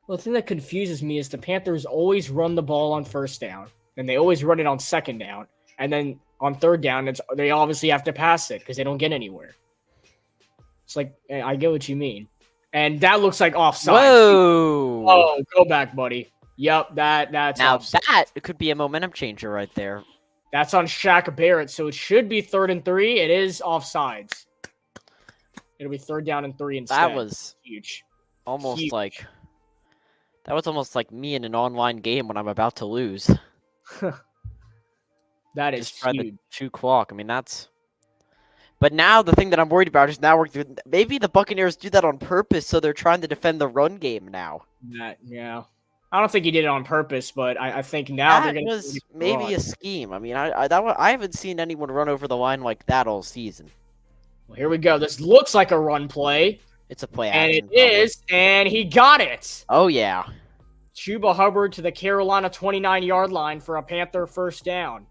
Well, the thing that confuses me is the Panthers always run the ball on first down, and they always run it on second down, and then on third down, they obviously have to pass it because they don't get anywhere. It's like, I get what you mean. And that looks like offside. Whoa! Oh, go back, buddy. Yep, that's now offside. that could be a momentum changer right there. That's on Shaq Barrett, so it should be 3rd and 3. It is offsides. It'll be 3rd down and 3 instead. That was huge. Almost Huge. like me in an online game when I'm about to lose. That is Just try huge. the chew clock. I mean, that's. But now the thing that I'm worried about is maybe the Buccaneers do that on purpose, so they're trying to defend the run game now. Yeah. I don't think he did it on purpose, but I think now they're going to. That was maybe a scheme. I mean, I haven't seen anyone run over the line like that all season. Well, here we go. This looks like a run play. It's a play And action. it is, and he got it. Oh, yeah. Chuba Hubbard to the Carolina 29-yard line for a Panther first down.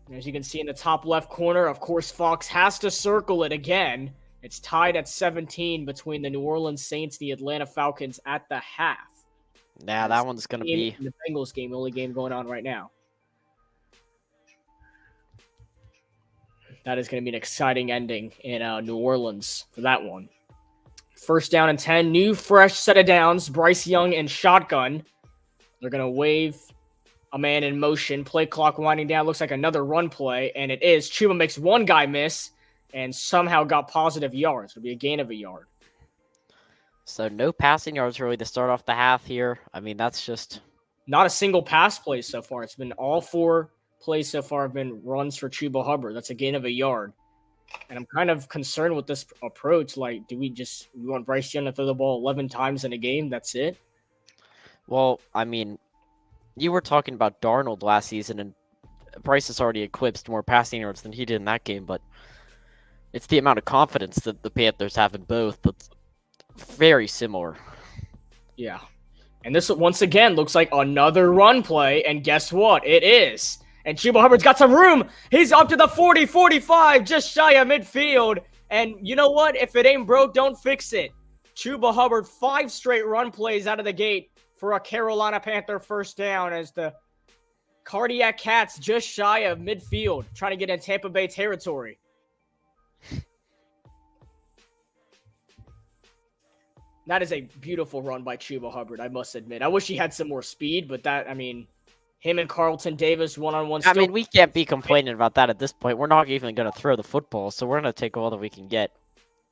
And as you can see in the top left corner, of course, Fox has to circle it again. It's tied at 17 between the New Orleans Saints and the Atlanta Falcons at the half. Yeah, that one's going to be... The Bengals game, the only game going on right now. That is going to be an exciting ending in New Orleans for that one. First down and 10. New, fresh set of downs. Bryce Young and shotgun. They're going to wave a man in motion. Play clock winding down. Looks like another run play, and it is. Chuba makes one guy miss and somehow got positive yards. It'll be a gain of a yard. So no passing yards really to start off the half here. I mean, that's just... Not a single pass play so far. It's been all 4 plays so far have been runs for Chuba Hubbard. That's a gain of a yard. And I'm kind of concerned with this approach. Like, do we want Bryce Young to throw the ball 11 times in a game? That's it? Well, I mean, you were talking about Darnold last season, and Bryce has already eclipsed more passing yards than he did in that game, but it's the amount of confidence that the Panthers have in both that's very similar. Yeah. And this, once again, looks like another run play, and guess what? It is. And Chuba Hubbard's got some room. He's up to the 40, 45, just shy of midfield. And you know what? If it ain't broke, don't fix it. Chuba Hubbard, 5 straight run plays out of the gate for a Carolina Panther first down as the Cardiac Cats just shy of midfield, trying to get in Tampa Bay territory. That is a beautiful run by Chuba Hubbard, I must admit. I wish he had some more speed, but him and Carlton Davis one-on-one. I mean, we can't be complaining about that at this point. We're not even going to throw the football, so we're going to take all that we can get.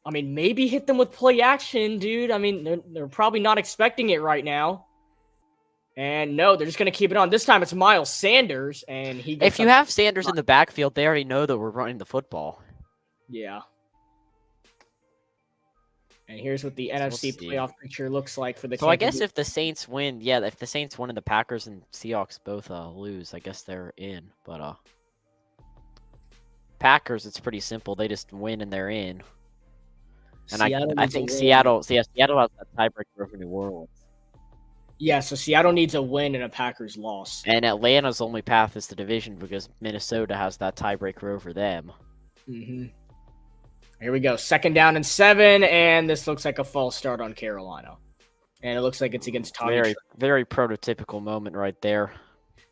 I mean, maybe hit them with play action, dude. I mean, they're probably not expecting it right now. And no, they're just going to keep it on. This time it's Miles Sanders, and he gets If you have Sanders in the backfield, they already know that we're running the football. Yeah. And here's what the NFC playoff picture looks like for the So I guess if the Saints win, if the Saints win and the Packers and Seahawks both lose, I guess they're in. But Packers, it's pretty simple. They just win and they're in. And I think Seattle has that tiebreaker over New Orleans. Yeah, so Seattle needs a win and a Packers loss. And Atlanta's only path is the division because Minnesota has that tiebreaker over them. Mm-hmm. Here we go. 2nd down and 7, and this looks like a false start on Carolina. And it looks like it's against Tommy. Very prototypical moment right there.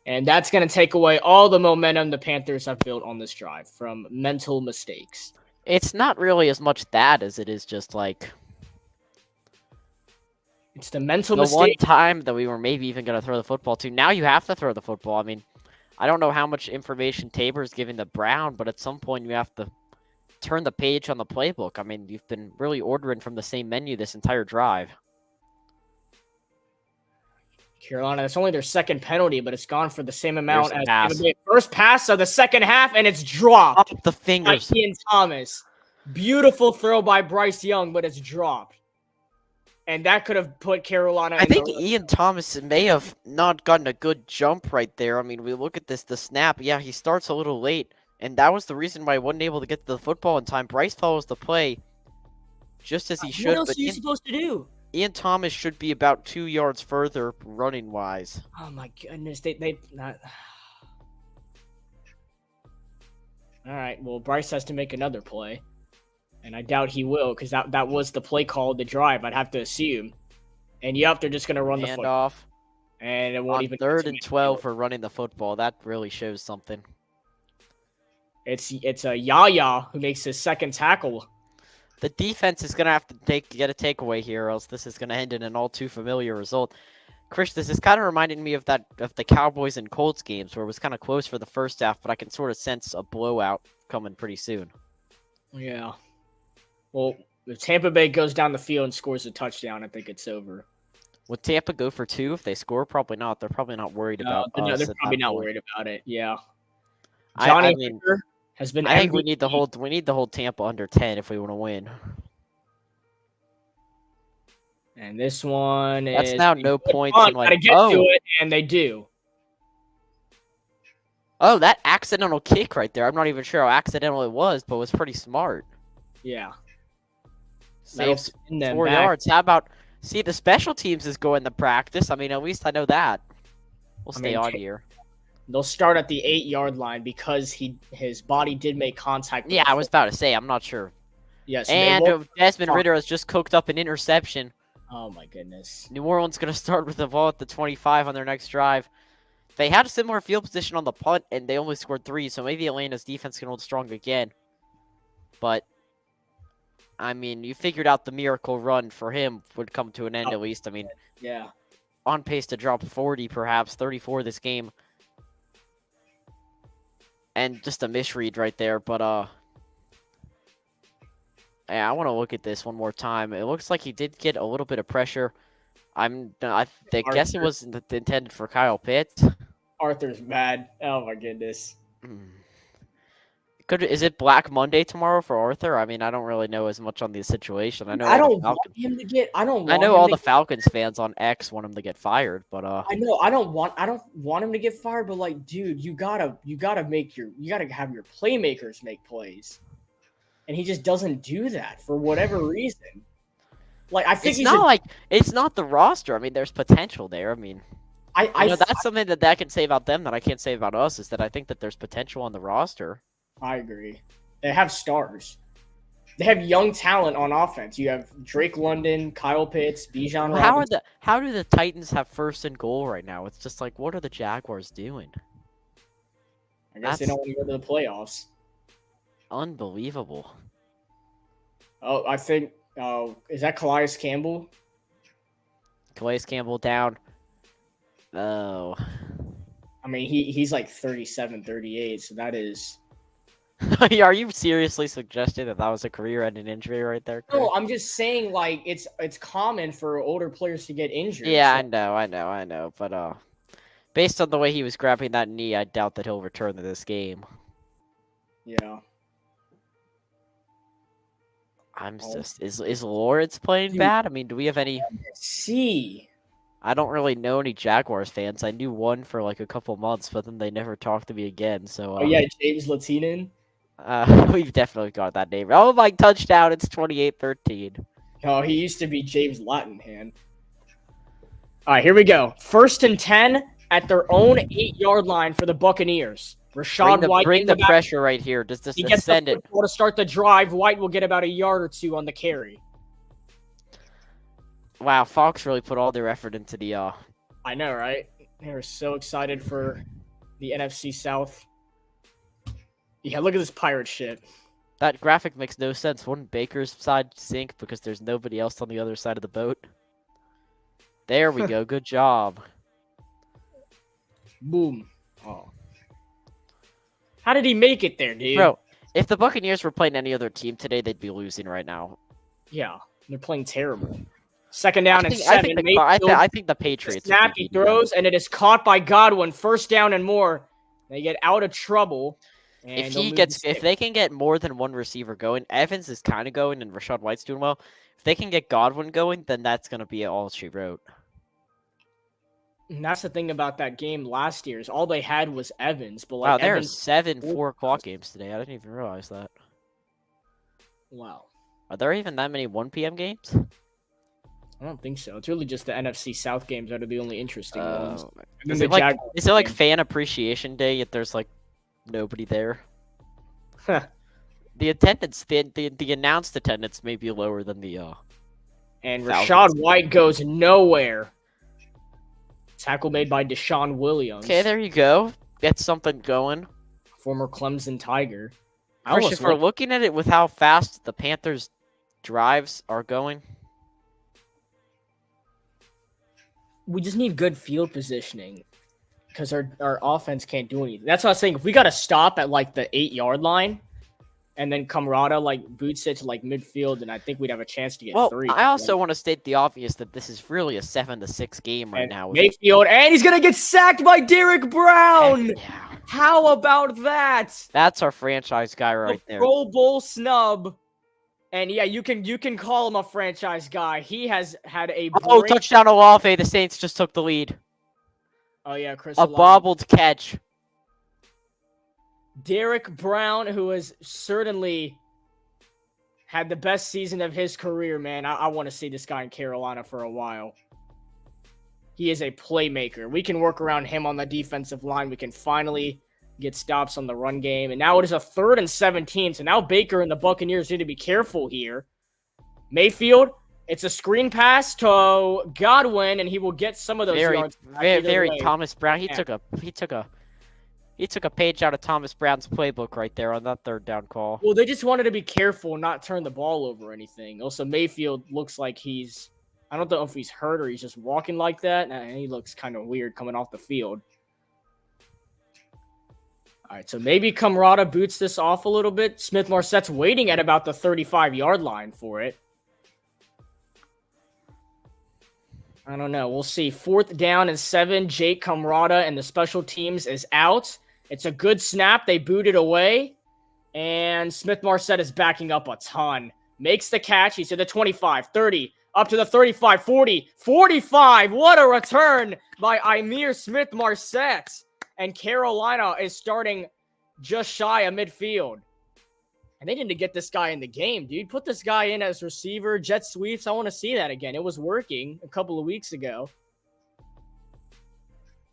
And that's going to take away all the momentum the Panthers have built on this drive from mental mistakes. It's not really as much that as it is just like... It's the mental the mistake. one time that we were maybe even going to throw the football to. Now you have to throw the football. I mean, I don't know how much information Tabor's giving to Brown, but at some point you have to turn the page on the playbook. I mean, you've been really ordering from the same menu this entire drive. Carolina, that's only their 2nd penalty, but it's gone for the same amount as the first pass of the 2nd half, and it's dropped. Up the fingers. By Ian Thomas. Beautiful throw by Bryce Young, but it's dropped. And that could have put Carolina. I think Ian Thomas may have not gotten a good jump right there. I mean, we look at the snap. Yeah, he starts a little late, and that was the reason why he wasn't able to get the football in time. Bryce follows the play just as he should. What else are you supposed to do? Ian Thomas should be about 2 yards further running wise. Oh my goodness, they not. All right, well, Bryce has to make another play. And I doubt he will, because that was the play call of the drive, I'd have to assume. And yep, they're just going to run the football. Off. And it won't even 3rd and 12 for running the football. That really shows something. It's a Yaya who makes his 2nd tackle. The defense is going to have to get a takeaway here, or else this is going to end in an all too familiar result. Chris, this is kind of reminding me of the Cowboys and Colts games, where it was kind of close for the first half, but I can sort of sense a blowout coming pretty soon. Yeah. Well, if Tampa Bay goes down the field and scores a touchdown, I think it's over. Would Tampa go for 2 if they score? Probably not. They're probably not worried about us. No, they're probably not worried about it. Yeah. I mean, has been. I think we need to hold Tampa under 10 if we want to win. And this one that's is now no points. Gotta get to it, and they do. Oh, that accidental kick right there. I'm not even sure how accidental it was, but it was pretty smart. Yeah. Saves 4 yards. How about... See, the special teams is going to practice. I mean, at least I know that. We'll stay on here. They'll start at the 8-yard line because his body did make contact. Yeah, I was about to say. I'm not sure. Yes. And Desmond Ridder has just cooked up an interception. Oh, my goodness. New Orleans going to start with the ball at the 25 on their next drive. They had a similar field position on the punt, and they only scored 3, so maybe Atlanta's defense can hold strong again. But... I mean, you figured out the miracle run for him would come to an end at least. I mean, yeah, on pace to drop 40, perhaps 34 this game, and just a misread right there. But yeah, I want to look at this one more time. It looks like he did get a little bit of pressure. I guess it was intended for Kyle Pitts. Arthur's mad. Oh my goodness. Is it Black Monday tomorrow for Arthur? I mean, I don't really know as much on the situation. I know I don't want him to get. I know all the Falcons fans on X want him to get fired, but I know I don't want him to get fired, but like, dude, you gotta have your playmakers make plays, and he just doesn't do that for whatever reason. Like, I think it's not the roster. I mean, there's potential there. I mean, that's something that can say about them that I can't say about us, is that I think that there's potential on the roster. I agree. They have stars. They have young talent on offense. You have Drake London, Kyle Pitts, Bijan Robinson. How do the Titans have 1st and goal right now? It's just like, what are the Jaguars doing? I guess they don't want to go to the playoffs. Unbelievable. Oh, I think. Is that Calais Campbell? Calais Campbell down. Oh. I mean, he's like 37, 38, so that is. Are you seriously suggesting that was a career-ending injury right there, Chris? No, I'm just saying like it's common for older players to get injured. Yeah, so. I know. But based on the way he was grabbing that knee, I doubt that he'll return to this game. Yeah. I'm just is Lawrence playing bad? I mean, do we have any? See. I don't really know any Jaguars fans. I knew one for like a couple months, but then they never talked to me again. So. Oh yeah, James Latinen. We've definitely got that name. Oh my touchdown! It's 28-13. Oh, he used to be James Lattenham. All right, here we go. 1st and 10 at their own 8-yard line for the Buccaneers. Rashad White. Bring the pressure right here. Just he gets the football to start the drive. White will get about a yard or two on the carry. Wow, Fox really put all their effort into the. I know, right? They were so excited for the NFC South. Yeah, look at this pirate shit. That graphic makes no sense. Wouldn't Baker's side sink because there's nobody else on the other side of the boat? There we go. Good job. Boom. Oh. How did he make it there, dude? Bro, if the Buccaneers were playing any other team today, they'd be losing right now. Yeah, they're playing terrible. 2nd down and 7. I think the Patriots. Snap, he throws, and it is caught by Godwin. 1st down and more. They get out of trouble. If they can get more than one receiver going, Evans is kind of going, and Rashad White's doing well. If they can get Godwin going, then that's gonna be all she wrote. And that's the thing about that game last year is all they had was Evans. But like, wow, there are 7 4 o'clock games today. I didn't even realize that. Wow. Are there even that many 1 p.m. games? I don't think so. It's really just the NFC South games that are the only interesting ones. Is it like Fan Appreciation Day? Yet there's like nobody there. The attendance, the announced attendance may be lower than the. And Rashad White goes nowhere. Tackle made by Deshaun Williams. Okay, there you go. Get something going. Former Clemson Tiger. Christian, if we're looking at it with how fast the Panthers' drives are going. We just need good field positioning because our offense can't do anything. That's what I was saying. If we got to stop at like the 8-yard line and then Camarada like boots it to like midfield, and I think we'd have a chance to get 3. I also want to state the obvious that this is really a 7-6 game right now. Mayfield, and he's going to get sacked by Derek Brown. Yeah. How about that? That's our franchise guy right there. Pro Bowl snub. And yeah, you can call him a franchise guy. He has had a touchdown Olave. The Saints just took the lead. Oh yeah, Chris. A bobbled catch. Derek Brown, who has certainly had the best season of his career, man. I want to see this guy in Carolina for a while. He is a playmaker. We can work around him on the defensive line. We can finally get stops on the run game. And now it is a 3rd and 17. So now Baker and the Buccaneers need to be careful here. Mayfield, it's a screen pass to Godwin, and he will get some of those yards. Very Thomas Brown. He took a page out of Thomas Brown's playbook right there on that 3rd down call. Well, they just wanted to be careful and not turn the ball over or anything. Also, Mayfield looks like I don't know if he's hurt or he's just walking like that. And he looks kind of weird coming off the field. All right, so maybe Camarada boots this off a little bit. Smith-Marsette's waiting at about the 35-yard line for it. I don't know. We'll see. 4th down and 7. Jake Camarada and the special teams is out. It's a good snap. They boot it away. And Smith-Marsette is backing up a ton. Makes the catch. He's at the 25, 30, up to the 35, 40, 45. What a return by Ihmir Smith-Marsette. And Carolina is starting just shy of midfield. And they need to get this guy in the game, dude. Put this guy in as receiver, jet sweeps. I want to see that again. It was working a couple of weeks ago.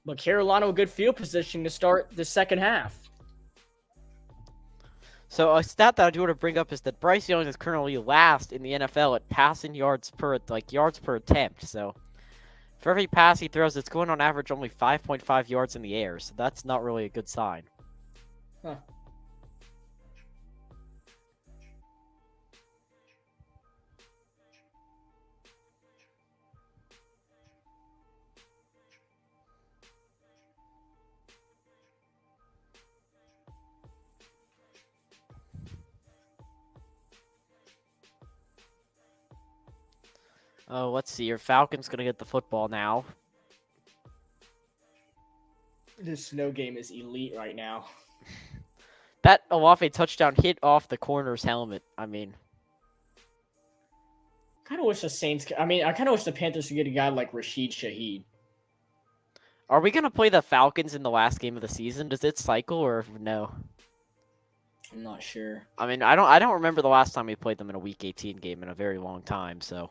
But Carolina with good field position to start the second half. So a stat that I do want to bring up is that Bryce Young is currently last in the NFL at passing yards per attempt. So for every pass he throws, it's going on average only 5.5 yards in the air. So that's not really a good sign. Huh. Oh, let's see. Your Falcons gonna get the football now. This snow game is elite right now. That Olafe touchdown hit off the corner's helmet. I mean, Kind of wish the Saints. I kind of wish the Panthers could get a guy like Rashid Shaheed. are we gonna play the Falcons in the last game of the season? Does it cycle or no? I'm not sure. I mean, I don't remember the last time we played them in a Week 18 game in a very long time. So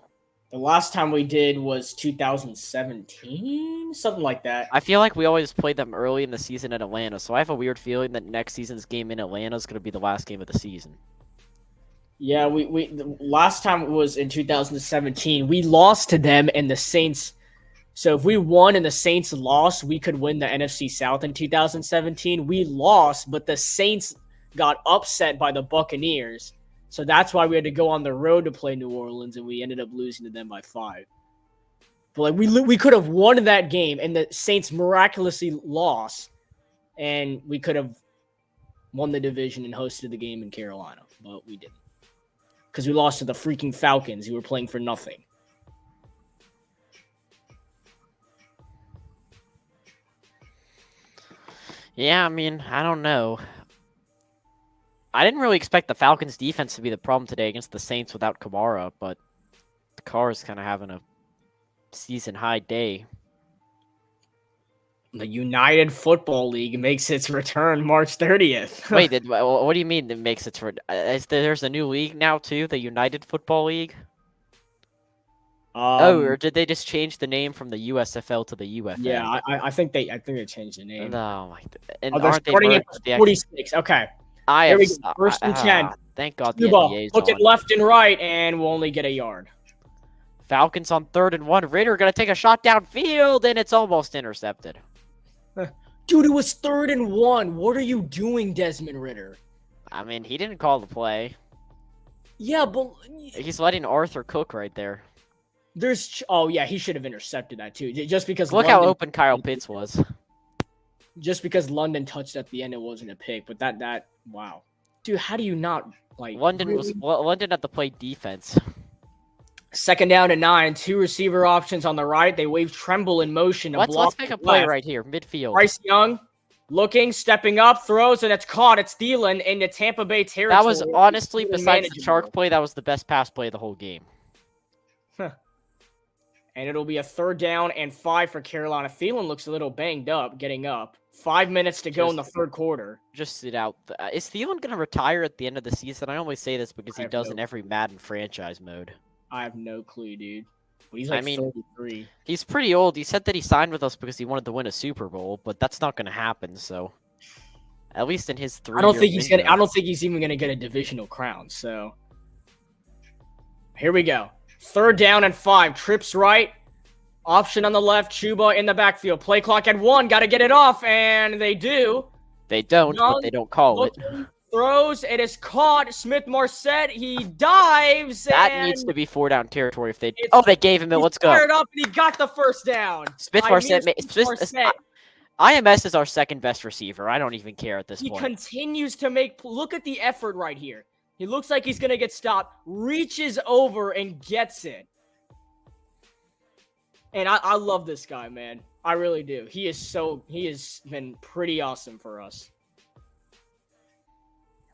The last time we did was 2017, something like that. I feel like we always played them early in the season in Atlanta. So I have a weird feeling that next season's game in Atlanta is gonna be the last game of the season. Yeah, the last time it was in 2017. We lost to them and the Saints. So if we won and the Saints lost, we could win the NFC South in 2017. We lost, but the Saints got upset by the Buccaneers. So that's why we had to go on the road to play New Orleans, and we ended up losing to them by 5. But like we could have won that game, and the Saints miraculously lost, and we could have won the division and hosted the game in Carolina, but we didn't. Because we lost to the freaking Falcons, who were playing for nothing. Yeah, I mean, I don't know. I didn't really expect the Falcons' defense to be the problem today against the Saints without Kamara, but the Carr is kind of having a season-high day. The United Football League makes its return March 30th. Wait, what do you mean it makes it for? There's a new league now too, the United Football League. Or did they just change the name from the USFL to the UFL? Yeah, I think they changed the name. No, and they're aren't they starting at merged? 46. Okay. I Here have we go. First and 10. Thank God the Cuba, NBA's look on. at left and right, and we'll only get a yard. Falcons on 3rd and 1. Ritter gonna take a shot downfield, and it's almost intercepted. Dude, it was 3rd and 1. What are you doing, Desmond Ritter? I mean, he didn't call the play. Yeah, but He's letting Arthur cook right there. oh yeah, he should have intercepted that too. Just because Look how open Kyle Pitts was. Just because London touched at the end, it wasn't a pick. But that wow, dude, how do you not like London had to play defense. 2nd down and 9, 2 receiver options on the right. They wave Tremble in motion. Let's make a play right here, midfield. Bryce Young looking, stepping up, throws, and it's caught. It's Thielen into Tampa Bay territory. That was honestly, It's besides the manageable. Chark play, that was the best pass play of the whole game. And it'll be a 3rd down and 5 for Carolina. Thielen looks a little banged up, getting up. 5 minutes to go in the 3rd quarter. Just sit out. Is Thielen going to retire at the end of the season? I only say this because he does in no- every Madden franchise mode. I have no clue, dude. But he's like 33. He's pretty old. He said that he signed with us because he wanted to win a Super Bowl, but that's not going to happen. So, at least in his 3 I don't think he's even gonna get a divisional crown. So, here we go. 3rd down and 5. Trips right. Option on the left. Chuba in the backfield. Play clock at 1. Got to get it off, and they do. They don't, Young but they don't call it. Throws. It is caught. Smith-Marset. He dives. That and needs to be 4-down territory. If they they gave him it. he's Let's go. fired up, and he got the 1st down. Smith-Marset. Smith-Marset. IMS is our 2nd best receiver. I don't even care at this He point. continues to look at the effort right here. He looks like he's going to get stopped, reaches over and gets it. And I love this guy, man. I really do. He has been pretty awesome for us.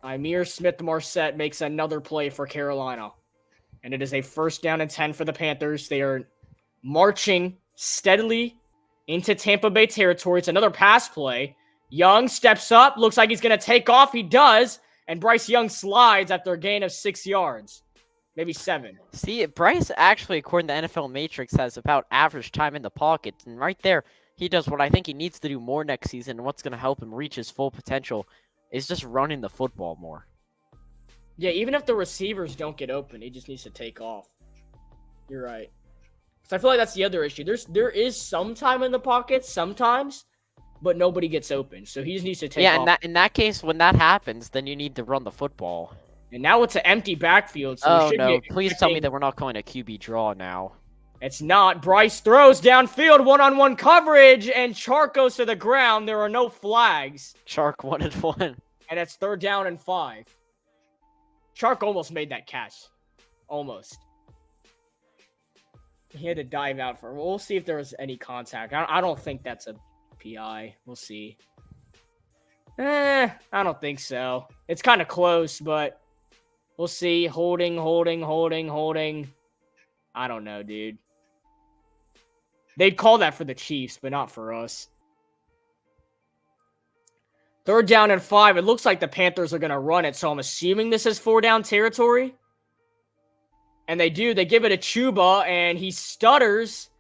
Ihmir Smith-Marset makes another play for Carolina. And it is a 1st down and 10 for the Panthers. They are marching steadily into Tampa Bay territory. It's another pass play. Young steps up. Looks like he's going to take off. He does. And Bryce Young slides after a gain of 6 yards. Maybe 7. See, Bryce actually, according to NFL Matrix, has about average time in the pocket. And right there, he does what I think he needs to do more next season. And what's going to help him reach his full potential is just running the football more. Yeah, even if the receivers don't get open, he just needs to take off. You're right. Because I feel like that's the other issue. There is some time in the pocket sometimes, but nobody gets open. So he just needs to take Yeah, off. in that case, when that happens, then you need to run the football. And now it's an empty backfield. So Oh no! Please tell me that we're not calling a QB draw now. It's not. Bryce throws downfield, one-on-one coverage, and Chark goes to the ground. There are no flags. Chark 1-1. And it's 3rd down and 5. Chark almost made that catch. Almost. He had to dive out for. We'll see if there was any contact. I don't think that's a PI. We'll see. I don't think so. It's kind of close, but we'll see. Holding. I don't know, dude. They'd call that for the Chiefs, but not for us. 3rd down and 5. It looks like the Panthers are going to run it, so I'm assuming this is 4-down territory. And they do. They give it a Chuba, and he stutters.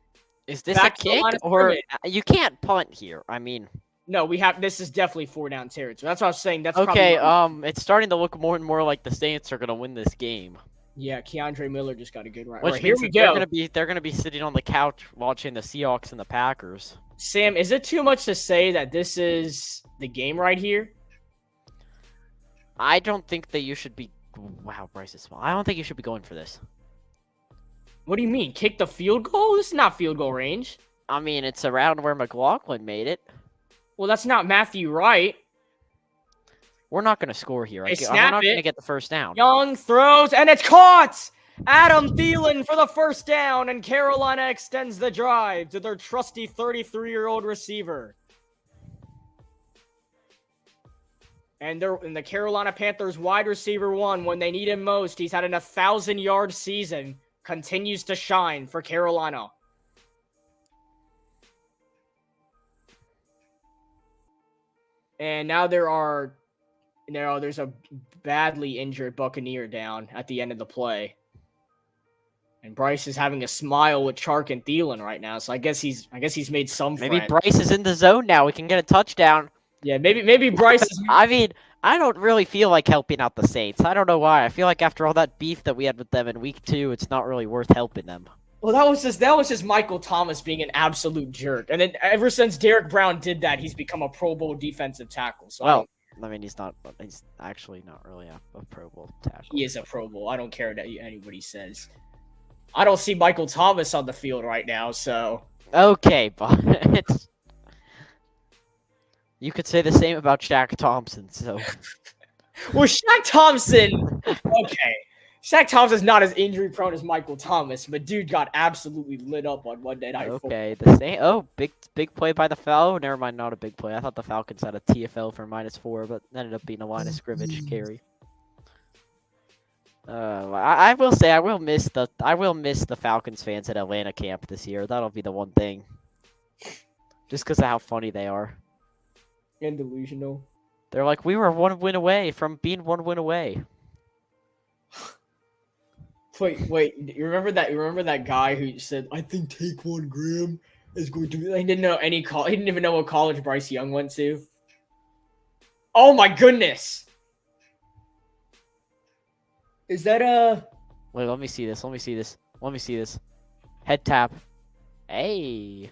Is this a kick or you can't punt here? I mean, no, we have. This is definitely 4-down territory. That's what I was saying. That's okay. It's starting to look more and more like the Saints are going to win this game. Yeah, Keandre Miller just got a good run. Which right, means here we go. They're gonna be sitting on the couch watching the Seahawks and the Packers. Sam, is it too much to say that this is the game right here? I don't think that you should be. Wow, Bryce is small. I don't think you should be going for this. What do you mean? Kick the field goal? This is not field goal range. I mean, it's around where McLaughlin made it. Well, that's not Matthew Wright. We're not going to score here. They We're snap not going to it. get the first down. Young throws, and it's caught! Adam Thielen for the first down, and Carolina extends the drive to their trusty 33-year-old receiver. And the Carolina Panthers wide receiver 1, when they need him most, he's had an 1,000-yard season, continues to shine for Carolina. And now there's a badly injured Buccaneer down at the end of the play. And Bryce is having a smile with Chark and Thielen right now, so I guess he's made some Maybe friends. Bryce is in the zone now. We can get a touchdown. Yeah, maybe Bryce is. I mean, I don't really feel like helping out the Saints. I don't know why. I feel like after all that beef that we had with them in week 2, it's not really worth helping them. Well, that was just Michael Thomas being an absolute jerk. And then ever since Derek Brown did that, he's become a Pro Bowl defensive tackle. So well, I mean, he's actually not really a Pro Bowl tackle. he is a Pro Bowl. I don't care what anybody says. I don't see Michael Thomas on the field right now, so. Okay, but you could say the same about Shaq Thompson, so. Well, Shaq Thompson. Okay. Shaq Thompson's not as injury prone as Michael Thomas, but dude got absolutely lit up on Monday Night Football. Okay, the same. Oh, big play by the Falcons. Oh, never mind, not a big play. I thought the Falcons had a TFL for -4, but ended up being a line of scrimmage carry. I will say I will miss the Falcons fans at Atlanta camp this year. That'll be the one thing. Just because of how funny they are. And delusional. They're like, we were 1 win away from being 1 win away. Wait, you remember that guy who said, I think Taquan Graham is going to be. He didn't know he didn't even know what college Bryce Young went to. Oh my goodness. Is that Wait, let me see this. Head tap. Hey.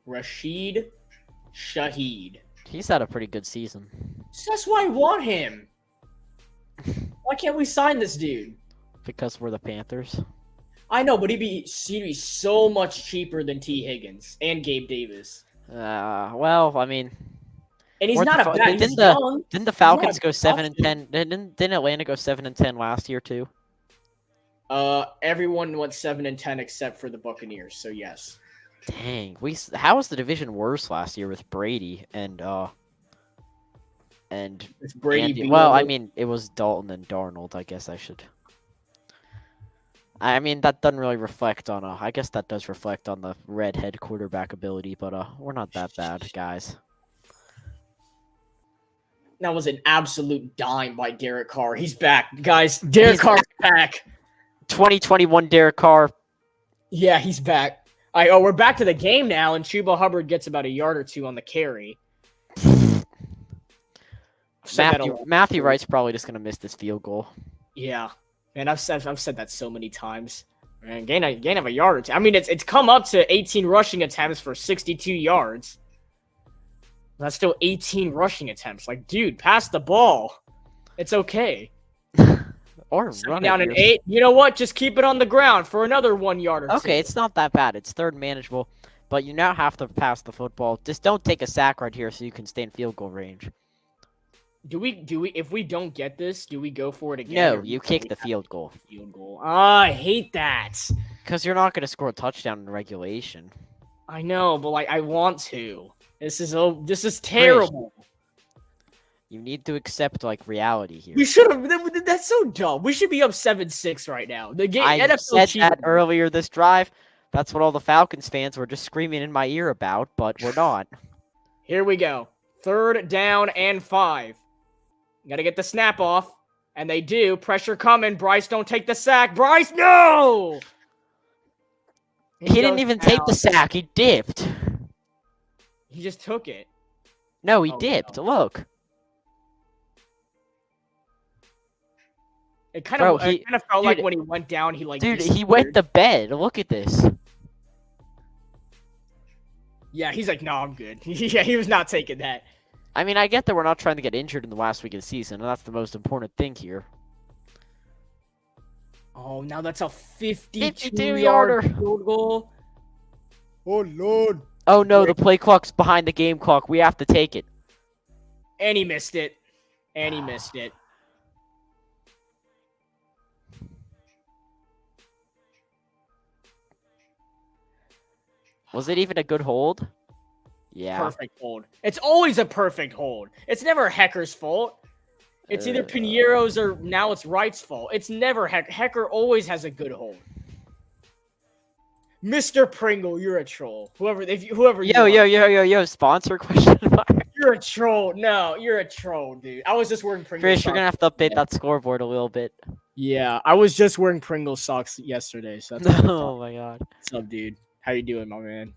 Rashid Shaheed? He's had a pretty good season. That's why I want him. Why can't we sign this dude? Because we're the Panthers. I know, but he'd be so much cheaper than T. Higgins and Gabe Davis. Well, I mean, and he's not a bad. He's young. Didn't the Falcons go 7-10? Didn't Atlanta go 7-10 last year too? Everyone went 7-10 except for the Buccaneers. So yes. Dang, how was the division worse last year with Brady and It's Brady. Andy? Well, I mean, it was Dalton and Darnold. I guess I should. I mean, that doesn't really reflect on I guess that does reflect on the redhead quarterback ability, but we're not that bad, guys. That was an absolute dime by Derek Carr. He's back, guys. Derek Carr's back. 2021 Derek Carr. Yeah, he's back. All right, we're back to the game now, and Chuba Hubbard gets about a yard or two on the carry. Matthew Wright's probably just gonna miss this field goal. Yeah, and I've said that so many times. Man, gain of a yard or two. I mean, it's come up to 18 rushing attempts for 62 yards. That's still 18 rushing attempts. Like, dude, pass the ball. It's okay. Or run Down it. an 8. You know what? Just keep it on the ground for another 1 yard or two. Okay, it's not that bad. It's third and manageable. But you now have to pass the football. Just don't take a sack right here so you can stay in field goal range. Do we? If we don't get this, do we go for it again? No, or you do kick we the have field goal. Field goal. I hate that. Because you're not going to score a touchdown in regulation. I know, but like I want to. This is terrible. You need to accept like reality here. We should have. That's so dumb. We should be up 7-6 right now. The game. I NFL said cheated. that earlier this drive. That's what all the Falcons fans were just screaming in my ear about, but we're not. Here we go. 3rd down and 5. Gotta get the snap off. And they do. Pressure coming. Bryce, don't take the sack. Bryce, no! He didn't goes even take the down. sack. He dipped. He just took it. No, he Oh, dipped. no. Look. It kind Bro, of felt like dude, when he went down, he like Dude, he went to bed. Look at this. Yeah, he's like, no, I'm good. Yeah, he was not taking that. I mean, I get that we're not trying to get injured in the last week of the season, and that's the most important thing here. Oh, now that's a 52-yarder. 52-yard field goal. Oh, Lord. Oh no, the play clock's behind the game clock. We have to take it. And he missed it. And he missed it. Was it even a good hold? Yeah. Perfect hold. It's always a perfect hold. It's never Hecker's fault. It's either Piniero's or now it's Wright's fault. It's never Hecker always has a good hold. Mr. Pringle, you're a troll. Whoever you Yo, sponsor question mark. You're a troll. No, you're a troll, dude. I was just wearing Pringle Chris, socks. you're gonna have to update that scoreboard a little bit. Yeah, I was just wearing Pringle socks yesterday, so that's Oh my god. What's up, dude? How you doing, my man?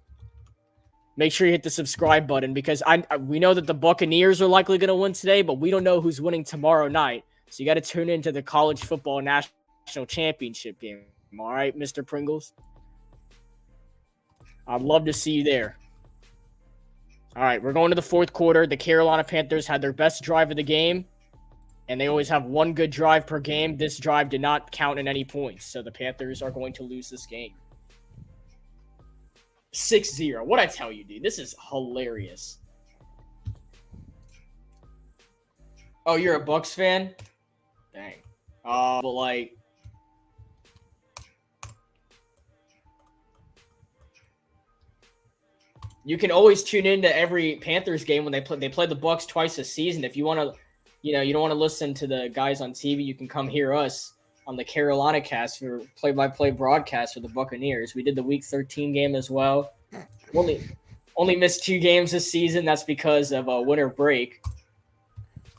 Make sure you hit the subscribe button because we know that the Buccaneers are likely going to win today, but we don't know who's winning tomorrow night. So you got to tune into the college football national championship game. All right, Mr. Pringles? I'd love to see you there. All right, we're going to the 4th quarter. The Carolina Panthers had their best drive of the game, and they always have one good drive per game. This drive did not count in any points, so the Panthers are going to lose this game. 6-0. What'd I tell you, dude? This is hilarious. Oh, you're a Bucks fan? Dang. But like... You can always tune into every Panthers game when they play the Bucks twice a season. If you want to, you don't want to listen to the guys on TV, you can come hear us on the Carolina cast for play-by-play broadcast for the Buccaneers. We did the Week 13 game as well. Only missed 2 games this season. That's because of a winter break.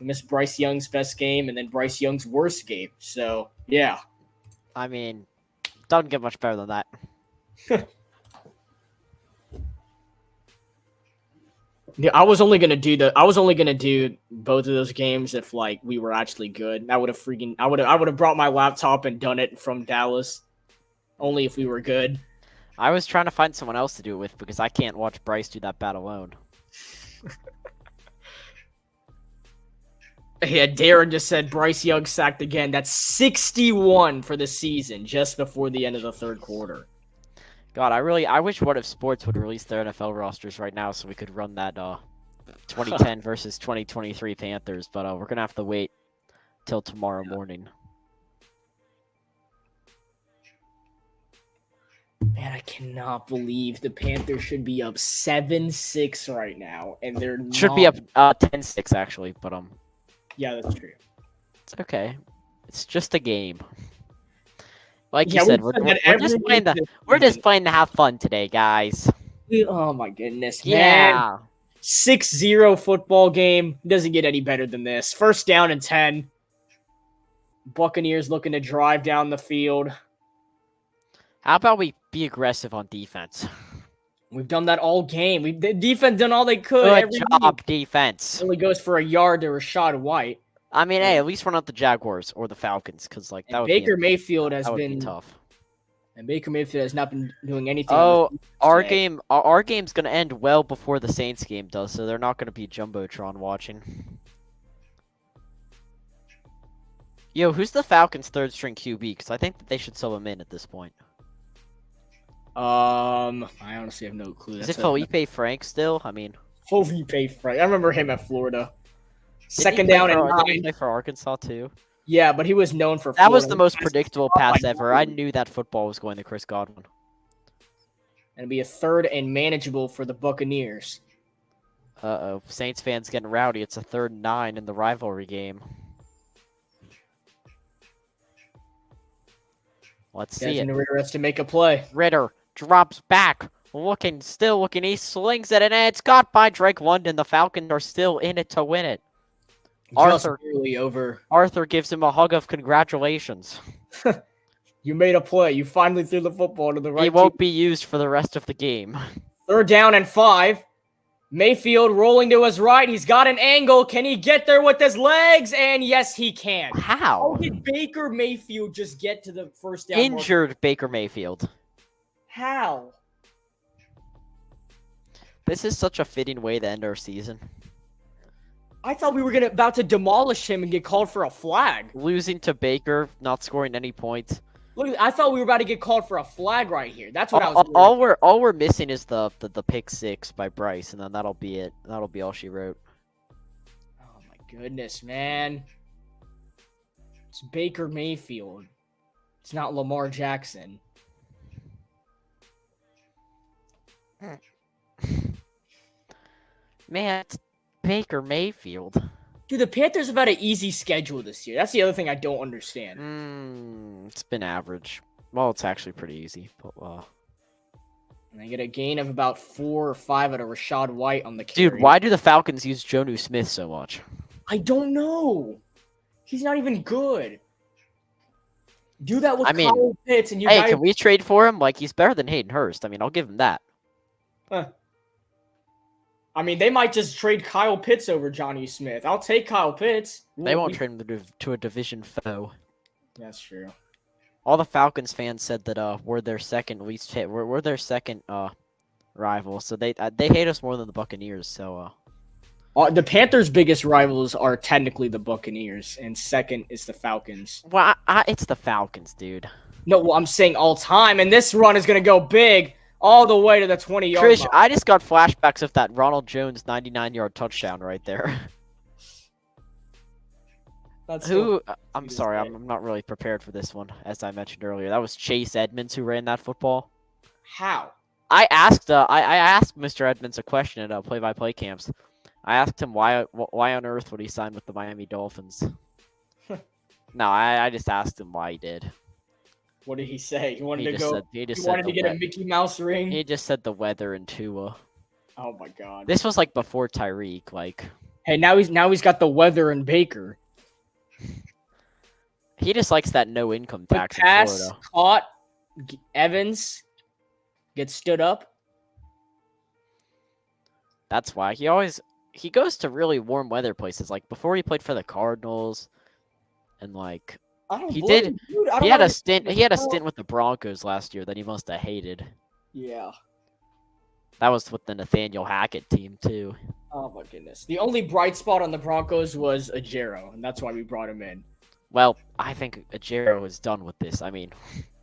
We missed Bryce Young's best game and then Bryce Young's worst game. So, yeah. I mean, doesn't get much better than that. Yeah, I was only gonna do both of those games if like we were actually good. I would have brought my laptop and done it from Dallas. Only if we were good. I was trying to find someone else to do it with because I can't watch Bryce do that bad alone. Yeah, Darren just said Bryce Young sacked again. That's 61 for the season, just before the end of the 3rd quarter. God, I wish What If Sports would release their NFL rosters right now so we could run that 2010 versus 2023 Panthers, but we're going to have to wait till tomorrow morning. Man, I cannot believe the Panthers should be up 7-6 right now, and they're Should be up 10-6 actually, but Yeah, that's true. it's okay. It's just a game. Like Yeah, you said, we've we're said that just every playing week we're this just playing to have fun today, guys. Oh my goodness, man. Yeah. 6-0 football game. Doesn't get any better than this. 1st down and 10. Buccaneers looking to drive down the field. How about we be aggressive on defense? We've done that all game. The defense done all they could. Good every job, week. defense. Only goes for a yard to Rashad White. I mean, hey, at least we're not the Jaguars or the Falcons, because like that And would Baker be, Mayfield has that would been be tough. And Baker Mayfield has not been doing anything. Oh, our today. our game's gonna end well before the Saints game does, so they're not gonna be jumbotron watching. Yo, who's the Falcons' third string QB? Because I think that they should sub him in at this point. I honestly have no clue. Is it Felipe Frank still? I mean, Felipe Frank. I remember him at Florida. didn't Second he play down and for, didn't he 9. play for Arkansas too? Yeah, but he was known for That was Florida. the most predictable pass my ever. I knew that football was going to Chris Godwin. And it'll be a third and manageable for the Buccaneers. Uh-oh. Saints fans getting rowdy. It's a 3rd and 9 in the rivalry game. Let's see it. Ritter has to make a play. Ritter drops back. Still looking. He slings it, and it's got by Drake London. The Falcons are still in it to win it. Arthur gives him a hug of congratulations. You made a play. You finally threw the football to the right. He won't be used for the rest of the game. 3rd down and 5. Mayfield rolling to his right. He's got an angle. Can he get there with his legs? And yes, he can. How? How did Baker Mayfield just get to the first down? Injured Baker Mayfield. How? This is such a fitting way to end our season. I thought we were about to demolish him and get called for a flag. Losing to Baker, not scoring any points. Look, I thought we were about to get called for a flag right here. That's what I was. All we're missing is the pick 6 by Bryce, and then that'll be it. That'll be all she wrote. Oh my goodness, man! It's Baker Mayfield. It's not Lamar Jackson. Man, it's Baker Mayfield. Dude, the Panthers have had an easy schedule this year. That's the other thing I don't understand. It's been average. Well, it's actually pretty easy, but And they get a gain of about 4 or 5 out of Rashad White on the carry. Dude, why do the Falcons use Jonnu Smith so much? I don't know. He's not even good. Do that with Kyle Pitts and you guys. Can we trade for him? Like, he's better than Hayden Hurst. I mean, I'll give him that. Huh. I mean, they might just trade Kyle Pitts over Johnny Smith. I'll take Kyle Pitts. They won't trade him to a division foe. That's true. All the Falcons fans said that we're their second least hit. We're their second rival, so they hate us more than the Buccaneers. So the Panthers' biggest rivals are technically the Buccaneers, and second is the Falcons. Well, it's the Falcons, dude. No, well, I'm saying all time, and this run is gonna go big all the way to the 20-yard line. Trish, I just got flashbacks of that Ronald Jones 99-yard touchdown right there. I'm sorry, I'm not really prepared for this one, as I mentioned earlier. That was Chase Edmonds who ran that football. How? I asked Mr. Edmonds a question at play-by-play camps. I asked him why on earth would he sign with the Miami Dolphins. No, I just asked him why he did. What did he say? He wanted He to get a Mickey Mouse ring. He just said the weather and Tua. Oh my god. This was like before Tyreek. Like, hey, now he's got the weather and Baker. He just likes that no income The tax in pass Florida. caught. Evans gets stood up. That's why he goes to really warm weather places. Like before he played for the Cardinals, and like he had a stint with the Broncos last year that he must have hated. Yeah. That was with the Nathaniel Hackett team too. Oh my goodness. The only bright spot on the Broncos was Ajero, and that's why we brought him in. Well, I think Ajero is done with this. I mean,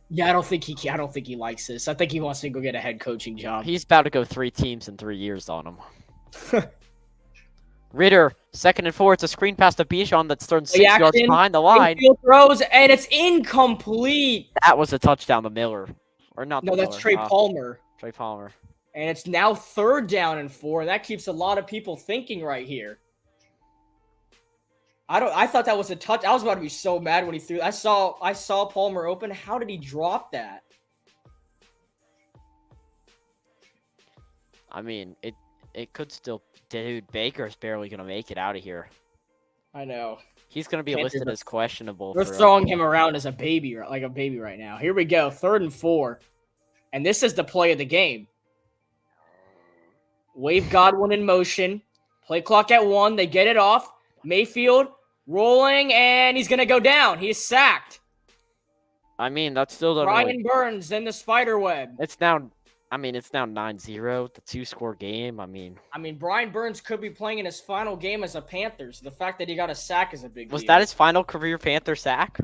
yeah, I don't think he likes this. I think he wants to go get a head coaching job. he's about to go 3 teams in 3 years on him. Ritter, 2nd and 4. It's a screen pass to Bijan that's thrown 6 yards behind the line. Infield throws, and it's incomplete. That was a touchdown to Miller. Or not No, that's Trey Palmer. Trey Palmer. And it's now 3rd down and 4. That keeps a lot of people thinking right here. I thought that was a touch. I was about to be so mad when he threw. I saw Palmer open. How did he drop that? I mean, it could still. Dude, Baker's barely gonna make it out of here. I know. He's gonna be listed as questionable. We're throwing him around as a baby, like a baby right now. Here we go, 3rd and 4, and this is the play of the game. Wave Godwin in motion. Play clock at 1. They get it off. Mayfield rolling, and he's gonna go down. He is sacked. I mean, that still doesn't Brian really... Burns in the spider web. It's now 9-0, the 2-score game. I mean, Brian Burns could be playing in his final game as a Panthers. The fact that he got a sack is a big was deal. that his final career Panther sack?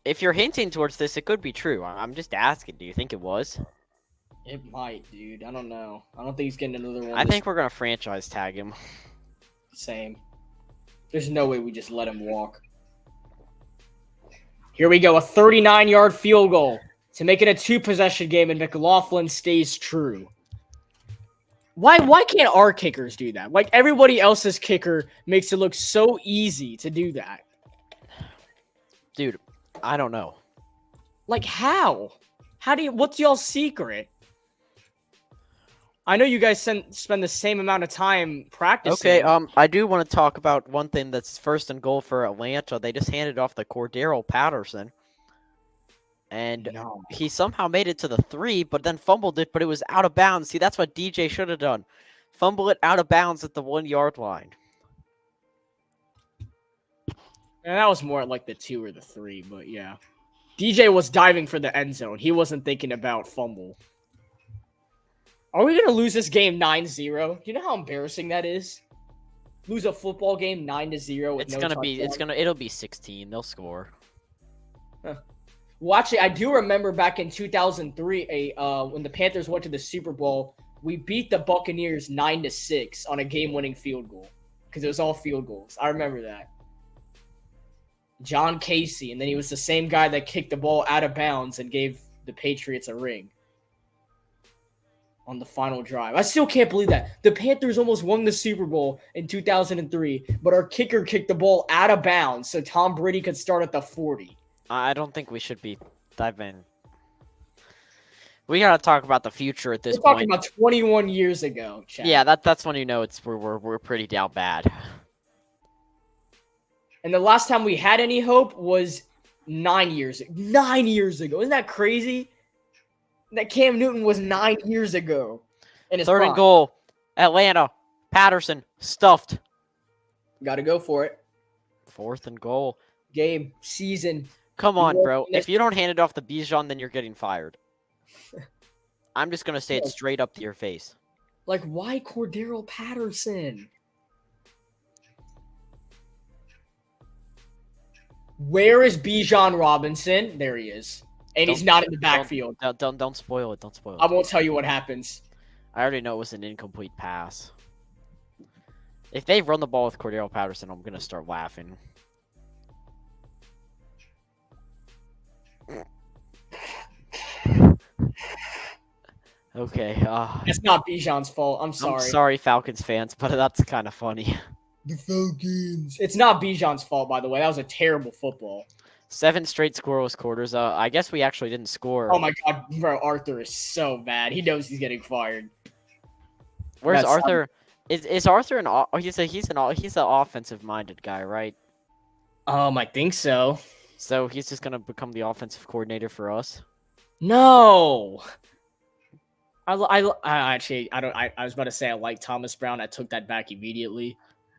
If you're hinting towards this, it could be true. I'm just asking. Do you think it was? It might, dude. I don't know. I don't think he's getting another one. I think we're gonna franchise tag him. Same. There's no way we just let him walk. Here we go. A 39-yard field goal to make it a 2-possession game, and McLaughlin stays true. Why can't our kickers do that? Like, everybody else's kicker makes it look so easy to do that. Dude, I don't know. Like, how? What's y'all's secret? I know you guys spend the same amount of time practicing. Okay, I do want to talk about one thing that's first and goal for Atlanta. They just handed off to Cordero Patterson. And he somehow made it to the 3, but then fumbled it, but it was out of bounds. See, that's what DJ should have done. Fumble it out of bounds at the 1-yard line. And that was more like the 2 or the 3, but yeah. DJ was diving for the end zone. He wasn't thinking about fumble. Are we going to lose this game 9-0? Do you know how embarrassing that is? Lose a football game 9-0 with it'll be 16. They'll score. Well, actually, I do remember back in 2003, when the Panthers went to the Super Bowl, we beat the Buccaneers 9-6 on a game-winning field goal because it was all field goals. I remember that. John Casey, and then he was the same guy that kicked the ball out of bounds and gave the Patriots a ring on the final drive. I still can't believe that. The Panthers almost won the Super Bowl in 2003, but our kicker kicked the ball out of bounds so Tom Brady could start at the 40. I don't think we should be diving. We gotta talk about the future at this point. We're talking about 21 years ago, Chad. Yeah, that's when you know we're pretty down bad. And the last time we had any hope was 9 years ago. 9 years ago. Isn't that crazy? That Cam Newton was 9 years ago. Third and goal. Atlanta. Patterson. Stuffed. Got to go for it. 4th and goal. Game. Season. Come on, bro. If you don't hand it off to Bijan, then you're getting fired. I'm just going to say it straight up to your face. Like, why Cordero Patterson? Where is Bijan Robinson? There he is. And he's not in the backfield. Don't spoil it. Don't spoil it. I won't tell you what happens. I already know it was an incomplete pass. If they run the ball with Cordero Patterson, I'm going to start laughing. Okay. It's not Bijan's fault. I'm sorry. I'm sorry, Falcons fans, but that's kind of funny. The Falcons. It's not Bijan's fault, by the way. That was a terrible football. 7 straight scoreless quarters. I guess we actually didn't score. Oh my god, bro! Arthur is so bad. He knows he's getting fired. Where's Arthur? Is Arthur he's an offensive minded guy, right? I think so. So he's just gonna become the offensive coordinator for us? No. I was about to say I like Thomas Brown. I took that back immediately.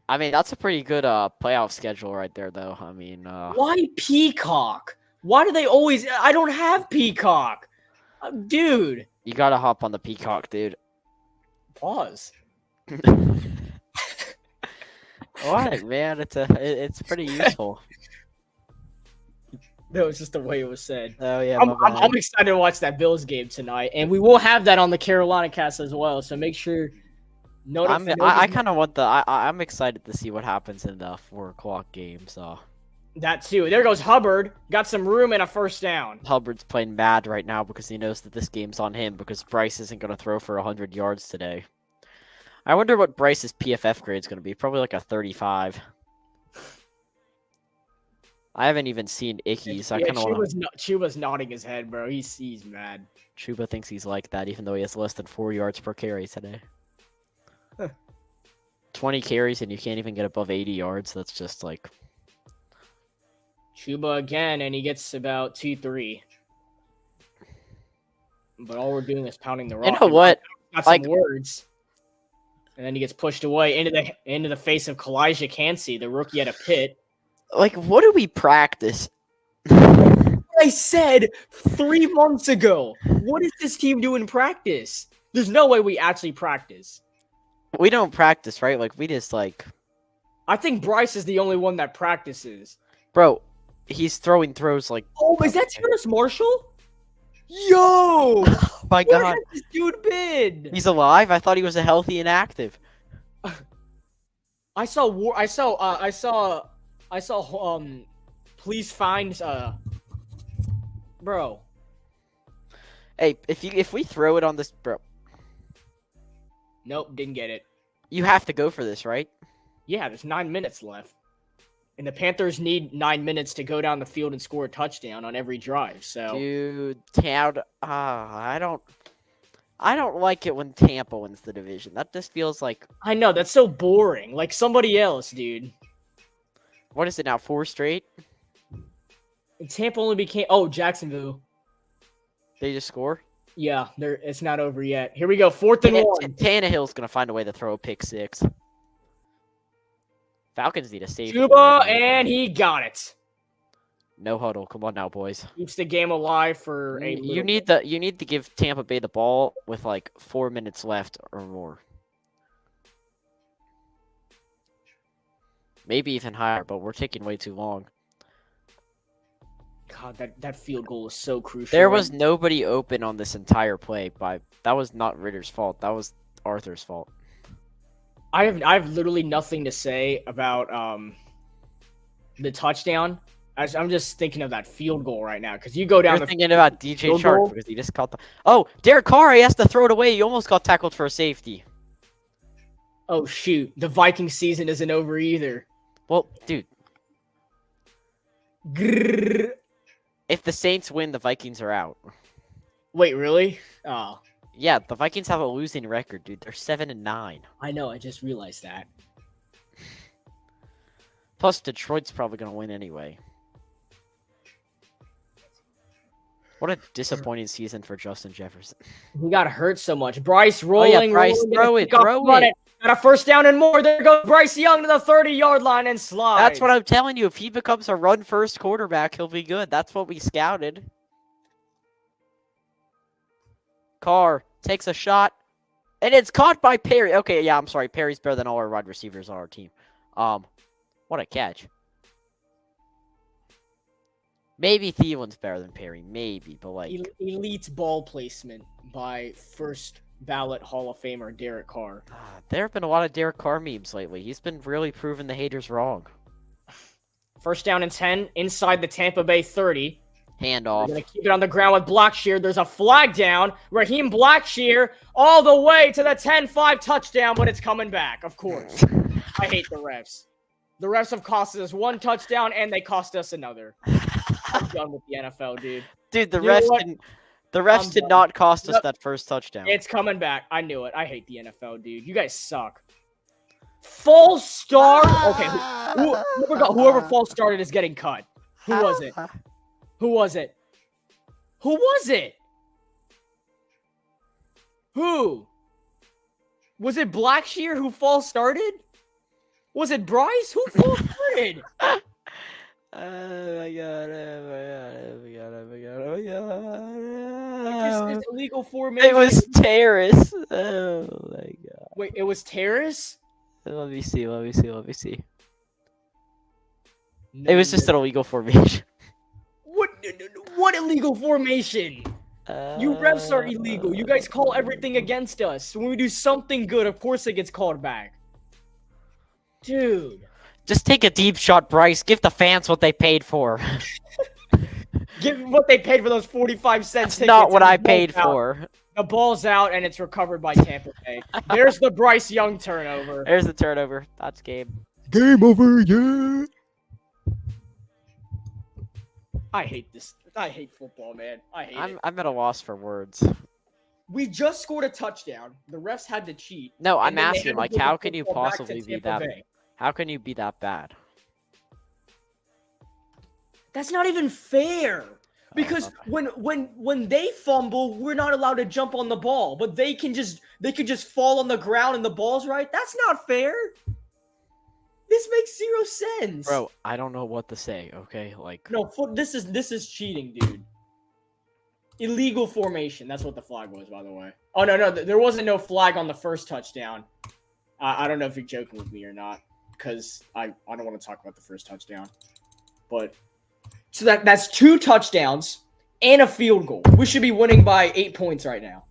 I mean, that's a pretty good playoff schedule right there, though. I mean, why Peacock? Why do they always? I don't have Peacock, dude. You gotta hop on the Peacock, dude. Pause. What, man? It's pretty useful. That was just the way it was said. Oh yeah, I'm excited to watch that Bills game tonight, and we will have that on the Carolina cast as well. So make sure. I kind of want I'm excited to see what happens in the 4:00 game. So that too. There goes Hubbard. Got some room and a first down. Hubbard's playing mad right now because he knows that this game's on him because Bryce isn't going to throw for 100 yards today. I wonder what Bryce's PFF grade is going to be. Probably like a 35. I haven't even seen Icky's. I kind of want. Chuba's nodding his head, bro. He's mad. Chuba thinks he's like that, even though he has less than 4 yards per carry today. 20 carries and you can't even get above 80 yards. That's just like Chuba again, and he gets about 2-3. But all we're doing is pounding the rock. You know what? Got some words. And then he gets pushed away into the face of Kalijah Cansey, the rookie at a Pitt. Like, what do we practice I said 3 months ago. What does this team do in practice? There's no way we actually practice. We don't practice, right? Like, we just, like... I think Bryce is the only one that practices. Bro, he's throwing throws like... Oh, is that Terrace Marshall? Yo! Oh my Where god. has this dude been? He's alive? I thought he was a healthy and active. I saw please find bro. Hey, if we throw it on this... Bro, Nope, didn't get it. you have to go for this, right? Yeah, there's 9 minutes left. And the Panthers need 9 minutes to go down the field and score a touchdown on every drive. So Dude, I don't like it when Tampa wins the division. That just feels like... I know, that's so boring. Like somebody else, dude. What is it now, 4 straight? And Tampa only became Jacksonville. They just score? Yeah, it's not over yet. Here we go, 4th and 1. Tannehill's going to find a way to throw a pick 6. Falcons need a safety. Juba, and he got it. No huddle. Come on now, boys. Keeps the game alive for a You little need to give Tampa Bay the ball with like 4 minutes left or more. Maybe even higher, but we're taking way too long. God, that field goal is so crucial. There was nobody open on this entire play. That was not Ritter's fault. That was Arthur's fault. I have literally nothing to say about the touchdown. I'm just thinking of that field goal right now because you go down. You're thinking about DJ field Shark goal? because he just caught the. Oh, Derek Carr, he has to throw it away. He almost got tackled for a safety. Oh shoot, the Viking season isn't over either. Well, dude, Grrr. if the Saints win, the Vikings are out. Wait, really? Oh, Yeah, the Vikings have a losing record, dude. They're 7-9. I know. I just realized that. Plus, Detroit's probably gonna win anyway. What a disappointing season for Justin Jefferson. He got hurt so much. Bryce rolling. Bryce, rolling, throw it, kick off, throw run it. Got a first down and more. There goes Bryce Young to the 30-yard line and slides. That's what I'm telling you. If he becomes a run-first quarterback, he'll be good. That's what we scouted. Carr takes a shot, and it's caught by Perry. Okay, yeah, I'm sorry. Perry's better than all our wide receivers on our team. What a catch. Maybe Thielen's better than Perry. Maybe, but like... Elite ball placement by first ballot Hall of Famer Derek Carr. There have been a lot of Derek Carr memes lately. He's been really proving the haters wrong. First down and 10 inside the Tampa Bay 30. Handoff. We're going to keep it on the ground with Blackshear. There's a flag down. Raheem Blackshear all the way to the 10-5 touchdown, but it's coming back, of course. I hate the refs. The refs have cost us 1 touchdown, and they cost us another. I'm done with the NFL, dude. Dude, the You know refs what? didn't... The refs I'm did done. not cost us Yep. that first touchdown. It's coming back. I knew it. I hate the NFL, dude. You guys suck. False start. Okay, whoever false started is getting cut. Who was it? Who was it? Who was it? Who? Was it Blackshear who false started? Was it Bryce? Who false started? Oh my god, oh my god, oh my god, oh my god, oh my god. This is illegal formation. It was Terrace. Oh my god. Wait, it was Terrace? Let me see, let me see, let me see. No, It was just an illegal formation. What illegal formation? You refs are illegal. You guys call everything against us. When we do something good, of course it gets called back. Dude. Just take a deep shot, Bryce. Give the fans what they paid for. Give what they paid for those 45 cents. That's not what I paid for. The ball's out, and it's recovered by Tampa Bay. There's the Bryce Young turnover. There's the turnover. That's game. Game over, yeah. I hate this. I hate football, man. I hate it. I'm at a loss for words. We just scored a touchdown. The refs had to cheat. No, and I'm then they asking, had to like, give the how can you football back to possibly be Tampa that? Bay. How can you be that bad? That's not even fair. Because when they fumble, we're not allowed to jump on the ball, but they can just fall on the ground and the ball's right. That's not fair. This makes zero sense. Bro, I don't know what to say, okay? Like, No, this is cheating, dude. Illegal formation. That's what the flag was, by the way. Oh, no. There wasn't no flag on the first touchdown. I don't know if you're joking with me or not, because I don't want to talk about the first touchdown. But so that's 2 touchdowns and a field goal. We should be winning by 8 points right now.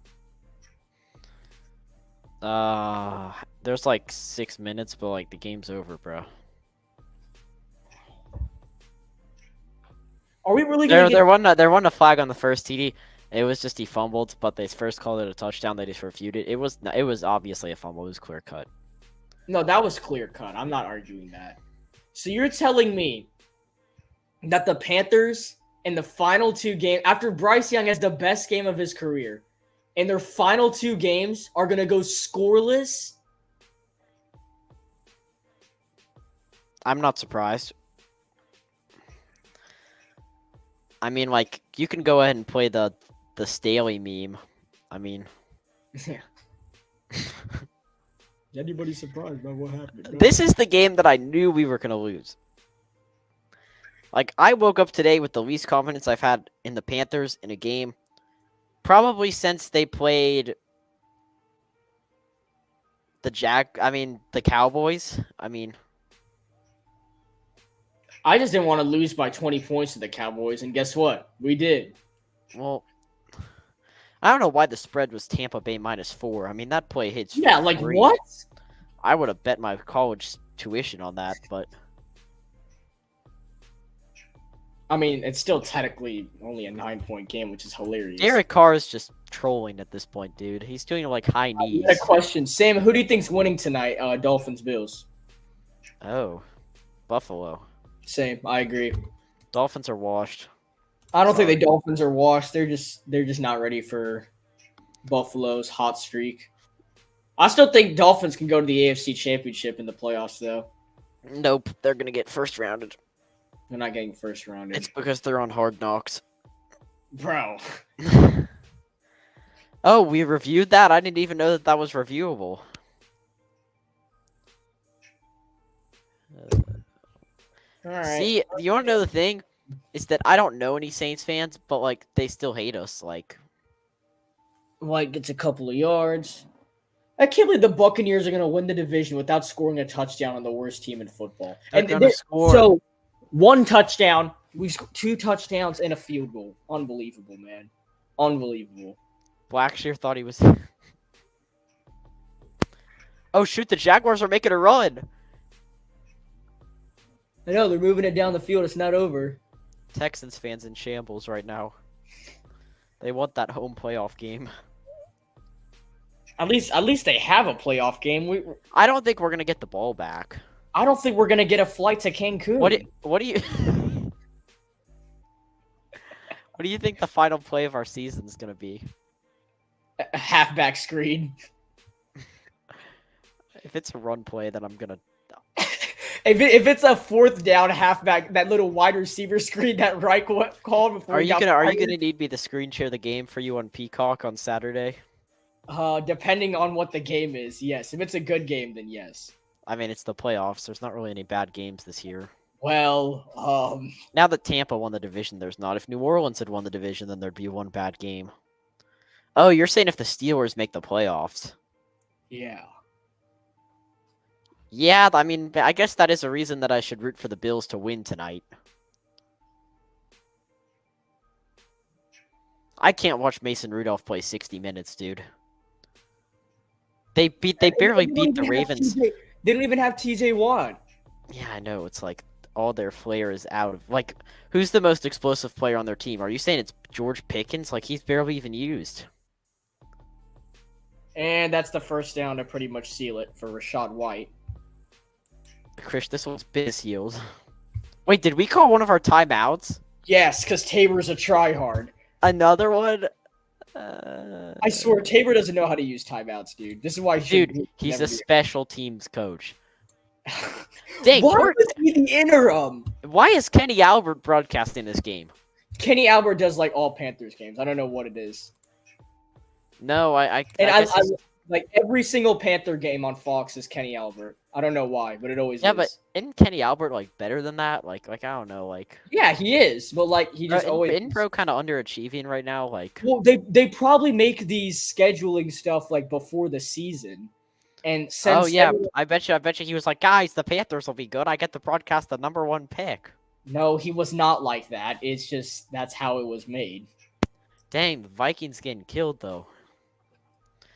there's like 6 minutes, but like the game's over, bro. Are we really gonna There wasn't a flag on the first TD. It was just he fumbled, but they first called it a touchdown. They just refuted it. It was obviously a fumble. It was clear cut. No, that was clear cut. I'm not arguing that. So you're telling me that the Panthers in the final 2 games, after Bryce Young has the best game of his career, in their final 2 games are going to go scoreless? I'm not surprised. I mean, like, you can go ahead and play the Staley meme. I mean... Yeah. Is anybody surprised by what happened? This is the game that I knew we were going to lose. Like, I woke up today with the least confidence I've had in the Panthers in a game. Probably since they played the Cowboys. I just didn't want to lose by 20 points to the Cowboys, and guess what? We did. Well, I don't know why the spread was Tampa Bay -4. I mean, that play hits. Yeah, like free. what? I would have bet my college tuition on that, but I mean, it's still technically only a 9-point game, which is hilarious. Derek Carr is just trolling at this point, dude. He's doing like high knees. I got a question. Sam, who do you think's winning tonight? Dolphins, Bills. Oh, Buffalo. Same. I agree. Dolphins are washed. I don't think the Dolphins are washed. They're just not ready for Buffalo's hot streak. I still think Dolphins can go to the AFC Championship in the playoffs, though. Nope, they're gonna get first rounded. They're not getting first rounded. It's because they're on Hard Knocks. Bro. Oh, we reviewed that? I didn't even know that was reviewable. All right. See, you want to know the thing? Is that I don't know any Saints fans, but, like, they still hate us. Like gets a couple of yards. I can't believe the Buccaneers are going to win the division without scoring a touchdown on the worst team in football. They're gonna score. So, 1 touchdown. We've scored 2 touchdowns and a field goal. Unbelievable, man. Unbelievable. Blackshear thought he was... Oh, shoot, the Jaguars are making a run. I know, they're moving it down the field. It's not over. Texans fans in shambles right now. They want that home playoff game. At least they have a playoff game. I don't think we're going to get the ball back. I don't think we're going to get a flight to Cancun. What do you... What do you think the final play of our season is going to be? A halfback screen. If it's a run play, then I'm going to... If it's a 4th down halfback, that little wide receiver screen that Reich called before Are you gonna need me to screen share the game for you on Peacock on Saturday? Depending on what the game is, yes. If it's a good game, then yes. I mean, it's the playoffs. There's not really any bad games this year. Well, now that Tampa won the division, there's not. If New Orleans had won the division, then there'd be 1 bad game. Oh, you're saying if the Steelers make the playoffs? Yeah. Yeah, I mean, I guess that is a reason that I should root for the Bills to win tonight. I can't watch Mason Rudolph play 60 minutes, dude. They barely beat the Ravens. They don't even have TJ Watt. Yeah, I know. It's like all their flair is out of... Like, who's the most explosive player on their team? Are you saying it's George Pickens? Like, he's barely even used. And that's the first down to pretty much seal it for Rashad White. Chris, this one's business heels. Wait, did we call one of our timeouts? Yes, because Tabor's a tryhard. Another one? I swear, Tabor doesn't know how to use timeouts, dude. This is why he's a special teams coach. Dang, why was he the interim? Why is Kenny Albert broadcasting this game? Kenny Albert does like all Panthers games. I don't know what it is. No, Like every single Panther game on Fox is Kenny Albert. I don't know why, but it always Yeah, is. but isn't Kenny Albert like better than that? Like I don't know, like Yeah, he is, but like he just always. isn't Bro kind of underachieving right now? Like, Well, they probably make these scheduling stuff like before the season, and since oh yeah, I bet you he was like, guys, the Panthers will be good. I get to broadcast the #1 pick. no, he was not like that. It's just that's how it was made. Dang, the Vikings getting killed though.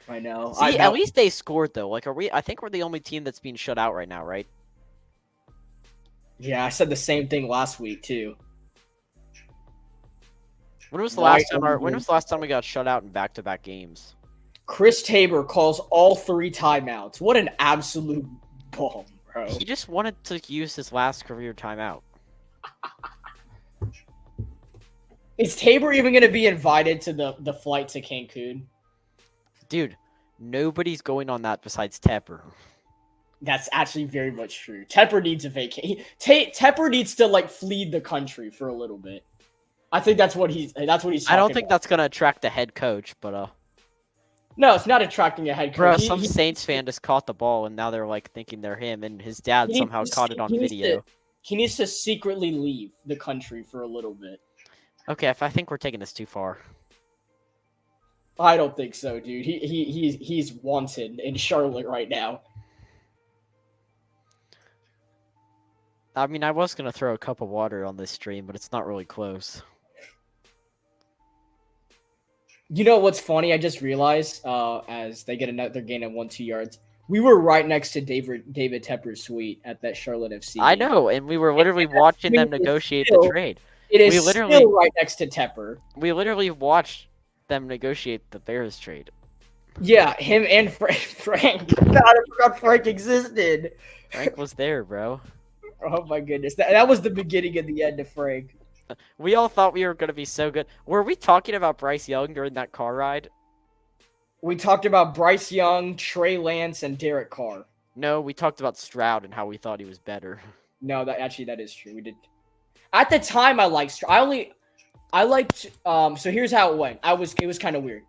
I know. See, at least they scored though. Like, I think we're the only team that's being shut out right now, right? Yeah, I said the same thing last week too. When was the last time we got shut out in back-to-back games? Chris Tabor calls all 3 timeouts. What an absolute bum, bro. He just wanted to use his last career timeout. Is Tabor even going to be invited to the flight to Cancun? Dude, nobody's going on that besides Tepper. That's actually very much true. Tepper needs a vacation. Tepper needs to like flee the country for a little bit. I think that's what he's. I don't think that's gonna attract the head coach, but No, it's not attracting a head coach. bro, some Saints fan just caught the ball and now they're like thinking they're him, and his dad somehow caught it on video. He needs to secretly leave the country for a little bit. Okay, I think we're taking this too far. I don't think so, dude. He's wanted in Charlotte right now. I mean, I was gonna throw a cup of water on this stream, but it's not really close. You know what's funny? I just realized as they get another gain of 1-2 yards, we were right next to David Tepper's suite at that Charlotte FC. I know, and we were literally watching them negotiate the trade. It is still right next to Tepper. We literally watched them negotiate the Bears trade. Yeah, him and Frank. God, I forgot Frank existed. Frank was there, bro. Oh my goodness, that was the beginning and the end of Frank. We all thought we were going to be so good. Were we talking about Bryce Young during that car ride? We talked about Bryce Young, Trey Lance, and Derek Carr. No, we talked about Stroud and how we thought he was better. No, that is true. We did. At the time, I liked Stroud. I liked. So here's how it went. It was kind of weird.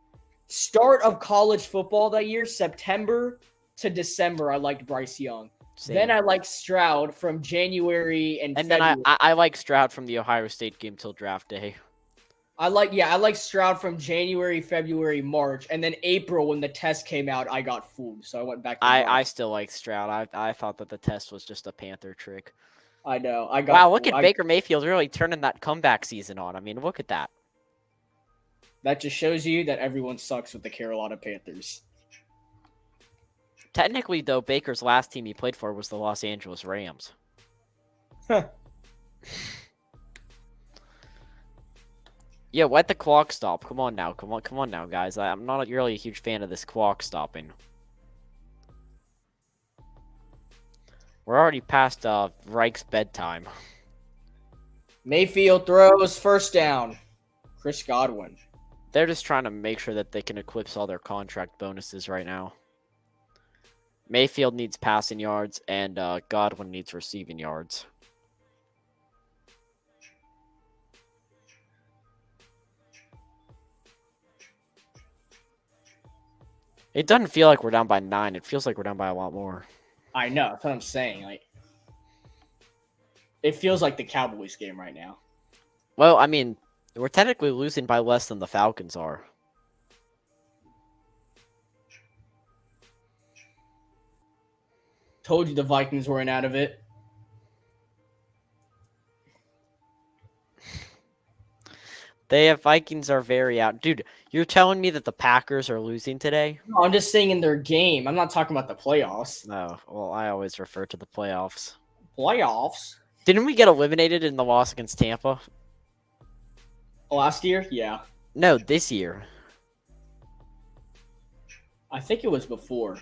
Start of college football that year, September to December, I liked Bryce Young. Same. Then I liked Stroud from January and February. Then I like Stroud from the Ohio State game till draft day. I like Stroud from January, February, March, and then April when the test came out, I got fooled, so I went back to I still like Stroud. I thought that the test was just a Panther trick. I know. Wow, look at Baker Mayfield really turning that comeback season on. I mean, look at that. That just shows you that everyone sucks with the Carolina Panthers. Technically, though, Baker's last team he played for was the Los Angeles Rams. Huh. Yeah, let the clock stop. Come on now. Come on now, guys. I'm not really a huge fan of this clock stopping. We're already past Reich's bedtime. Mayfield throws first down. Chris Godwin. They're just trying to make sure that they can eclipse all their contract bonuses right now. Mayfield needs passing yards, and Godwin needs receiving yards. It doesn't feel like we're down by 9. It feels like we're down by a lot more. I know. That's what I'm saying. Like, it feels like the Cowboys game right now. Well, I mean, we're technically losing by less than the Falcons are. Told you the Vikings weren't out of it. Vikings are very out. Dude, you're telling me that the Packers are losing today? No, I'm just saying in their game. I'm not talking about the playoffs. No, well, I always refer to the playoffs. Playoffs? Didn't we get eliminated in the loss against Tampa? Last year? Yeah. No, this year. I think it was before.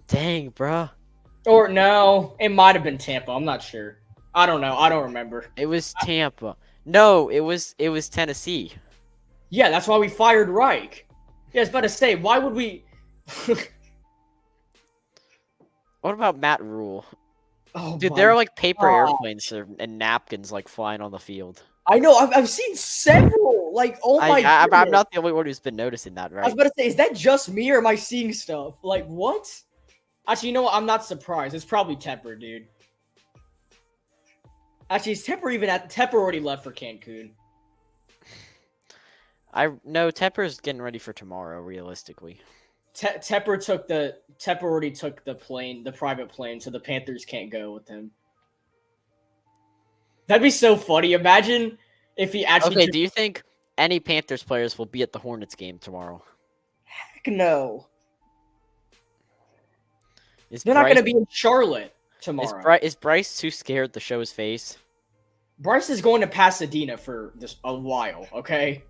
Dang, bruh. Or no, it might have been Tampa. I'm not sure. I don't know. I don't remember. It was Tampa. No, it was Tennessee. Yeah, that's why we fired Reich. Yeah, I was about to say, why would we... What about Matt Rule? Oh, dude, there are like paper airplanes and napkins like flying on the field. I know. I've seen several. Like, oh my I'm goodness. not the only one who's been noticing that, I was right? about to say, is that just me or am I seeing stuff? Like, what? Actually, you know what? I'm not surprised. It's probably Tepper, dude. Actually, is Tepper even at Tepper already left for Cancun? No, Tepper's getting ready for tomorrow, realistically. Tepper already took the plane, the private plane, so the Panthers can't go with him. That'd be so funny. Imagine if he actually. Okay, do you think any Panthers players will be at the Hornets game tomorrow? Heck no. Is They're not going to be in Charlotte tomorrow. Is Bryce too scared to show his face? Bryce is going to Pasadena for this a while. Okay,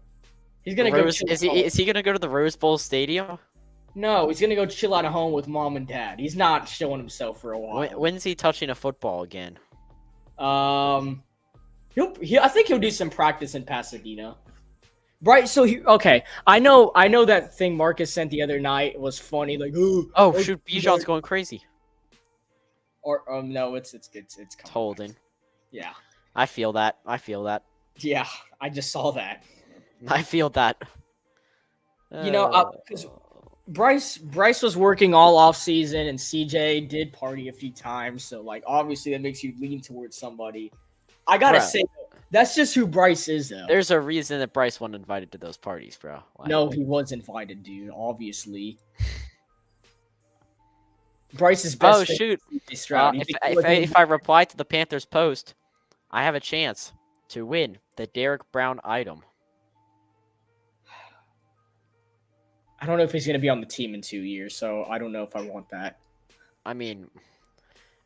he's going to go. Is he going to go to the Rose Bowl Stadium? No, he's going to go chill out at home with mom and dad. He's not showing himself for a while. When's he touching a football again? I think he'll do some practice in Pasadena. Right, so okay. I know that thing Marcus sent the other night was funny. Like, oh shoot, Bijan's going crazy. Or no, it's holding. Yeah, I feel that. Yeah, I just saw that. I feel that. Because Bryce was working all off season, and CJ did party a few times. So like, obviously, that makes you lean towards somebody. I gotta say, that's just who Bryce is, though. There's a reason that Bryce wasn't invited to those parties, bro. No, he was invited, dude. Obviously. Bryce's best. Oh shoot! If I reply to the Panthers post, I have a chance to win the Derek Brown item. I don't know if he's gonna be on the team in 2 years, so I don't know if I want that. I mean,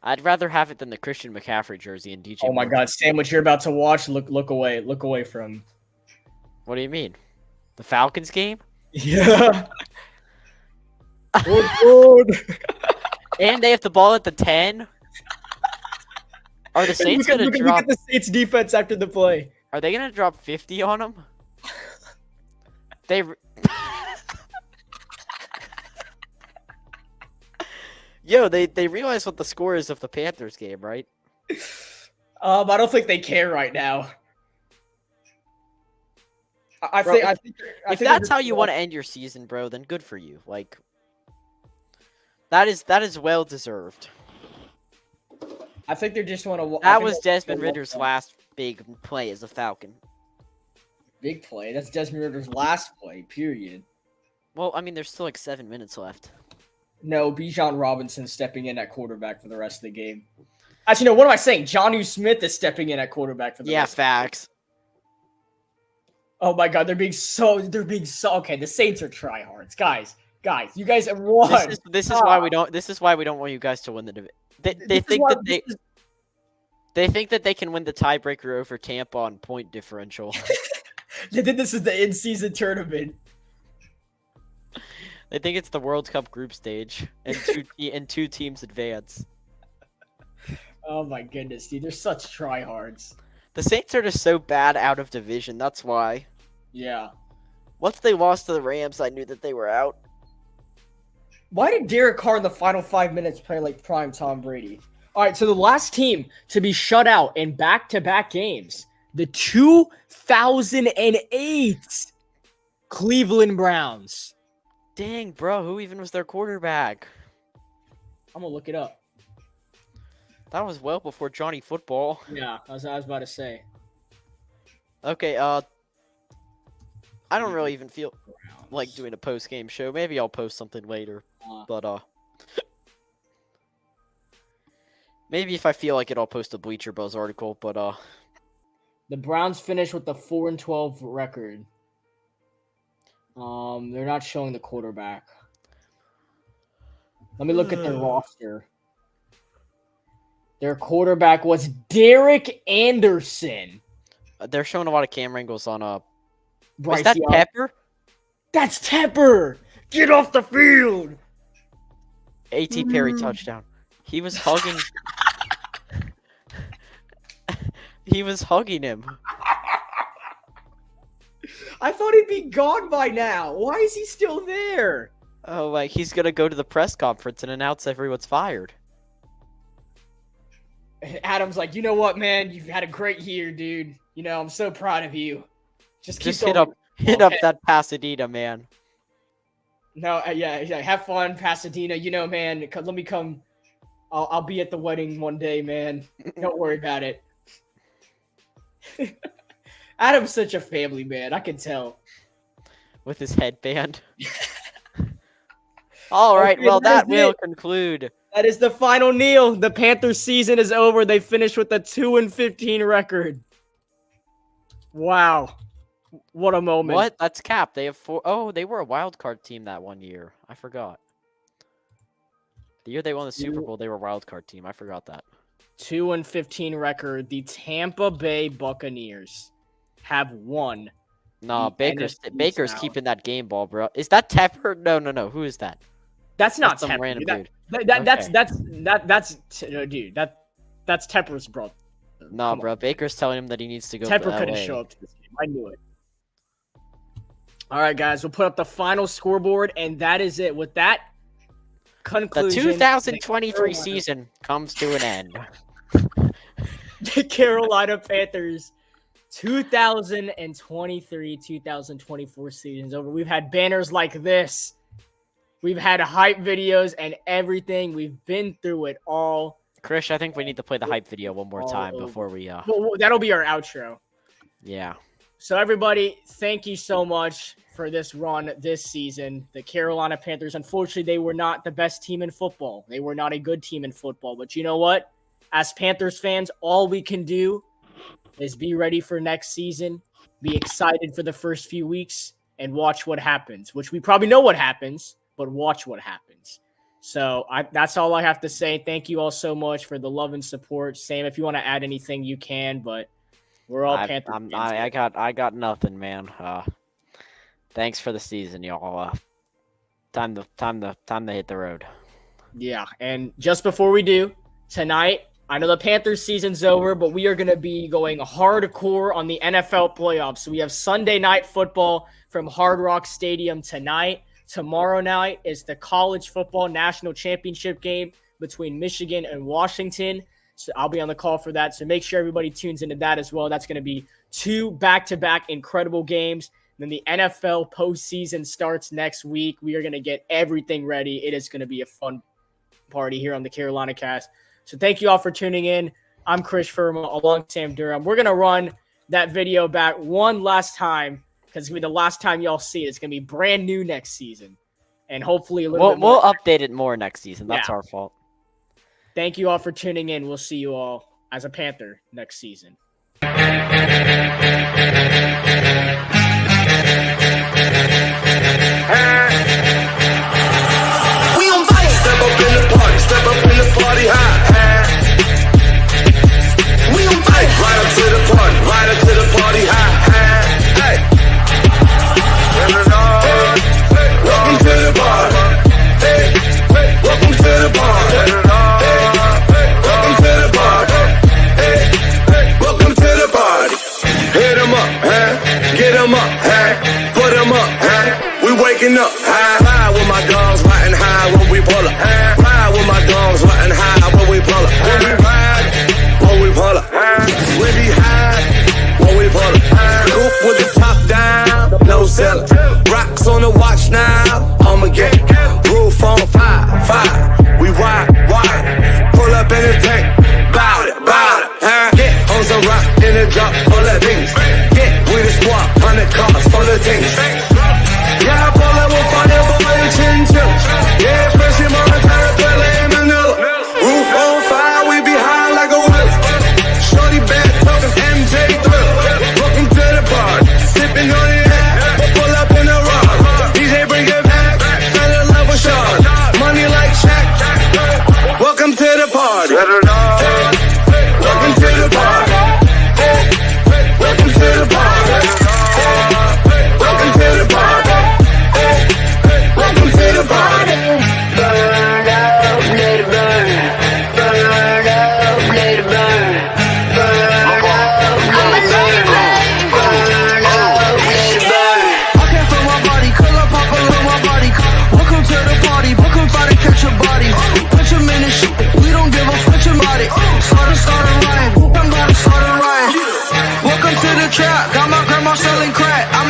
I'd rather have it than the Christian McCaffrey jersey and DJ. Oh my God, Sam! What you're about to watch? Look away from. What do you mean? The Falcons game? Yeah. Oh, God. And they have the ball at the 10. Are the Saints going to drop? Look at the Saints defense after the play. Are they going to drop 50 on them? Yo, they realize what the score is of the Panthers game, right? I don't think they care right now. I think if that's how you want to end your season, bro, then good for you. Like, that is well deserved. I think they just want to. That was Desmond Ritter's last big play as a Falcon. Big play. That's Desmond Ritter's last play. Period. Well, I mean, there's still like 7 minutes left. No, Bijan Robinson stepping in at quarterback for the rest of the game. Actually, no. What am I saying? Jonnu Smith is stepping in at quarterback for the rest. Yeah, facts. Oh my God, they're being so. Okay, the Saints are tryhards, guys. You guys have won. This is why we don't. This is why we don't want you guys to win the division. They think that they can win the tiebreaker over Tampa on point differential. They did this as the in-season tournament. They think it's the World Cup group stage, and two teams advance. Oh my goodness, dude, they're such tryhards. The Saints are just so bad out of division. That's why. Yeah. Once they lost to the Rams, I knew that they were out. Why did Derek Carr in the final 5 minutes play like prime Tom Brady? All right, so the last team to be shut out in back-to-back games, the 2008 Cleveland Browns. Dang, bro, who even was their quarterback? I'm going to look it up. That was well before Johnny Football. Yeah, I was about to say. Okay, I don't really even feel like doing a post-game show. Maybe I'll post something later. But, maybe if I feel like it, I'll post a Bleacher Buzz article, but, The Browns finished with a 4-12 record. They're not showing the quarterback. Let me look at their roster. Their quarterback was Derek Anderson. They're showing a lot of camera angles on, Bryce is that Young. Pepper? That's Tepper! Get off the field! A.T. Perry touchdown. He was hugging... He was hugging him. I thought he'd be gone by now. Why is he still there? Oh, like, he's gonna go to the press conference and announce everyone's fired. Adam's like, you know what, man? You've had a great year, dude. You know, I'm so proud of you. Just hit up that Pasadena, man. No, yeah, have fun, Pasadena. You know, man, let me come. I'll be at the wedding one day, man. Don't worry about it. Adam's such a family man. I can tell. With his headband. All right, well, that will conclude. That is the final kneel. The Panthers season is over. They finished with a 2-15 record. Wow. What a moment. What? That's cap. They have 4. Oh, they were a wild card team that one year. I forgot. The year they won the Super Bowl, they were a wild card team. I forgot that. 2-15 record. The Tampa Bay Buccaneers have won. No, Baker's keeping that game ball, bro. Is that Tepper? No. Who is that? That's not some Tepper. random dude. That's Tepper's bro. No, bro. Baker's telling him that he needs to go. Tepper couldn't show up to this game. I knew it. All right, guys. We'll put up the final scoreboard, and that is it. With that conclusion, the 2023 season comes to an end. The Carolina Panthers 2023-2024 season's over. We've had banners like this. We've had hype videos and everything. We've been through it all. Krish, I think we need to play the hype video one more time before we... Well, that'll be our outro. Yeah. So, everybody, thank you so much for this run this season. The Carolina Panthers, unfortunately, they were not the best team in football. They were not a good team in football. But you know what? As Panthers fans, all we can do is be ready for next season, be excited for the first few weeks, and watch what happens, which we probably know what happens, but watch what happens. So that's all I have to say. Thank you all so much for the love and support. Sam, if you want to add anything, you can, but we're all Panthers fans. I got nothing, man. Thanks for the season, y'all. Time to hit the road. Yeah, and just before we do, tonight, I know the Panthers season's over, but we are going to be going hardcore on the NFL playoffs. So we have Sunday night football from Hard Rock Stadium tonight. Tomorrow night is the college football national championship game between Michigan and Washington. So I'll be on the call for that. So make sure everybody tunes into that as well. That's going to be 2 back-to-back incredible games. Then the NFL postseason starts next week. We are going to get everything ready. It is going to be a fun party here on the Carolina Cast. So thank you all for tuning in. I'm Chris Firma along with Sam Durham. We're going to run that video back one last time because it's going to be the last time y'all see it. It's going to be brand new next season. And hopefully a little bit more. We'll update it more next season. That's our fault. Thank you all for tuning in. We'll see you all as a Panther next season. We on fire. Step up in the party, step up in the party high. We on fire. Right up to the party, right up to the party high. Hey. Welcome to the party. Hey. Welcome to the party. Welcome to the party. Hey. Welcome to the party. Hit 'em up, huh? Get 'em up, huh? Put 'em up, huh? We waking up high. Ride with my dogs, riding high when we pull up. Ride with my dogs, riding high when we pull up. When we ride, when we pull up. We be high when we pull up. Coupe with the top down, no cellar. Rocks on the watch now, I'ma get roof on fire. We ride, pull up in the tank, bout it. Get on some rock in the drop full of things. Get with the squad, 100 cars full of things. Yeah, I pull up with funny boy and chinchilla. Yeah, especially Montana, Philly, and Manila. Roof on fire, we be high like a whip. Shorty bad talking MJ Thrill. Welcome to the party, sipping on the ass. Pull up in the rock, DJ bring it back. Fell in love with Sean, money like Shaq. Welcome to the party. Welcome to the party. Welcome to the party. Welcome to the party. Welcome to the party.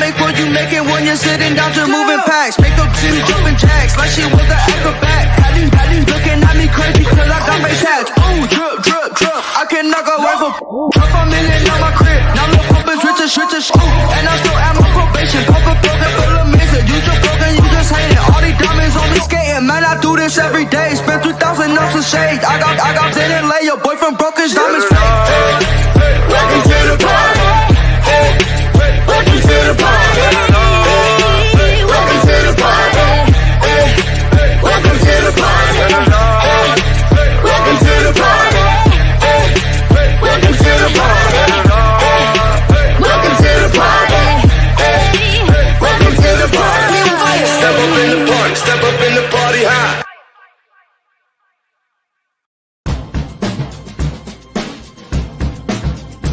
make what you making when you're sitting down to moving packs. Make up city jumping jacks like she was an acrobat. Had these looking at me crazy cause I got face hats. Ooh, drip, drip, drip. I can knock a wife up. Drop a million on my crib. Now look up is rich as ooh. And I still am on probation. Pop a program full of mixer. You just broken, you just hating. All these diamonds on me skating. Man, I do this every day. Spend 2,000 ounces of shades. I got in and lay. Your boyfriend broke his diamonds.